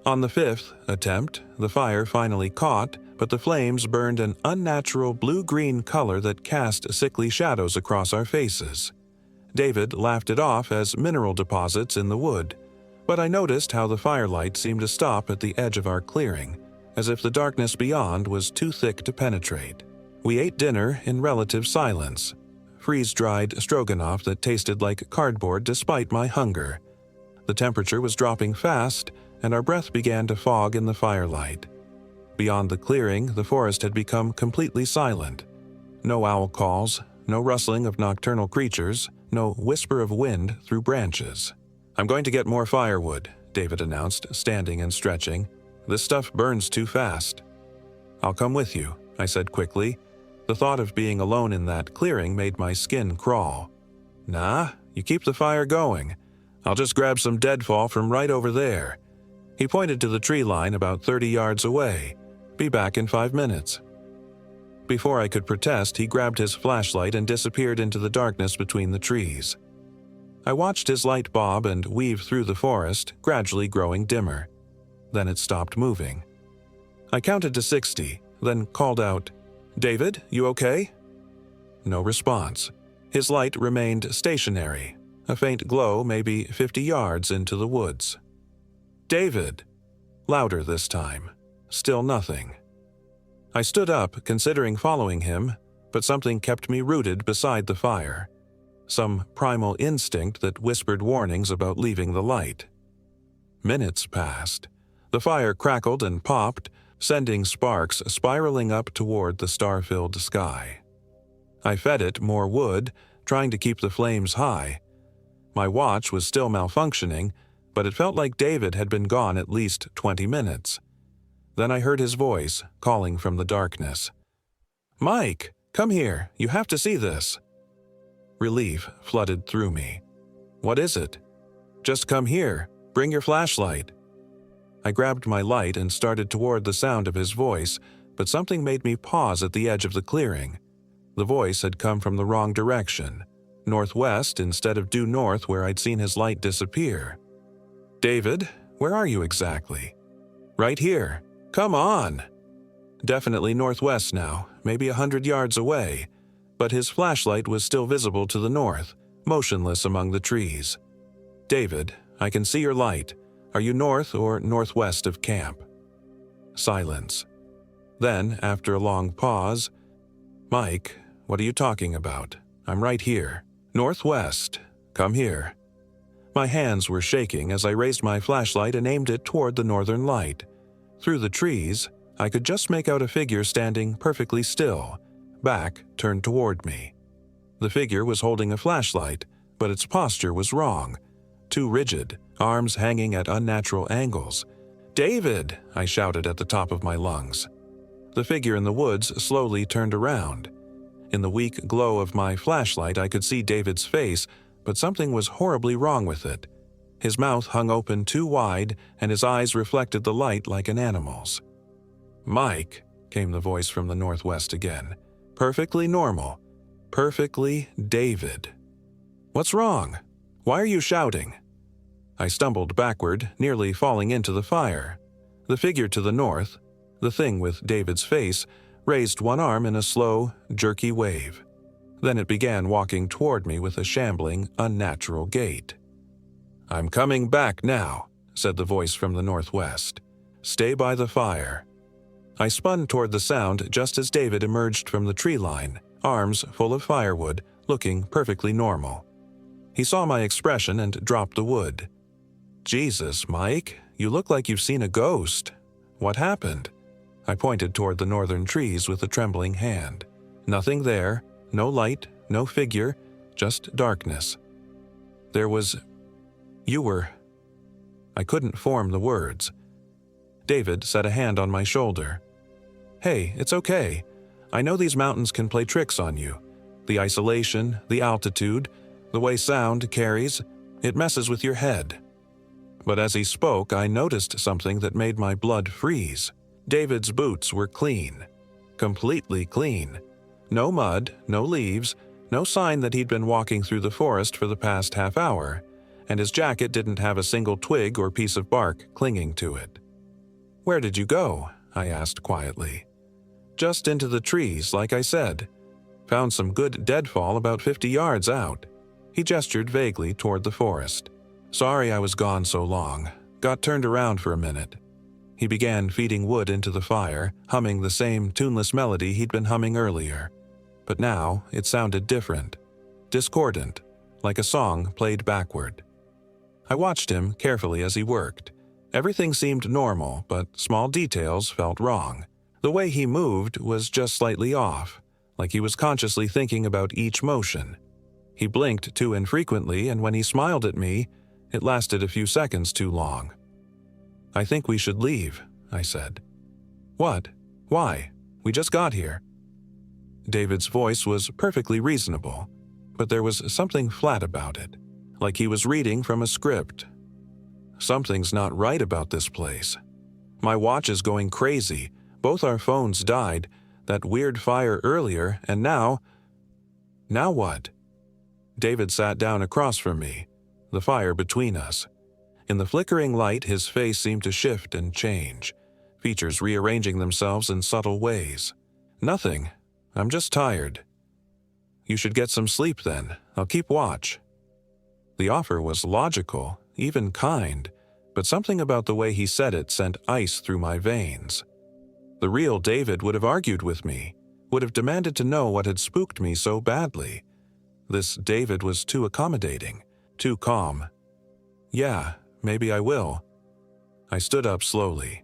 On the 5th attempt, the fire finally caught, but the flames burned an unnatural blue-green color that cast sickly shadows across our faces. David laughed it off as mineral deposits in the wood, but I noticed how the firelight seemed to stop at the edge of our clearing, as if the darkness beyond was too thick to penetrate. We ate dinner in relative silence, freeze-dried stroganoff that tasted like cardboard despite my hunger. The temperature was dropping fast, and our breath began to fog in the firelight. Beyond the clearing, the forest had become completely silent. No owl calls, no rustling of nocturnal creatures, no whisper of wind through branches. "I'm going to get more firewood," David announced, standing and stretching. "This stuff burns too fast." "I'll come with you," I said quickly. The thought of being alone in that clearing made my skin crawl. "Nah, you keep the fire going. I'll just grab some deadfall from right over there." He pointed to the tree line about 30 yards away. "Be back in 5 minutes." Before I could protest, he grabbed his flashlight and disappeared into the darkness between the trees. I watched his light bob and weave through the forest, gradually growing dimmer. Then it stopped moving. I counted to 60, then called out, "David, you okay?" No response. His light remained stationary, a faint glow maybe 50 yards into the woods. "David!" Louder this time. Still nothing. I stood up, considering following him, but something kept me rooted beside the fire. Some primal instinct that whispered warnings about leaving the light. Minutes passed. The fire crackled and popped, sending sparks spiraling up toward the star-filled sky. I fed it more wood, trying to keep the flames high. My watch was still malfunctioning, but it felt like David had been gone at least 20 minutes. Then I heard his voice, calling from the darkness. "Mike, come here, you have to see this." Relief flooded through me. "What is it?" "Just come here, bring your flashlight." I grabbed my light and started toward the sound of his voice, but something made me pause at the edge of the clearing. The voice had come from the wrong direction, northwest instead of due north where I'd seen his light disappear. "David, where are you exactly?" "Right here. Come on." Definitely northwest now, maybe 100 yards away, but his flashlight was still visible to the north, motionless among the trees. "David, I can see your light. Are you north or northwest of camp?" Silence. Then, after a long pause, "Mike, what are you talking about? I'm right here. Northwest. Come here." My hands were shaking as I raised my flashlight and aimed it toward the northern light. Through the trees, I could just make out a figure standing perfectly still, back turned toward me. The figure was holding a flashlight, but its posture was wrong. Too rigid, arms hanging at unnatural angles. "David!" I shouted at the top of my lungs. The figure in the woods slowly turned around. In the weak glow of my flashlight, I could see David's face, but something was horribly wrong with it. His mouth hung open too wide, and his eyes reflected the light like an animal's. "Mike," came the voice from the northwest again. "Perfectly normal. Perfectly David. What's wrong? Why are you shouting?" I stumbled backward, nearly falling into the fire. The figure to the north, the thing with David's face, raised one arm in a slow, jerky wave. Then it began walking toward me with a shambling, unnatural gait. "I'm coming back now," said the voice from the northwest. "Stay by the fire." I spun toward the sound just as David emerged from the tree line, arms full of firewood, looking perfectly normal. He saw my expression and dropped the wood. "Jesus, Mike, you look like you've seen a ghost. What happened?" I pointed toward the northern trees with a trembling hand. Nothing there, no light, no figure, just darkness. There was... You were... I couldn't form the words. David set a hand on my shoulder. "Hey, it's okay. I know these mountains can play tricks on you. The isolation, the altitude, the way sound carries, it messes with your head." But as he spoke, I noticed something that made my blood freeze. David's boots were clean. Completely clean. No mud, no leaves, no sign that he'd been walking through the forest for the past half hour, and his jacket didn't have a single twig or piece of bark clinging to it. "Where did you go?" I asked quietly. "Just into the trees, like I said. Found some good deadfall about 50 yards out." He gestured vaguely toward the forest. "Sorry I was gone so long. Got turned around for a minute." He began feeding wood into the fire, humming the same tuneless melody he'd been humming earlier. But now it sounded different. Discordant, like a song played backward. I watched him carefully as he worked. Everything seemed normal, but small details felt wrong. The way he moved was just slightly off, like he was consciously thinking about each motion. He blinked too infrequently, and when he smiled at me, it lasted a few seconds too long. "I think we should leave," I said. "What? Why? We just got here." David's voice was perfectly reasonable, but there was something flat about it, like he was reading from a script. Something's not right about this place. My watch is going crazy. Both our phones died, that weird fire earlier, and now... Now what? David sat down across from me, the fire between us. In the flickering light, his face seemed to shift and change, features rearranging themselves in subtle ways. "Nothing. I'm just tired." "You should get some sleep then. I'll keep watch." The offer was logical, even kind, but something about the way he said it sent ice through my veins. The real David would have argued with me, would have demanded to know what had spooked me so badly. This David was too accommodating, too calm. "Yeah, maybe I will." I stood up slowly.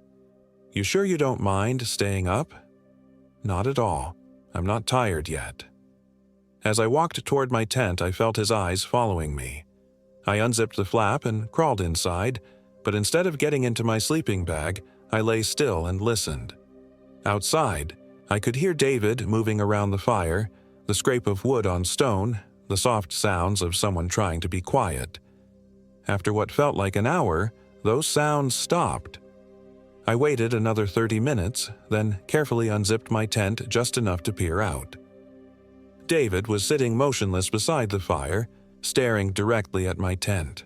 "You sure you don't mind staying up?" "Not at all. I'm not tired yet." As I walked toward my tent, I felt his eyes following me. I unzipped the flap and crawled inside, but instead of getting into my sleeping bag, I lay still and listened. Outside, I could hear David moving around the fire, the scrape of wood on stone, the soft sounds of someone trying to be quiet. After what felt like an hour, those sounds stopped. I waited another 30 minutes, then carefully unzipped my tent just enough to peer out. David was sitting motionless beside the fire, staring directly at my tent.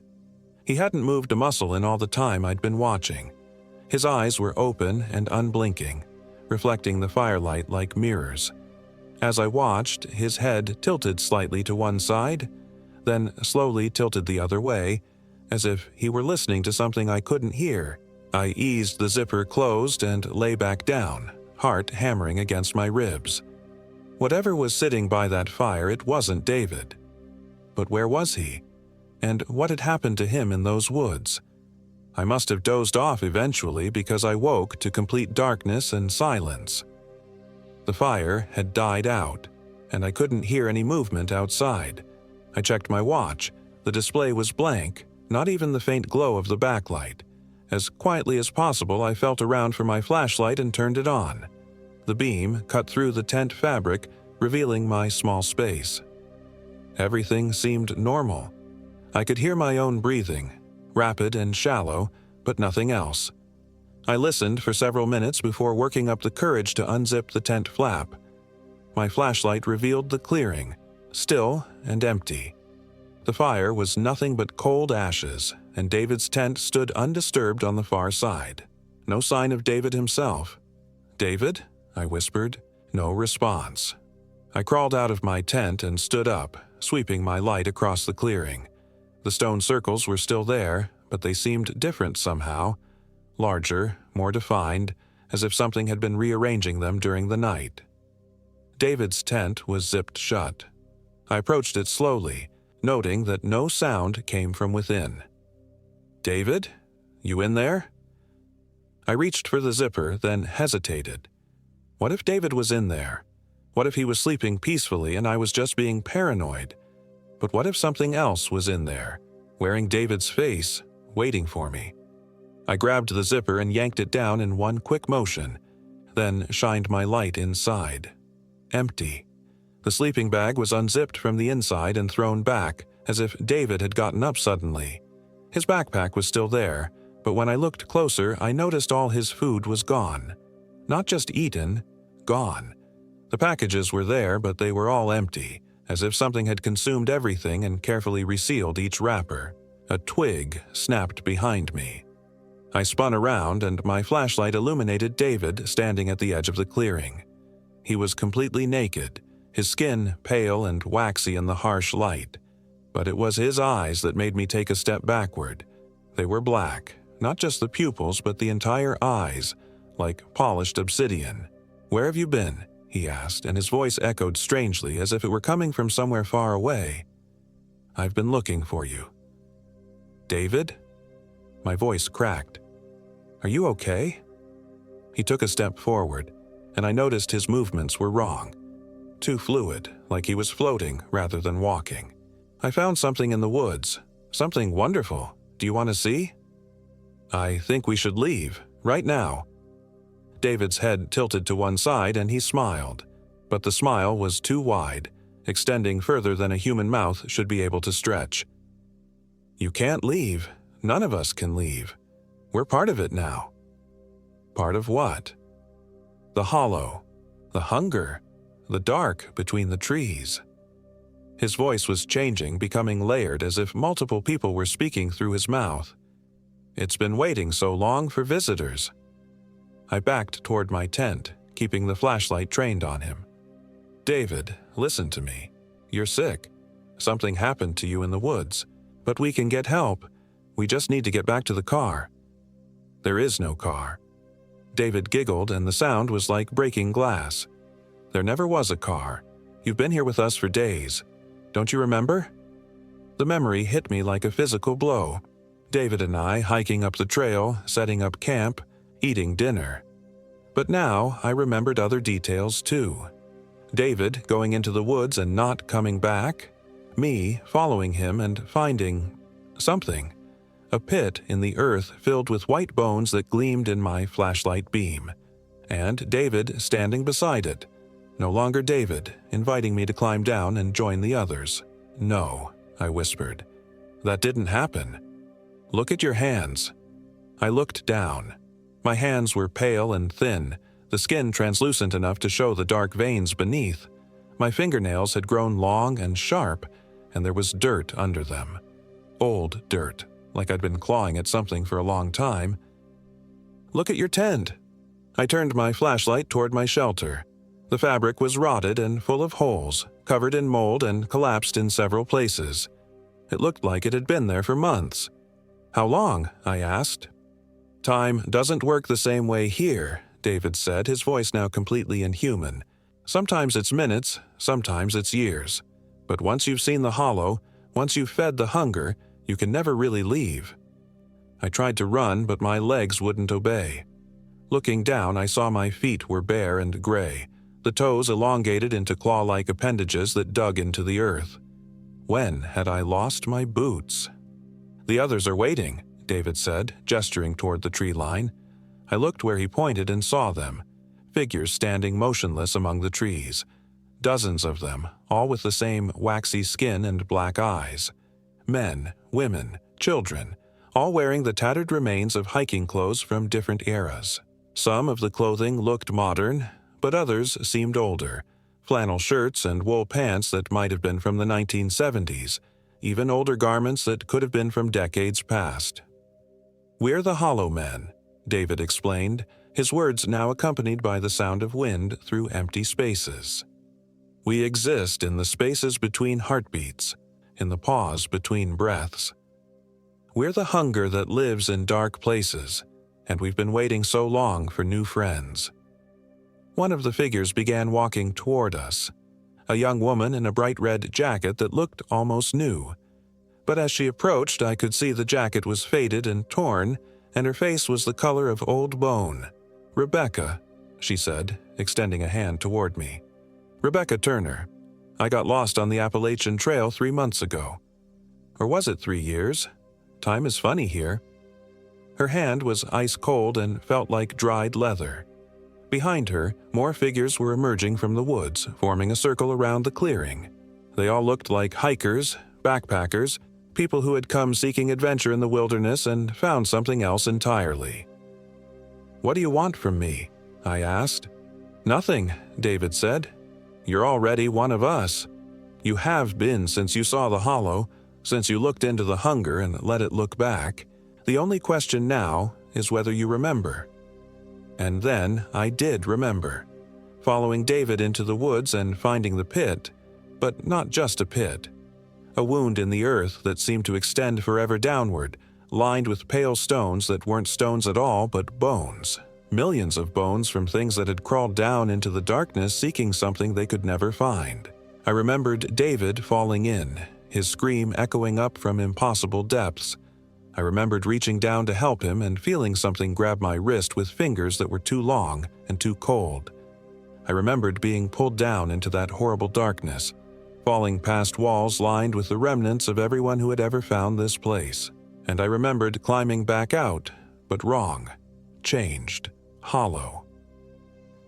He hadn't moved a muscle in all the time I'd been watching. His eyes were open and unblinking, reflecting the firelight like mirrors. As I watched, his head tilted slightly to one side, then slowly tilted the other way, as if he were listening to something I couldn't hear. I eased the zipper closed and lay back down, heart hammering against my ribs. Whatever was sitting by that fire, it wasn't David. But where was he? And what had happened to him in those woods? I must have dozed off eventually because I woke to complete darkness and silence. The fire had died out, and I couldn't hear any movement outside. I checked my watch. The display was blank, not even the faint glow of the backlight. As quietly as possible, I felt around for my flashlight and turned it on. The beam cut through the tent fabric, revealing my small space. Everything seemed normal. I could hear my own breathing, rapid and shallow, but nothing else. I listened for several minutes before working up the courage to unzip the tent flap. My flashlight revealed the clearing, still and empty. The fire was nothing but cold ashes, and David's tent stood undisturbed on the far side. No sign of David himself. "David?" I whispered. No response. I crawled out of my tent and stood up, sweeping my light across the clearing. The stone circles were still there, but they seemed different somehow. Larger, more defined, as if something had been rearranging them during the night. David's tent was zipped shut. I approached it slowly, noting that no sound came from within. "David? You in there?" I reached for the zipper, then hesitated. What if David was in there? What if he was sleeping peacefully and I was just being paranoid? But what if something else was in there, wearing David's face, waiting for me? I grabbed the zipper and yanked it down in one quick motion, then shined my light inside. Empty. The sleeping bag was unzipped from the inside and thrown back, as if David had gotten up suddenly. His backpack was still there, but when I looked closer, I noticed all his food was gone. Not just eaten, gone. The packages were there, but they were all empty, as if something had consumed everything and carefully resealed each wrapper. A twig snapped behind me. I spun around, and my flashlight illuminated David standing at the edge of the clearing. He was completely naked, his skin pale and waxy in the harsh light. But it was his eyes that made me take a step backward. They were black, not just the pupils, but the entire eyes, like polished obsidian. "Where have you been?" he asked, and his voice echoed strangely, as if it were coming from somewhere far away. "I've been looking for you." "David?" My voice cracked. "Are you okay?" He took a step forward, and I noticed his movements were wrong. Too fluid, like he was floating rather than walking. "I found something in the woods. Something wonderful. Do you want to see?" "I think we should leave, right now." David's head tilted to one side and he smiled, but the smile was too wide, extending further than a human mouth should be able to stretch. "You can't leave. None of us can leave. We're part of it now." "Part of what?" "The hollow, the hunger, the dark between the trees." His voice was changing, becoming layered, as if multiple people were speaking through his mouth. "It's been waiting so long for visitors." I backed toward my tent, keeping the flashlight trained on him. "David, listen to me. You're sick. Something happened to you in the woods. But we can get help. We just need to get back to the car." "There is no car." David giggled, and the sound was like breaking glass. "There never was a car. You've been here with us for days. Don't you remember?" The memory hit me like a physical blow. David and I hiking up the trail, setting up camp, eating dinner. But now I remembered other details too. David going into the woods and not coming back. Me following him and finding something. A pit in the earth filled with white bones that gleamed in my flashlight beam. And David standing beside it. No longer David, inviting me to climb down and join the others. "No," I whispered. "That didn't happen. Look at your hands." I looked down. My hands were pale and thin, the skin translucent enough to show the dark veins beneath. My fingernails had grown long and sharp, and there was dirt under them. Old dirt, like I'd been clawing at something for a long time. "Look at your tent." I turned my flashlight toward my shelter. The fabric was rotted and full of holes, covered in mold and collapsed in several places. It looked like it had been there for months. "How long?" I asked. "Time doesn't work the same way here," David said, his voice now completely inhuman. "Sometimes it's minutes, sometimes it's years. But once you've seen the hollow, once you've fed the hunger, you can never really leave." I tried to run, but my legs wouldn't obey. Looking down, I saw my feet were bare and gray, the toes elongated into claw-like appendages that dug into the earth. When had I lost my boots? "The others are waiting," David said, gesturing toward the tree line. I looked where he pointed and saw them, figures standing motionless among the trees. Dozens of them, all with the same waxy skin and black eyes. Men, women, children, all wearing the tattered remains of hiking clothes from different eras. Some of the clothing looked modern, but others seemed older. Flannel shirts and wool pants that might have been from the 1970s, even older garments that could have been from decades past. "We're the Hollow Men," David explained, his words now accompanied by the sound of wind through empty spaces. "We exist in the spaces between heartbeats, in the pause between breaths. We're the hunger that lives in dark places, and we've been waiting so long for new friends." One of the figures began walking toward us, a young woman in a bright red jacket that looked almost new. But as she approached, I could see the jacket was faded and torn, and her face was the color of old bone. "Rebecca," she said, extending a hand toward me. "Rebecca Turner. I got lost on the Appalachian Trail 3 months ago. Or was it 3 years? Time is funny here." Her hand was ice cold and felt like dried leather. Behind her, more figures were emerging from the woods, forming a circle around the clearing. They all looked like hikers, backpackers, people who had come seeking adventure in the wilderness and found something else entirely. "What do you want from me?" I asked. "Nothing," David said. "You're already one of us. You have been since you saw the hollow, since you looked into the hunger and let it look back. The only question now is whether you remember." And then I did remember, following David into the woods and finding the pit, but not just a pit. A wound in the earth that seemed to extend forever downward, lined with pale stones that weren't stones at all but bones. Millions of bones from things that had crawled down into the darkness seeking something they could never find. I remembered David falling in, his scream echoing up from impossible depths. I remembered reaching down to help him and feeling something grab my wrist with fingers that were too long and too cold. I remembered being pulled down into that horrible darkness, falling past walls lined with the remnants of everyone who had ever found this place. And I remembered climbing back out, but wrong, changed, hollow.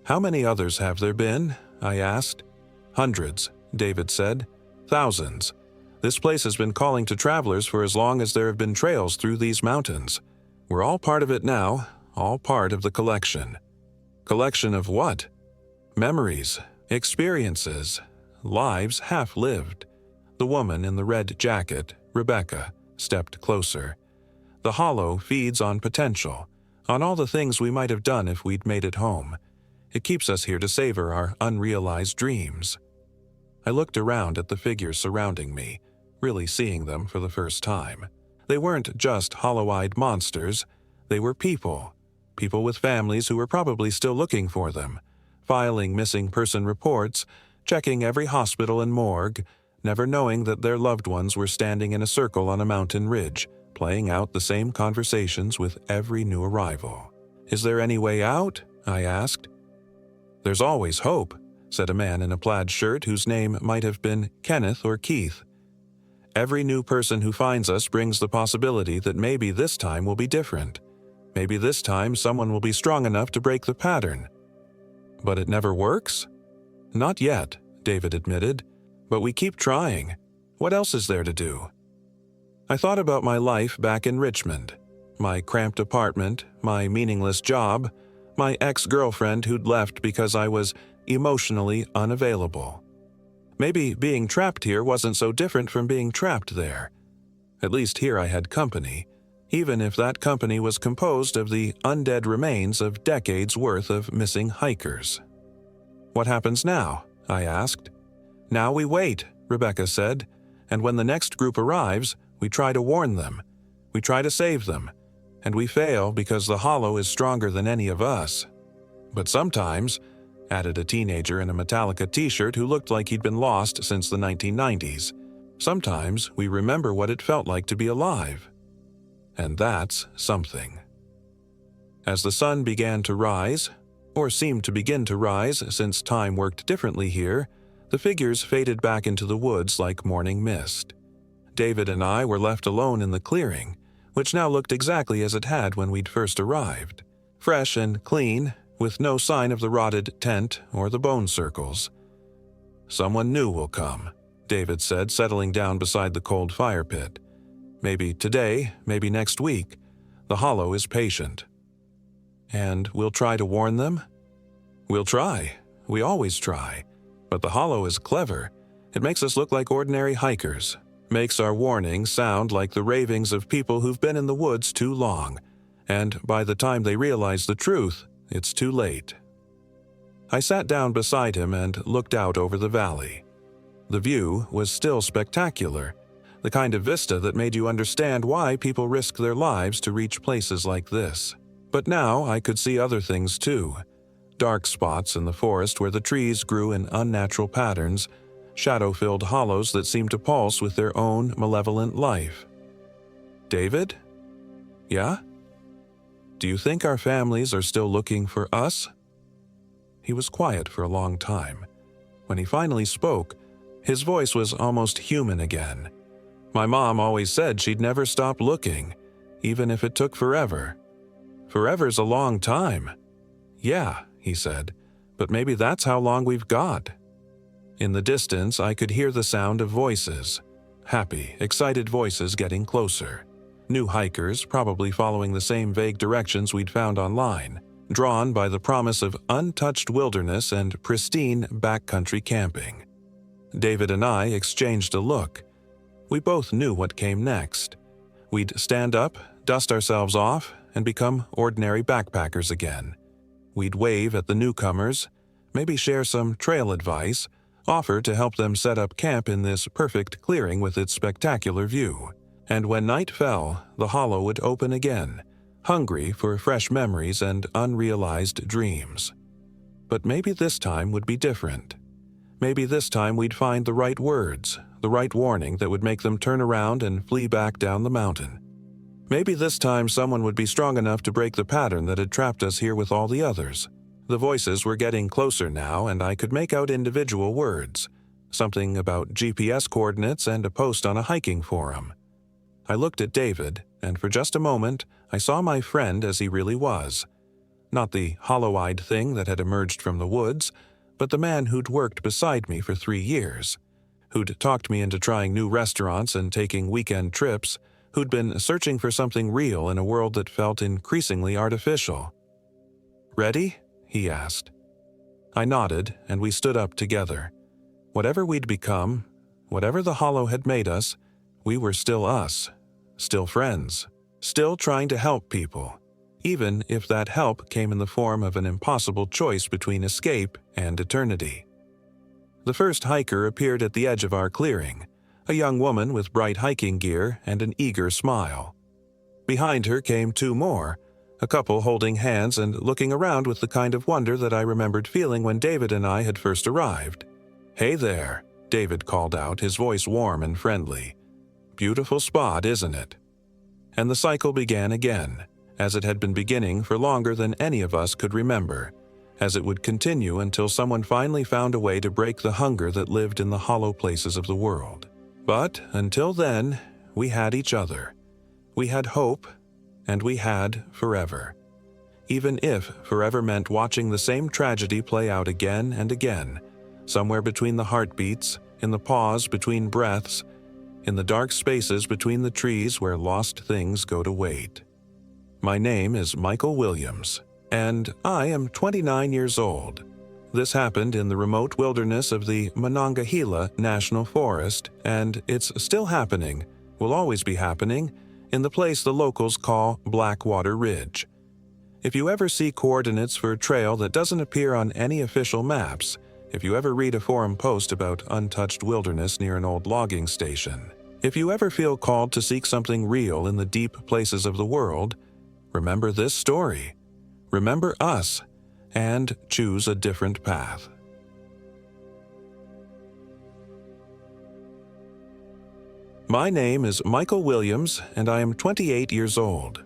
"How many others have there been?" I asked. "Hundreds," David said. "Thousands. This place has been calling to travelers for as long as there have been trails through these mountains. We're all part of it now, all part of the collection." "Collection of what?" "Memories, experiences, lives half-lived." The woman in the red jacket, Rebecca, stepped closer. "The hollow feeds on potential, on all the things we might have done if we'd made it home. It keeps us here to savor our unrealized dreams." I looked around at the figures surrounding me, really seeing them for the first time. They weren't just hollow-eyed monsters. They were people. People with families who were probably still looking for them, filing missing person reports, checking every hospital and morgue, never knowing that their loved ones were standing in a circle on a mountain ridge, playing out the same conversations with every new arrival. "Is there any way out?" I asked. "There's always hope," said a man in a plaid shirt whose name might have been Kenneth or Keith. "Every new person who finds us brings the possibility that maybe this time will be different. Maybe this time someone will be strong enough to break the pattern." "But it never works?" "Not yet," David admitted. "But we keep trying. What else is there to do?" I thought about my life back in Richmond. My cramped apartment, my meaningless job, my ex-girlfriend who'd left because I was emotionally unavailable. Maybe being trapped here wasn't so different from being trapped there. At least here I had company, even if that company was composed of the undead remains of decades' worth of missing hikers. "What happens now?" I asked. "Now we wait," Rebecca said, "and when the next group arrives, we try to warn them. We try to save them, and we fail because the hollow is stronger than any of us. But sometimes," added a teenager in a Metallica t-shirt who looked like he'd been lost since the 1990s, "sometimes we remember what it felt like to be alive. And that's something." As the sun began to rise, or seemed to begin to rise since time worked differently here, the figures faded back into the woods like morning mist. David and I were left alone in the clearing, which now looked exactly as it had when we'd first arrived. Fresh and clean, with no sign of the rotted tent or the bone circles. "Someone new will come," David said, settling down beside the cold fire pit. "Maybe today, maybe next week. The Hollow is patient." "And we'll try to warn them?" "We'll try. We always try. But the Hollow is clever. It makes us look like ordinary hikers. Makes our warnings sound like the ravings of people who've been in the woods too long. And by the time they realize the truth, it's too late." I sat down beside him and looked out over the valley. The view was still spectacular, the kind of vista that made you understand why people risk their lives to reach places like this. But now I could see other things too. Dark spots in the forest where the trees grew in unnatural patterns, shadow-filled hollows that seemed to pulse with their own malevolent life. "David?" "Yeah?" "Do you think our families are still looking for us?" He was quiet for a long time. When he finally spoke, his voice was almost human again. "My mom always said she'd never stop looking, even if it took forever." "Forever's a long time." "Yeah," he said, "but maybe that's how long we've got." In the distance, I could hear the sound of voices. Happy, excited voices getting closer. New hikers, probably following the same vague directions we'd found online, drawn by the promise of untouched wilderness and pristine backcountry camping. David and I exchanged a look. We both knew what came next. We'd stand up, dust ourselves off, and become ordinary backpackers again. We'd wave at the newcomers, maybe share some trail advice, offer to help them set up camp in this perfect clearing with its spectacular view. And when night fell, the Hollow would open again, hungry for fresh memories and unrealized dreams. But maybe this time would be different. Maybe this time we'd find the right words, the right warning that would make them turn around and flee back down the mountain. Maybe this time someone would be strong enough to break the pattern that had trapped us here with all the others. The voices were getting closer now, and I could make out individual words, something about GPS coordinates and a post on a hiking forum. I looked at David, and for just a moment, I saw my friend as he really was. Not the hollow-eyed thing that had emerged from the woods, but the man who'd worked beside me for 3 years, who'd talked me into trying new restaurants and taking weekend trips, who'd been searching for something real in a world that felt increasingly artificial. "Ready?" he asked. I nodded, and we stood up together. Whatever we'd become, whatever the Hollow had made us, we were still us, still friends, still trying to help people, even if that help came in the form of an impossible choice between escape and eternity. The first hiker appeared at the edge of our clearing, a young woman with bright hiking gear and an eager smile. Behind her came 2 more, a couple holding hands and looking around with the kind of wonder that I remembered feeling when David and I had first arrived. "Hey there," David called out, his voice warm and friendly. "Beautiful spot, isn't it?" And the cycle began again, as it had been beginning for longer than any of us could remember, as it would continue until someone finally found a way to break the hunger that lived in the hollow places of the world. But until then, we had each other. We had hope, and we had forever. Even if forever meant watching the same tragedy play out again and again, somewhere between the heartbeats, in the pause between breaths, in the dark spaces between the trees where lost things go to wait. My name is Michael Williams, and I am 29 years old. This happened in the remote wilderness of the Monongahela National Forest, and it's still happening, will always be happening, in the place the locals call Blackwater Ridge. If you ever see coordinates for a trail that doesn't appear on any official maps, if you ever read a forum post about untouched wilderness near an old logging station, if you ever feel called to seek something real in the deep places of the world, remember this story. Remember us, and choose a different path. My name is Michael Williams, and I am 28 years old.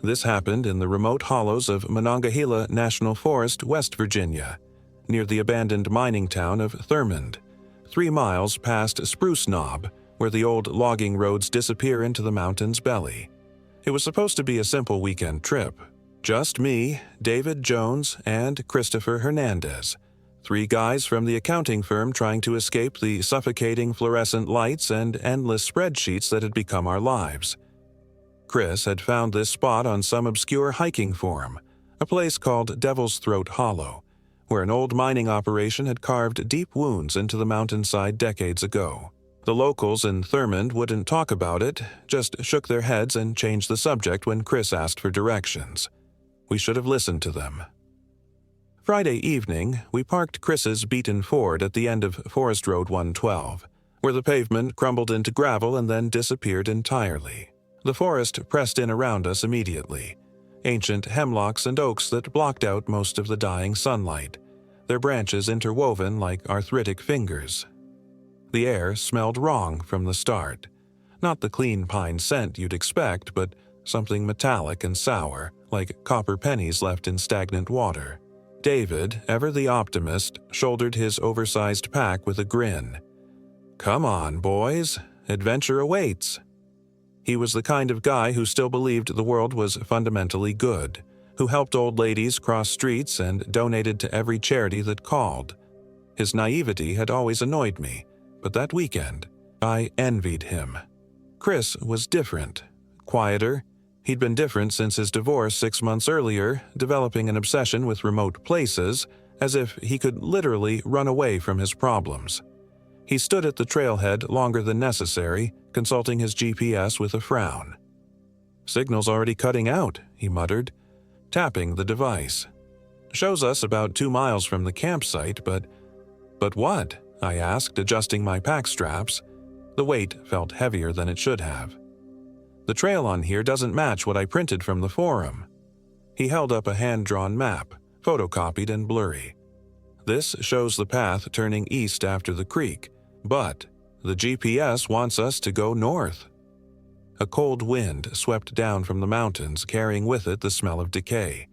This happened in the remote hollows of Monongahela National Forest, West Virginia, near the abandoned mining town of Thurmond, 3 miles past Spruce Knob, where the old logging roads disappear into the mountain's belly. It was supposed to be a simple weekend trip. Just me, David Jones, and Christopher Hernandez. 3 guys from the accounting firm trying to escape the suffocating fluorescent lights and endless spreadsheets that had become our lives. Chris had found this spot on some obscure hiking forum, a place called Devil's Throat Hollow, where an old mining operation had carved deep wounds into the mountainside decades ago. The locals in Thurmond wouldn't talk about it, just shook their heads and changed the subject when Chris asked for directions. We should have listened to them. Friday evening, we parked Chris's beaten Ford at the end of Forest Road 112, where the pavement crumbled into gravel and then disappeared entirely. The forest pressed in around us immediately, ancient hemlocks and oaks that blocked out most of the dying sunlight, their branches interwoven like arthritic fingers. The air smelled wrong from the start. Not the clean pine scent you'd expect, but something metallic and sour, like copper pennies left in stagnant water. David, ever the optimist, shouldered his oversized pack with a grin. "Come on, boys. Adventure awaits." He was the kind of guy who still believed the world was fundamentally good, who helped old ladies cross streets and donated to every charity that called. His naivety had always annoyed me, but that weekend, I envied him. Chris was different, quieter. He'd been different since his divorce 6 months earlier, developing an obsession with remote places, as if he could literally run away from his problems. He stood at the trailhead longer than necessary, consulting his GPS with a frown. "Signal's already cutting out," he muttered, tapping the device. "Shows us about 2 miles from the campsite, but what?" I asked, adjusting my pack straps. The weight felt heavier than it should have. "The trail on here doesn't match what I printed from the forum." He held up a hand-drawn map, photocopied and blurry. "This shows the path turning east after the creek, but the GPS wants us to go north." A cold wind swept down from the mountains, carrying with it the smell of decay.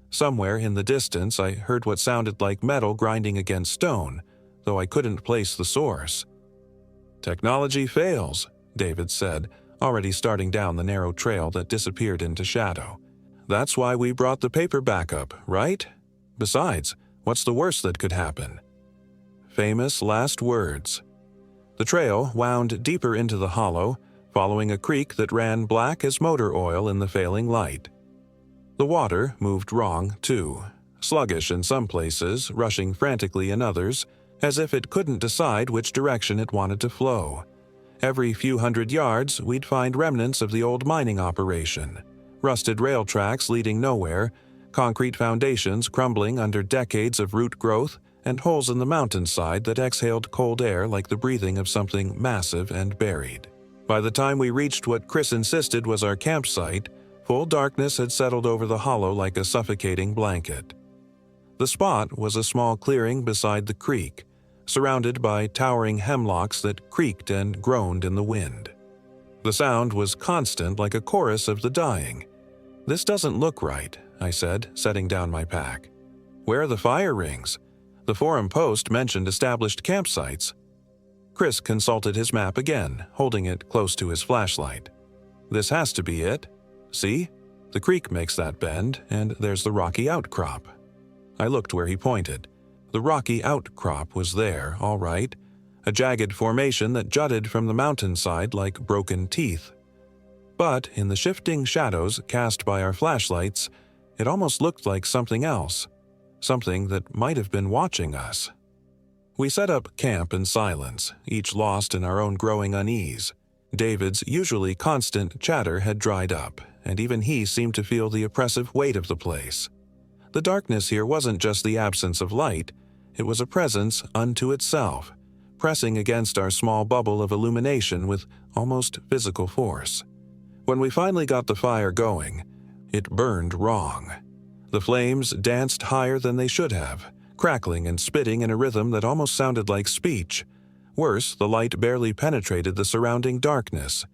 Somewhere in the distance, I heard what sounded like metal grinding against stone, though I couldn't place the source. "Technology fails," David said, already starting down the narrow trail that disappeared into shadow. "That's why we brought the paper backup, right? Besides, what's the worst that could happen?" Famous last words. The trail wound deeper into the hollow, following a creek that ran black as motor oil in the failing light. The water moved wrong, too, sluggish in some places, rushing frantically in others, as if it couldn't decide which direction it wanted to flow. Every few hundred yards, we'd find remnants of the old mining operation, rusted rail tracks leading nowhere, concrete foundations crumbling under decades of root growth, and holes in the mountainside that exhaled cold air like the breathing of something massive and buried. By the time we reached what Chris insisted was our campsite, full darkness had settled over the hollow like a suffocating blanket. The spot was a small clearing beside the creek, surrounded by towering hemlocks that creaked and groaned in the wind. The sound was constant like a chorus of the dying. "This doesn't look right," I said, setting down my pack. "Where are the fire rings? The forum post mentioned established campsites." Chris consulted his map again, holding it close to his flashlight. "This has to be it. See? The creek makes that bend, and there's the rocky outcrop." I looked where he pointed. The rocky outcrop was there, all right, a jagged formation that jutted from the mountainside like broken teeth. But in the shifting shadows cast by our flashlights, it almost looked like something else, something that might have been watching us. We set up camp in silence, each lost in our own growing unease. David's usually constant chatter had dried up, and even he seemed to feel the oppressive weight of the place. The darkness here wasn't just the absence of light, it was a presence unto itself, pressing against our small bubble of illumination with almost physical force. When we finally got the fire going, it burned wrong. The flames danced higher than they should have, crackling and spitting in a rhythm that almost sounded like speech. Worse, the light barely penetrated the surrounding darkness.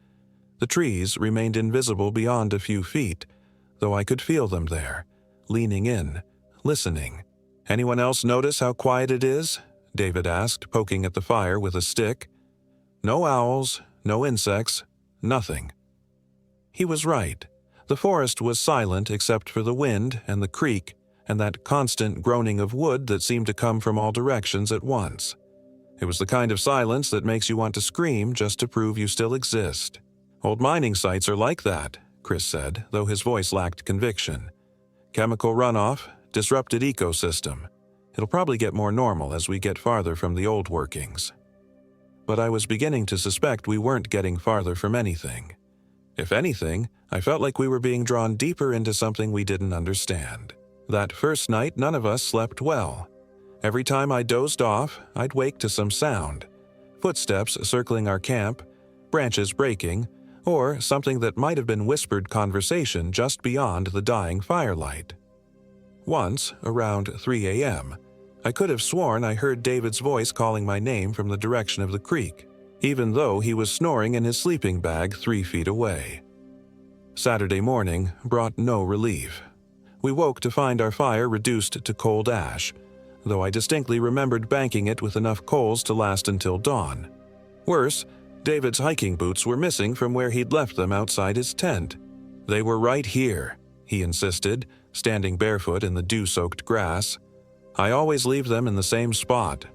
The trees remained invisible beyond a few feet, though I could feel them there, leaning in, listening. "Anyone else notice how quiet it is?" David asked, poking at the fire with a stick. No owls, no insects, nothing. He was right. The forest was silent except for the wind and the creek and that constant groaning of wood that seemed to come from all directions at once. It was the kind of silence that makes you want to scream just to prove you still exist. Old mining sites are like that, Chris said, though his voice lacked conviction. Chemical runoff, disrupted ecosystem. It'll probably get more normal as we get farther from the old workings. But I was beginning to suspect we weren't getting farther from anything. If anything, I felt like we were being drawn deeper into something we didn't understand. That first night, none of us slept well. Every time I dozed off, I'd wake to some sound. Footsteps circling our camp, branches breaking, or something that might have been whispered conversation just beyond the dying firelight. Once, around 3 a.m., I could have sworn I heard David's voice calling my name from the direction of the creek, even though he was snoring in his sleeping bag 3 feet away. Saturday morning brought no relief. We woke to find our fire reduced to cold ash, though I distinctly remembered banking it with enough coals to last until dawn. Worse, David's hiking boots were missing from where he'd left them outside his tent. They were right here, he insisted, standing barefoot in the dew-soaked grass. I always leave them in the same spot.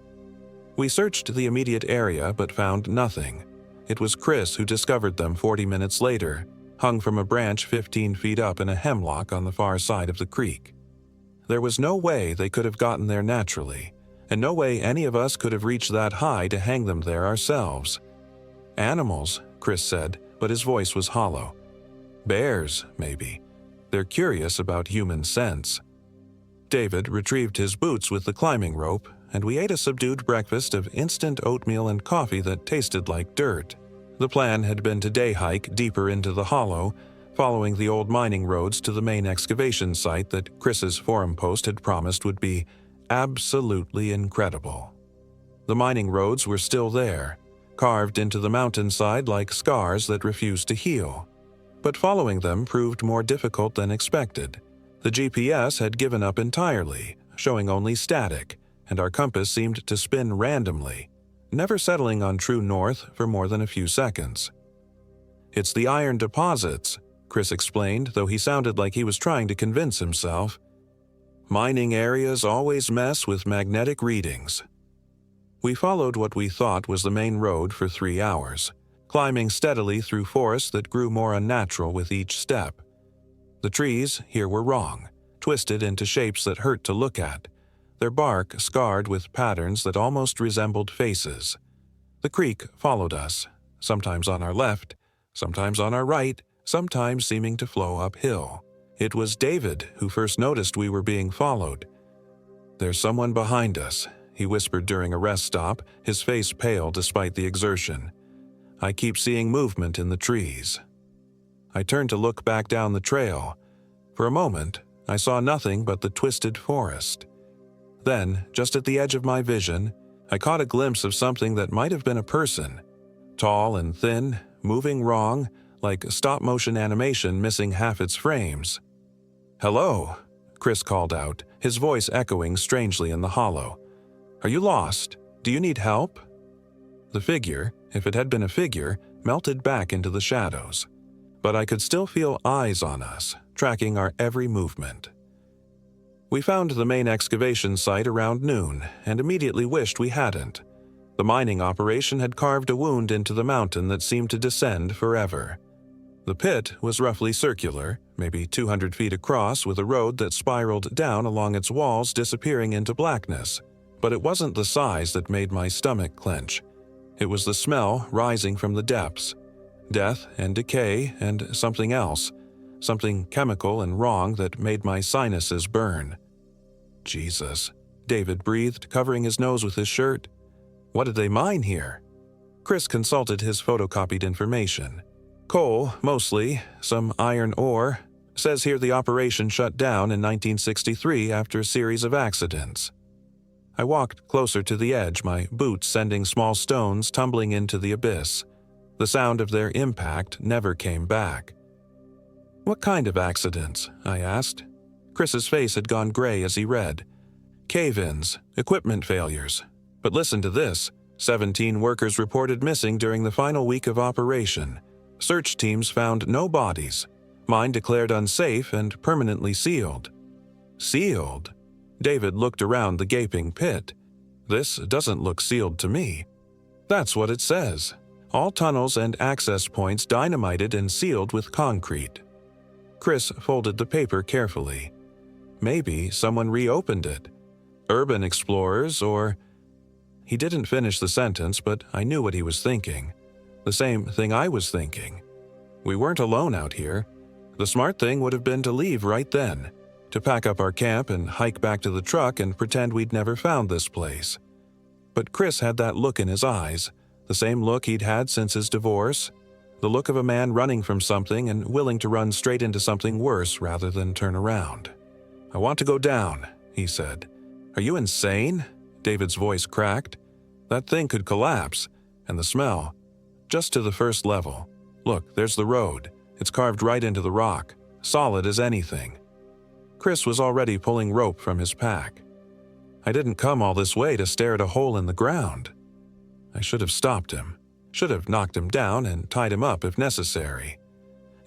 We searched the immediate area but found nothing. It was Chris who discovered them 40 minutes later, hung from a branch 15 feet up in a hemlock on the far side of the creek. There was no way they could have gotten there naturally, and no way any of us could have reached that high to hang them there ourselves. Animals, Chris said, but his voice was hollow. Bears, maybe. They're curious about human scents. David retrieved his boots with the climbing rope, and we ate a subdued breakfast of instant oatmeal and coffee that tasted like dirt. The plan had been to day hike deeper into the hollow, following the old mining roads to the main excavation site that Chris's forum post had promised would be absolutely incredible. The mining roads were still there, carved into the mountainside like scars that refused to heal. But following them proved more difficult than expected. The GPS had given up entirely, showing only static, and our compass seemed to spin randomly, never settling on true north for more than a few seconds. "It's the iron deposits," Chris explained, though he sounded like he was trying to convince himself. "Mining areas always mess with magnetic readings." We followed what we thought was the main road for 3 hours, climbing steadily through forests that grew more unnatural with each step. The trees here were wrong, twisted into shapes that hurt to look at, their bark scarred with patterns that almost resembled faces. The creek followed us, sometimes on our left, sometimes on our right, sometimes seeming to flow uphill. It was David who first noticed we were being followed. "There's someone behind us," he whispered during a rest stop, his face pale despite the exertion. "I keep seeing movement in the trees." I turned to look back down the trail. For a moment, I saw nothing but the twisted forest. Then, just at the edge of my vision, I caught a glimpse of something that might have been a person. Tall and thin, moving wrong, like stop-motion animation missing half its frames. "Hello," Chris called out, his voice echoing strangely in the hollow. "Are you lost? Do you need help?" The figure, if it had been a figure, melted back into the shadows. But I could still feel eyes on us, tracking our every movement. We found the main excavation site around noon, and immediately wished we hadn't. The mining operation had carved a wound into the mountain that seemed to descend forever. The pit was roughly circular, maybe 200 feet across, with a road that spiraled down along its walls, disappearing into blackness. But it wasn't the size that made my stomach clench. It was the smell rising from the depths. Death and decay and something else, something chemical and wrong that made my sinuses burn. "Jesus," David breathed, covering his nose with his shirt. "What did they mine here?" Chris consulted his photocopied information. "Coal, mostly, some iron ore. Says here the operation shut down in 1963 after a series of accidents." I walked closer to the edge, my boots sending small stones tumbling into the abyss. The sound of their impact never came back. "What kind of accidents?" I asked. Chris's face had gone gray as he read. "Cave-ins, equipment failures. But listen to this. 17 workers reported missing during the final week of operation. Search teams found no bodies. Mine declared unsafe and permanently sealed. Sealed? David looked around the gaping pit. This doesn't look sealed to me. That's what it says. All tunnels and access points dynamited and sealed with concrete. Chris folded the paper carefully. Maybe someone reopened it. Urban explorers or... He didn't finish the sentence, but I knew what he was thinking. The same thing I was thinking. We weren't alone out here. The smart thing would have been to leave right then, to pack up our camp and hike back to the truck and pretend we'd never found this place. But Chris had that look in his eyes, the same look he'd had since his divorce, the look of a man running from something and willing to run straight into something worse rather than turn around. "I want to go down," he said. "Are you insane?" David's voice cracked. "That thing could collapse, and the smell. Just to the first level. Look, there's the road. It's carved right into the rock, solid as anything." Chris was already pulling rope from his pack. I didn't come all this way to stare at a hole in the ground. I should have stopped him, should have knocked him down and tied him up if necessary.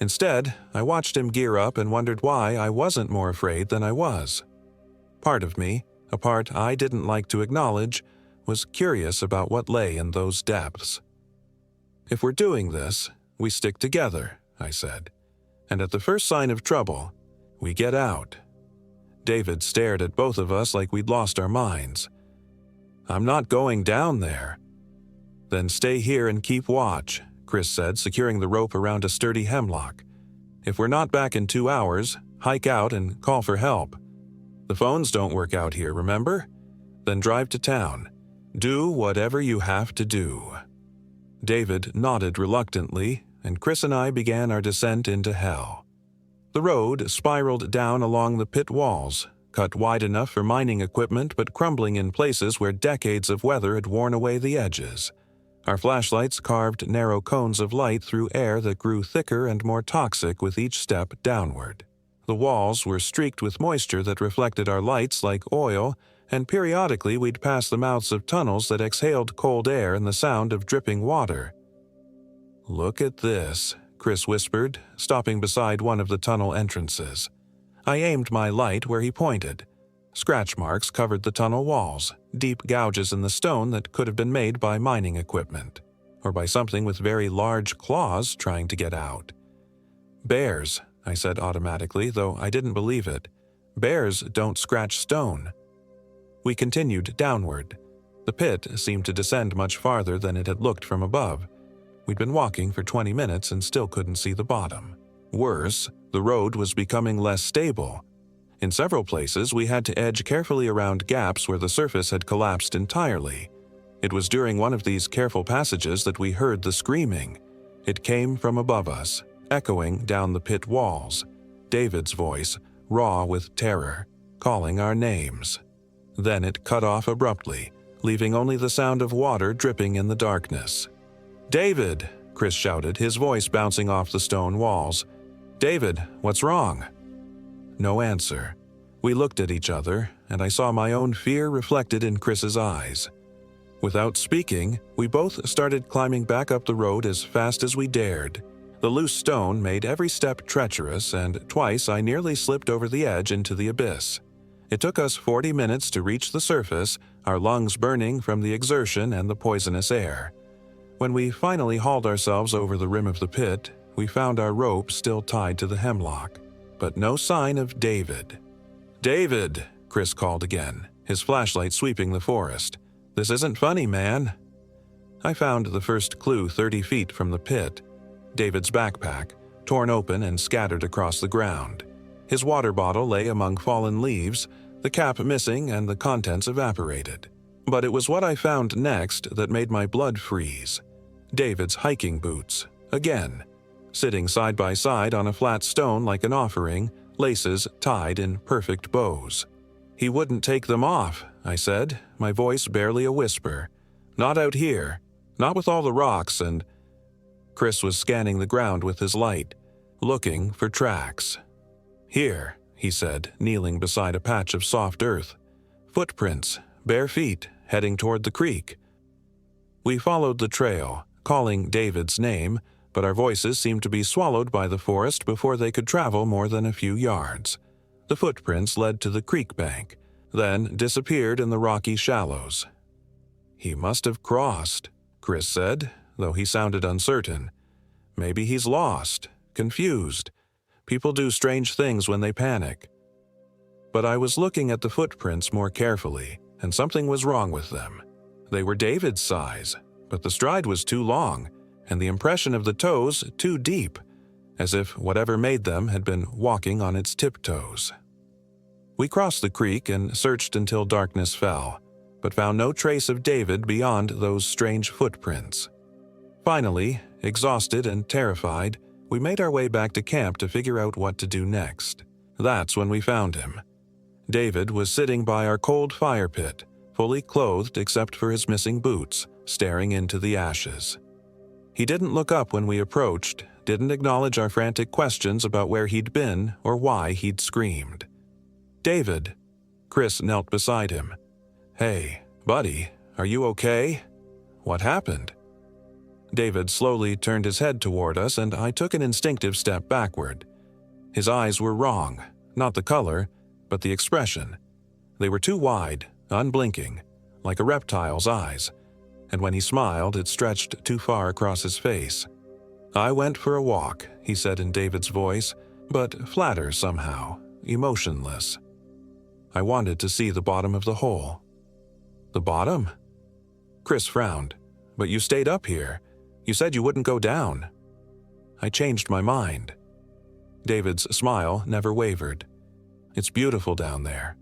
Instead, I watched him gear up and wondered why I wasn't more afraid than I was. Part of me, a part I didn't like to acknowledge, was curious about what lay in those depths. "If we're doing this, we stick together," I said. "And at the first sign of trouble, we get out." David stared at both of us like we'd lost our minds. "I'm not going down there." "Then stay here and keep watch," Chris said, securing the rope around a sturdy hemlock. "If we're not back in 2 hours, hike out and call for help. The phones don't work out here, remember? Then drive to town. Do whatever you have to do." David nodded reluctantly, and Chris and I began our descent into hell. The road spiraled down along the pit walls, cut wide enough for mining equipment but crumbling in places where decades of weather had worn away the edges. Our flashlights carved narrow cones of light through air that grew thicker and more toxic with each step downward. The walls were streaked with moisture that reflected our lights like oil, and periodically we'd pass the mouths of tunnels that exhaled cold air and the sound of dripping water. "Look at this," Chris whispered, stopping beside one of the tunnel entrances. I aimed my light where he pointed. Scratch marks covered the tunnel walls, deep gouges in the stone that could have been made by mining equipment, or by something with very large claws trying to get out. "Bears," I said automatically, though I didn't believe it. "Bears don't scratch stone." We continued downward. The pit seemed to descend much farther than it had looked from above. We'd been walking for 20 minutes and still couldn't see the bottom. Worse, the road was becoming less stable. In several places, we had to edge carefully around gaps where the surface had collapsed entirely. It was during one of these careful passages that we heard the screaming. It came from above us, echoing down the pit walls. David's voice, raw with terror, calling our names. Then it cut off abruptly, leaving only the sound of water dripping in the darkness. "David!" Chris shouted, his voice bouncing off the stone walls. "David, what's wrong?" No answer. We looked at each other, and I saw my own fear reflected in Chris's eyes. Without speaking, we both started climbing back up the road as fast as we dared. The loose stone made every step treacherous, and twice I nearly slipped over the edge into the abyss. It took us 40 minutes to reach the surface, our lungs burning from the exertion and the poisonous air. When we finally hauled ourselves over the rim of the pit, we found our rope still tied to the hemlock, but no sign of David. "David!" Chris called again, his flashlight sweeping the forest. "This isn't funny, man." I found the first clue 30 feet from the pit. David's backpack, torn open and scattered across the ground. His water bottle lay among fallen leaves, the cap missing and the contents evaporated. But it was what I found next that made my blood freeze. David's hiking boots, again, sitting side by side on a flat stone like an offering, laces tied in perfect bows. "He wouldn't take them off," I said, my voice barely a whisper. "Not out here. Not with all the rocks and—" Chris was scanning the ground with his light, looking for tracks. "Here," he said, kneeling beside a patch of soft earth. "Footprints, bare feet, heading toward the creek." We followed the trail, calling David's name, but our voices seemed to be swallowed by the forest before they could travel more than a few yards. The footprints led to the creek bank, then disappeared in the rocky shallows. "He must have crossed," Chris said, though he sounded uncertain. "Maybe he's lost, confused. People do strange things when they panic." But I was looking at the footprints more carefully, and something was wrong with them. They were David's size, but the stride was too long, and the impression of the toes too deep, as if whatever made them had been walking on its tiptoes. We crossed the creek and searched until darkness fell, but found no trace of David beyond those strange footprints. Finally, exhausted and terrified, we made our way back to camp to figure out what to do next. That's when we found him. David was sitting by our cold fire pit, fully clothed except for his missing boots, staring into the ashes. He didn't look up when we approached, didn't acknowledge our frantic questions about where he'd been or why he'd screamed. "David." Chris knelt beside him. "Hey, buddy, are you okay? What happened?" David slowly turned his head toward us, and I took an instinctive step backward. His eyes were wrong, not the color, but the expression. They were too wide, unblinking, like a reptile's eyes, and when he smiled, it stretched too far across his face. "I went for a walk," he said in David's voice, but flatter somehow, emotionless. "I wanted to see the bottom of the hole." "The bottom?" Chris frowned. "But you stayed up here. You said you wouldn't go down." "I changed my mind." David's smile never wavered. "It's beautiful down there.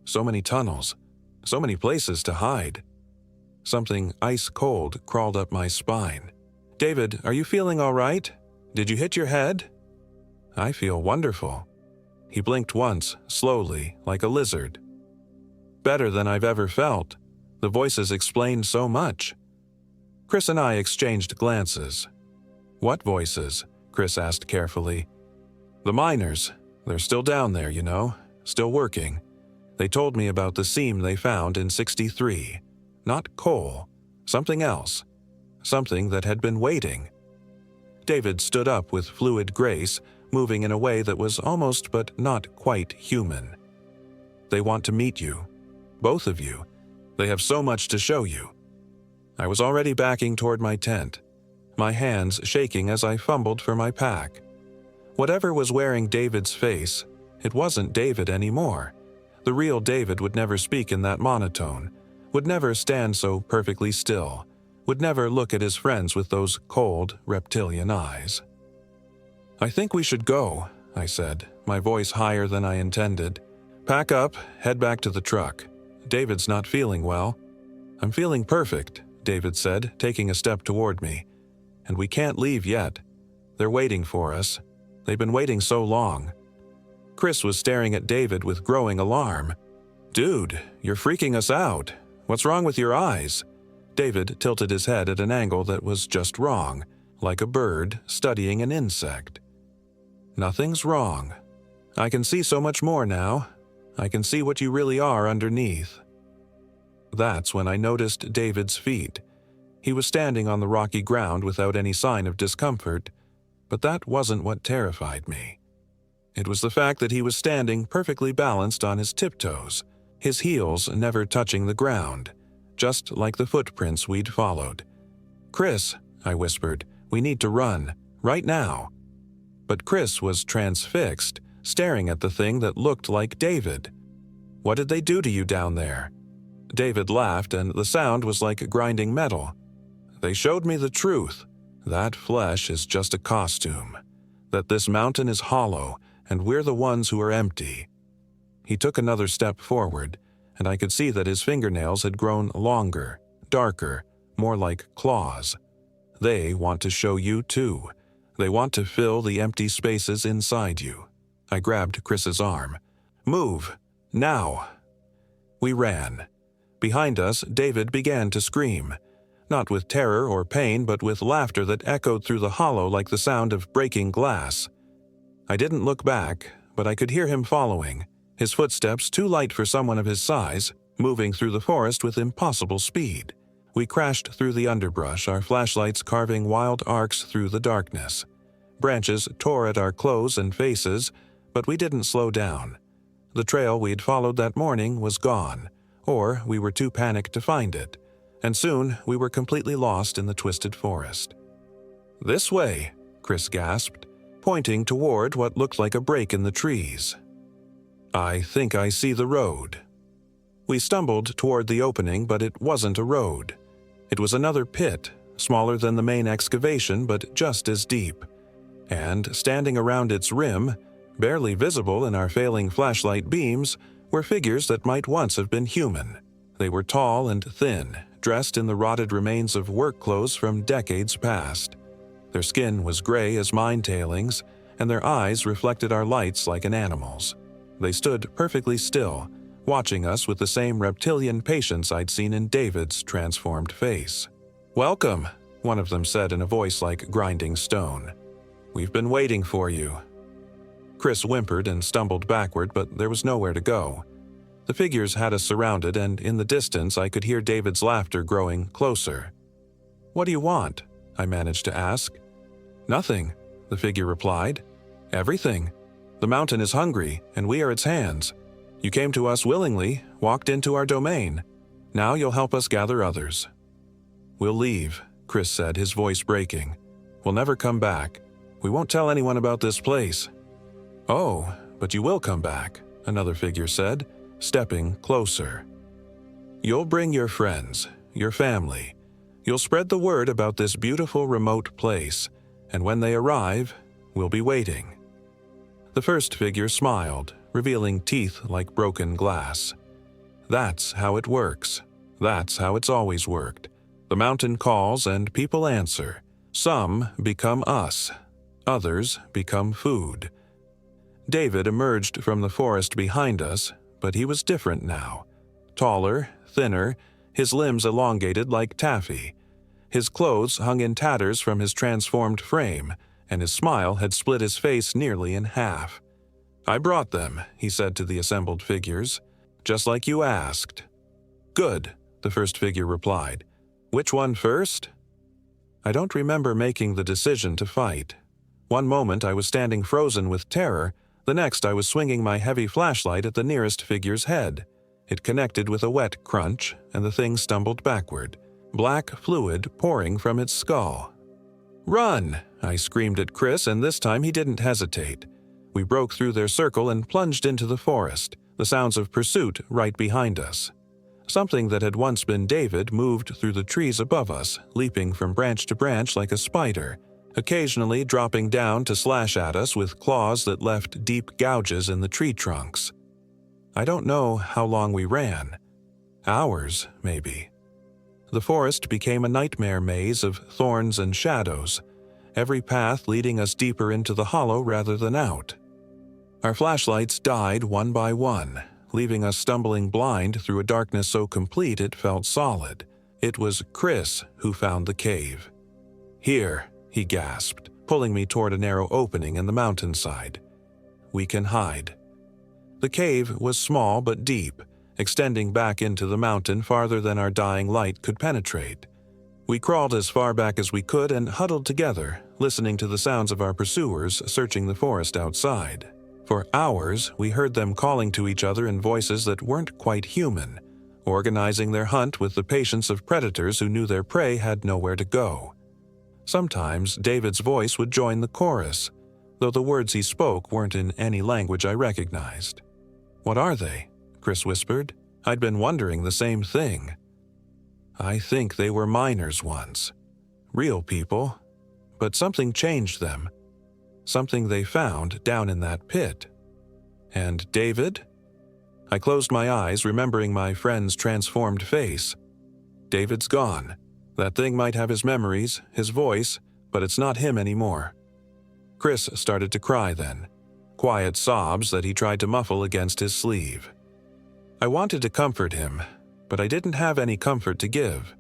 So many tunnels, so many places to hide." Something ice-cold crawled up my spine. "David, are you feeling all right? Did you hit your head?" "I feel wonderful." He blinked once, slowly, like a lizard. "Better than I've ever felt." The voices explained so much. Chris and I exchanged glances. "What voices?" Chris asked carefully. "The miners. They're still down there, you know, still working. They told me about the seam they found in '63. Not coal, something else. Something that had been waiting." David stood up with fluid grace, moving in a way that was almost but not quite human. "They want to meet you. Both of you. They have so much to show you." I was already backing toward my tent, my hands shaking as I fumbled for my pack. Whatever was wearing David's face, it wasn't David anymore. The real David would never speak in that monotone, would never stand so perfectly still, would never look at his friends with those cold, reptilian eyes. "I think we should go," I said, my voice higher than I intended. "Pack up, head back to the truck. David's not feeling well." "I'm feeling perfect," David said, taking a step toward me. "And we can't leave yet. They're waiting for us. They've been waiting so long." Chris was staring at David with growing alarm. "Dude, you're freaking us out. What's wrong with your eyes?" David tilted his head at an angle that was just wrong, like a bird studying an insect. "Nothing's wrong. I can see so much more now. I can see what you really are underneath." That's when I noticed David's feet. He was standing on the rocky ground without any sign of discomfort, but that wasn't what terrified me. It was the fact that he was standing perfectly balanced on his tiptoes, his heels never touching the ground, just like the footprints we'd followed. "Chris," I whispered, "we need to run, right now." But Chris was transfixed, staring at the thing that looked like David. "What did they do to you down there?" David laughed, and the sound was like grinding metal. "They showed me the truth. That flesh is just a costume. That this mountain is hollow, and we're the ones who are empty." He took another step forward, and I could see that his fingernails had grown longer, darker, more like claws. "They want to show you too. They want to fill the empty spaces inside you." I grabbed Chris's arm. "Move! Now!" We ran. Behind us, David began to scream. Not with terror or pain, but with laughter that echoed through the hollow like the sound of breaking glass. I didn't look back, but I could hear him following, his footsteps too light for someone of his size, moving through the forest with impossible speed. We crashed through the underbrush, our flashlights carving wild arcs through the darkness. Branches tore at our clothes and faces, but we didn't slow down. The trail we'd followed that morning was gone, or we were too panicked to find it, and soon we were completely lost in the twisted forest. "This way," Chris gasped, pointing toward what looked like a break in the trees. "I think I see the road." We stumbled toward the opening, but it wasn't a road. It was another pit, smaller than the main excavation but just as deep. And standing around its rim, barely visible in our failing flashlight beams, were figures that might once have been human. They were tall and thin, dressed in the rotted remains of work clothes from decades past. Their skin was gray as mine tailings, and their eyes reflected our lights like an animal's. They stood perfectly still, watching us with the same reptilian patience I'd seen in David's transformed face. "Welcome," one of them said in a voice like grinding stone. "We've been waiting for you." Chris whimpered and stumbled backward, but there was nowhere to go. The figures had us surrounded, and in the distance I could hear David's laughter growing closer. "What do you want?" I managed to ask. "Nothing," the figure replied. "Everything. The mountain is hungry, and we are its hands. You came to us willingly, walked into our domain. Now you'll help us gather others." "We'll leave," Chris said, his voice breaking. "We'll never come back. We won't tell anyone about this place." "Oh, but you will come back," another figure said, stepping closer. "You'll bring your friends, your family. You'll spread the word about this beautiful remote place, and when they arrive, we'll be waiting." The first figure smiled, revealing teeth like broken glass. "That's how it works. That's how it's always worked. The mountain calls and people answer. Some become us. Others become food." David emerged from the forest behind us, but he was different now. Taller, thinner, his limbs elongated like taffy. His clothes hung in tatters from his transformed frame, and his smile had split his face nearly in half. "I brought them," he said to the assembled figures, "just like you asked." "Good," the first figure replied. "Which one first?" I don't remember making the decision to fight. One moment I was standing frozen with terror, the next I was swinging my heavy flashlight at the nearest figure's head. It connected with a wet crunch, and the thing stumbled backward, black fluid pouring from its skull. "Run!" I screamed at Chris, and this time he didn't hesitate. We broke through their circle and plunged into the forest, the sounds of pursuit right behind us. Something that had once been David moved through the trees above us, leaping from branch to branch like a spider, occasionally dropping down to slash at us with claws that left deep gouges in the tree trunks. I don't know how long we ran. Hours, maybe. The forest became a nightmare maze of thorns and shadows, every path leading us deeper into the hollow rather than out. Our flashlights died one by one, leaving us stumbling blind through a darkness so complete it felt solid. It was Chris who found the cave. "Here," he gasped, pulling me toward a narrow opening in the mountainside. "We can hide." The cave was small but deep, extending back into the mountain farther than our dying light could penetrate. We crawled as far back as we could and huddled together, listening to the sounds of our pursuers searching the forest outside. For hours, we heard them calling to each other in voices that weren't quite human, organizing their hunt with the patience of predators who knew their prey had nowhere to go. Sometimes David's voice would join the chorus, though the words he spoke weren't in any language I recognized. "What are they?" Chris whispered. I'd been wondering the same thing. "I think they were miners once. Real people. But something changed them. Something they found down in that pit. And David?" I closed my eyes, remembering my friend's transformed face. "David's gone. That thing might have his memories, his voice, but it's not him anymore." Chris started to cry then, quiet sobs that he tried to muffle against his sleeve. I wanted to comfort him, but I didn't have any comfort to give.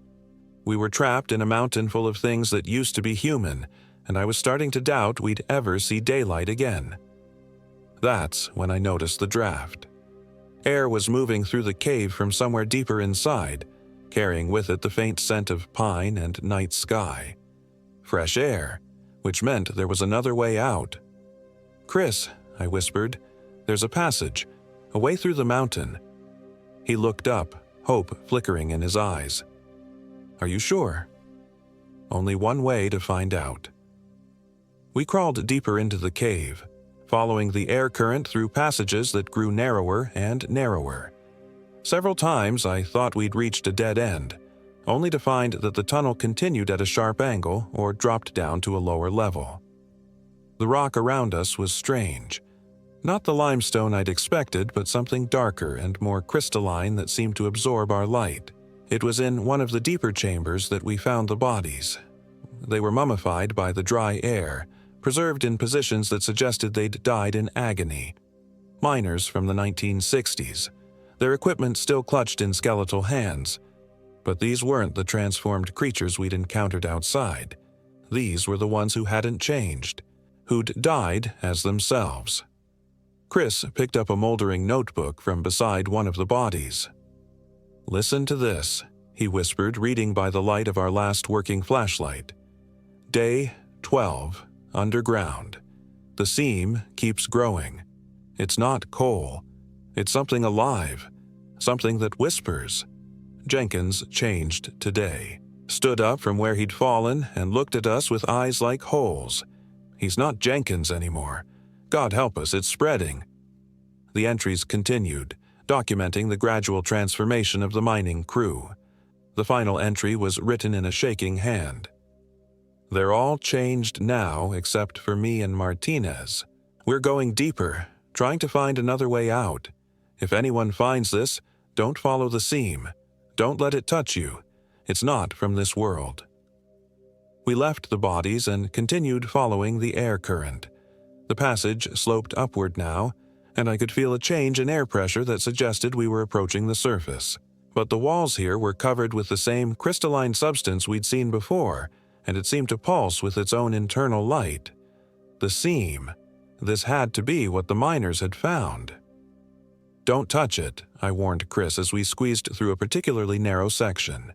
We were trapped in a mountain full of things that used to be human, and I was starting to doubt we'd ever see daylight again. That's when I noticed the draft. Air was moving through the cave from somewhere deeper inside, carrying with it the faint scent of pine and night sky. Fresh air, which meant there was another way out. "Chris," I whispered, "there's a passage, a way through the mountain." He looked up, hope flickering in his eyes. "Are you sure?" Only one way to find out. We crawled deeper into the cave, following the air current through passages that grew narrower and narrower. Several times I thought we'd reached a dead end, only to find that the tunnel continued at a sharp angle or dropped down to a lower level. The rock around us was strange. Not the limestone I'd expected, but something darker and more crystalline that seemed to absorb our light. It was in one of the deeper chambers that we found the bodies. They were mummified by the dry air, preserved in positions that suggested they'd died in agony. Miners from the 1960s, their equipment still clutched in skeletal hands. But these weren't the transformed creatures we'd encountered outside. These were the ones who hadn't changed, who'd died as themselves. Chris picked up a moldering notebook from beside one of the bodies. "Listen to this," he whispered, reading by the light of our last working flashlight. "Day 12, underground. The seam keeps growing. It's not coal. It's something alive, something that whispers." Jenkins changed today, stood up from where he'd fallen and looked at us with eyes like holes. He's not Jenkins anymore. God help us, it's spreading. The entries continued, documenting the gradual transformation of the mining crew. The final entry was written in a shaking hand. "They're all changed now except for me and Martinez. We're going deeper, trying to find another way out. If anyone finds this, don't follow the seam. Don't let it touch you. It's not from this world." We left the bodies and continued following the air current. The passage sloped upward now, and I could feel a change in air pressure that suggested we were approaching the surface. But the walls here were covered with the same crystalline substance we'd seen before, and it seemed to pulse with its own internal light. The seam. This had to be what the miners had found. "Don't touch it," I warned Chris as we squeezed through a particularly narrow section.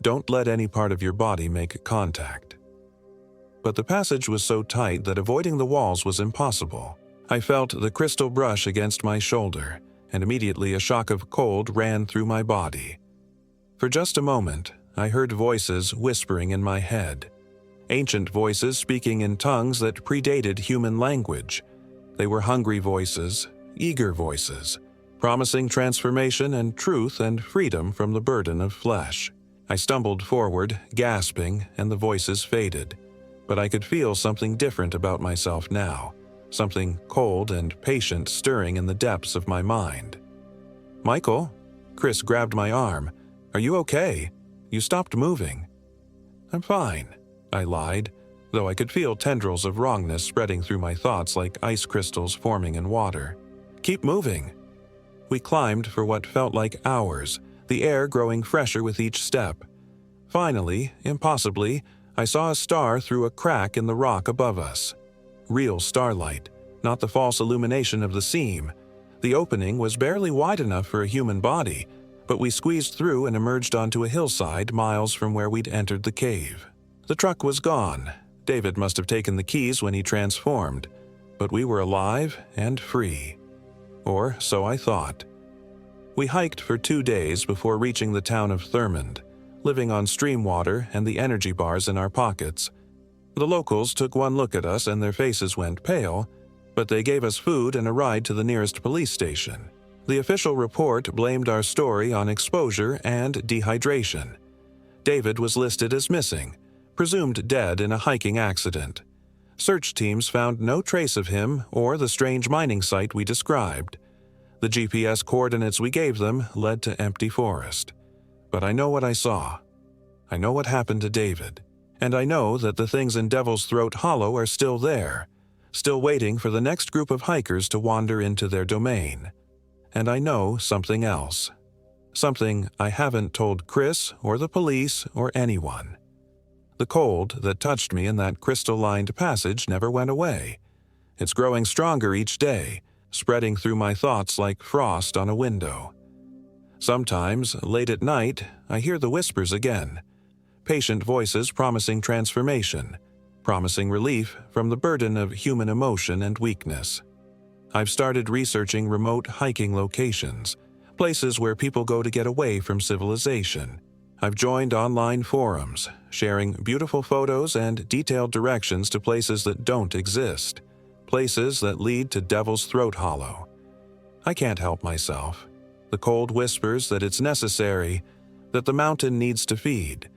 "Don't let any part of your body make contact." But the passage was so tight that avoiding the walls was impossible. I felt the crystal brush against my shoulder, and immediately a shock of cold ran through my body. For just a moment, I heard voices whispering in my head. Ancient voices speaking in tongues that predated human language. They were hungry voices, eager voices, promising transformation and truth and freedom from the burden of flesh. I stumbled forward, gasping, and the voices faded. But I could feel something different about myself now, something cold and patient stirring in the depths of my mind. "Michael?" Chris grabbed my arm. "Are you okay? You stopped moving." "I'm fine," I lied, though I could feel tendrils of wrongness spreading through my thoughts like ice crystals forming in water. "Keep moving." We climbed for what felt like hours, the air growing fresher with each step. Finally, impossibly, I saw a star through a crack in the rock above us. Real starlight, not the false illumination of the seam. The opening was barely wide enough for a human body, but we squeezed through and emerged onto a hillside miles from where we'd entered the cave. The truck was gone. David must have taken the keys when he transformed, but we were alive and free. Or so I thought. We hiked for 2 days before reaching the town of Thurmond, living on stream water and the energy bars in our pockets. The locals took one look at us and their faces went pale, but they gave us food and a ride to the nearest police station. The official report blamed our story on exposure and dehydration. David was listed as missing, presumed dead in a hiking accident. Search teams found no trace of him or the strange mining site we described. The GPS coordinates we gave them led to empty forest. But I know what I saw. I know what happened to David. And I know that the things in Devil's Throat Hollow are still there, still waiting for the next group of hikers to wander into their domain. And I know something else. Something I haven't told Chris or the police or anyone. The cold that touched me in that crystal-lined passage never went away. It's growing stronger each day, spreading through my thoughts like frost on a window. Sometimes, late at night, I hear the whispers again. Patient voices promising transformation, promising relief from the burden of human emotion and weakness. I've started researching remote hiking locations, places where people go to get away from civilization. I've joined online forums, sharing beautiful photos and detailed directions to places that don't exist, places that lead to Devil's Throat Hollow. I can't help myself. The cold whispers that it's necessary, that the mountain needs to feed,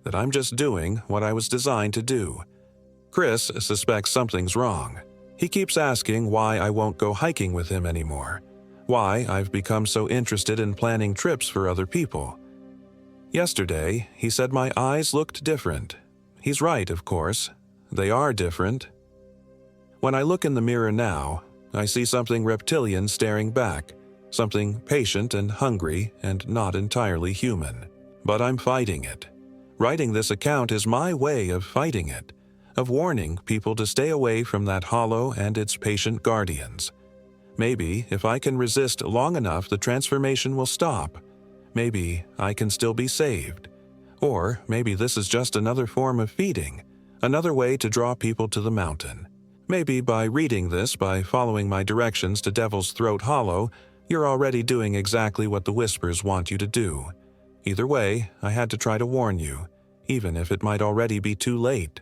that I'm just doing what I was designed to do. Chris suspects something's wrong. He keeps asking why I won't go hiking with him anymore, why I've become so interested in planning trips for other people. Yesterday, he said my eyes looked different. He's right, of course. They are different. When I look in the mirror now, I see something reptilian staring back, something patient and hungry and not entirely human. But I'm fighting it. Writing this account is my way of fighting it, of warning people to stay away from that hollow and its patient guardians. Maybe if I can resist long enough, the transformation will stop. Maybe I can still be saved. Or maybe this is just another form of feeding, another way to draw people to the mountain. Maybe by reading this, by following my directions to Devil's Throat Hollow, you're already doing exactly what the whispers want you to do. Either way, I had to try to warn you, even if it might already be too late.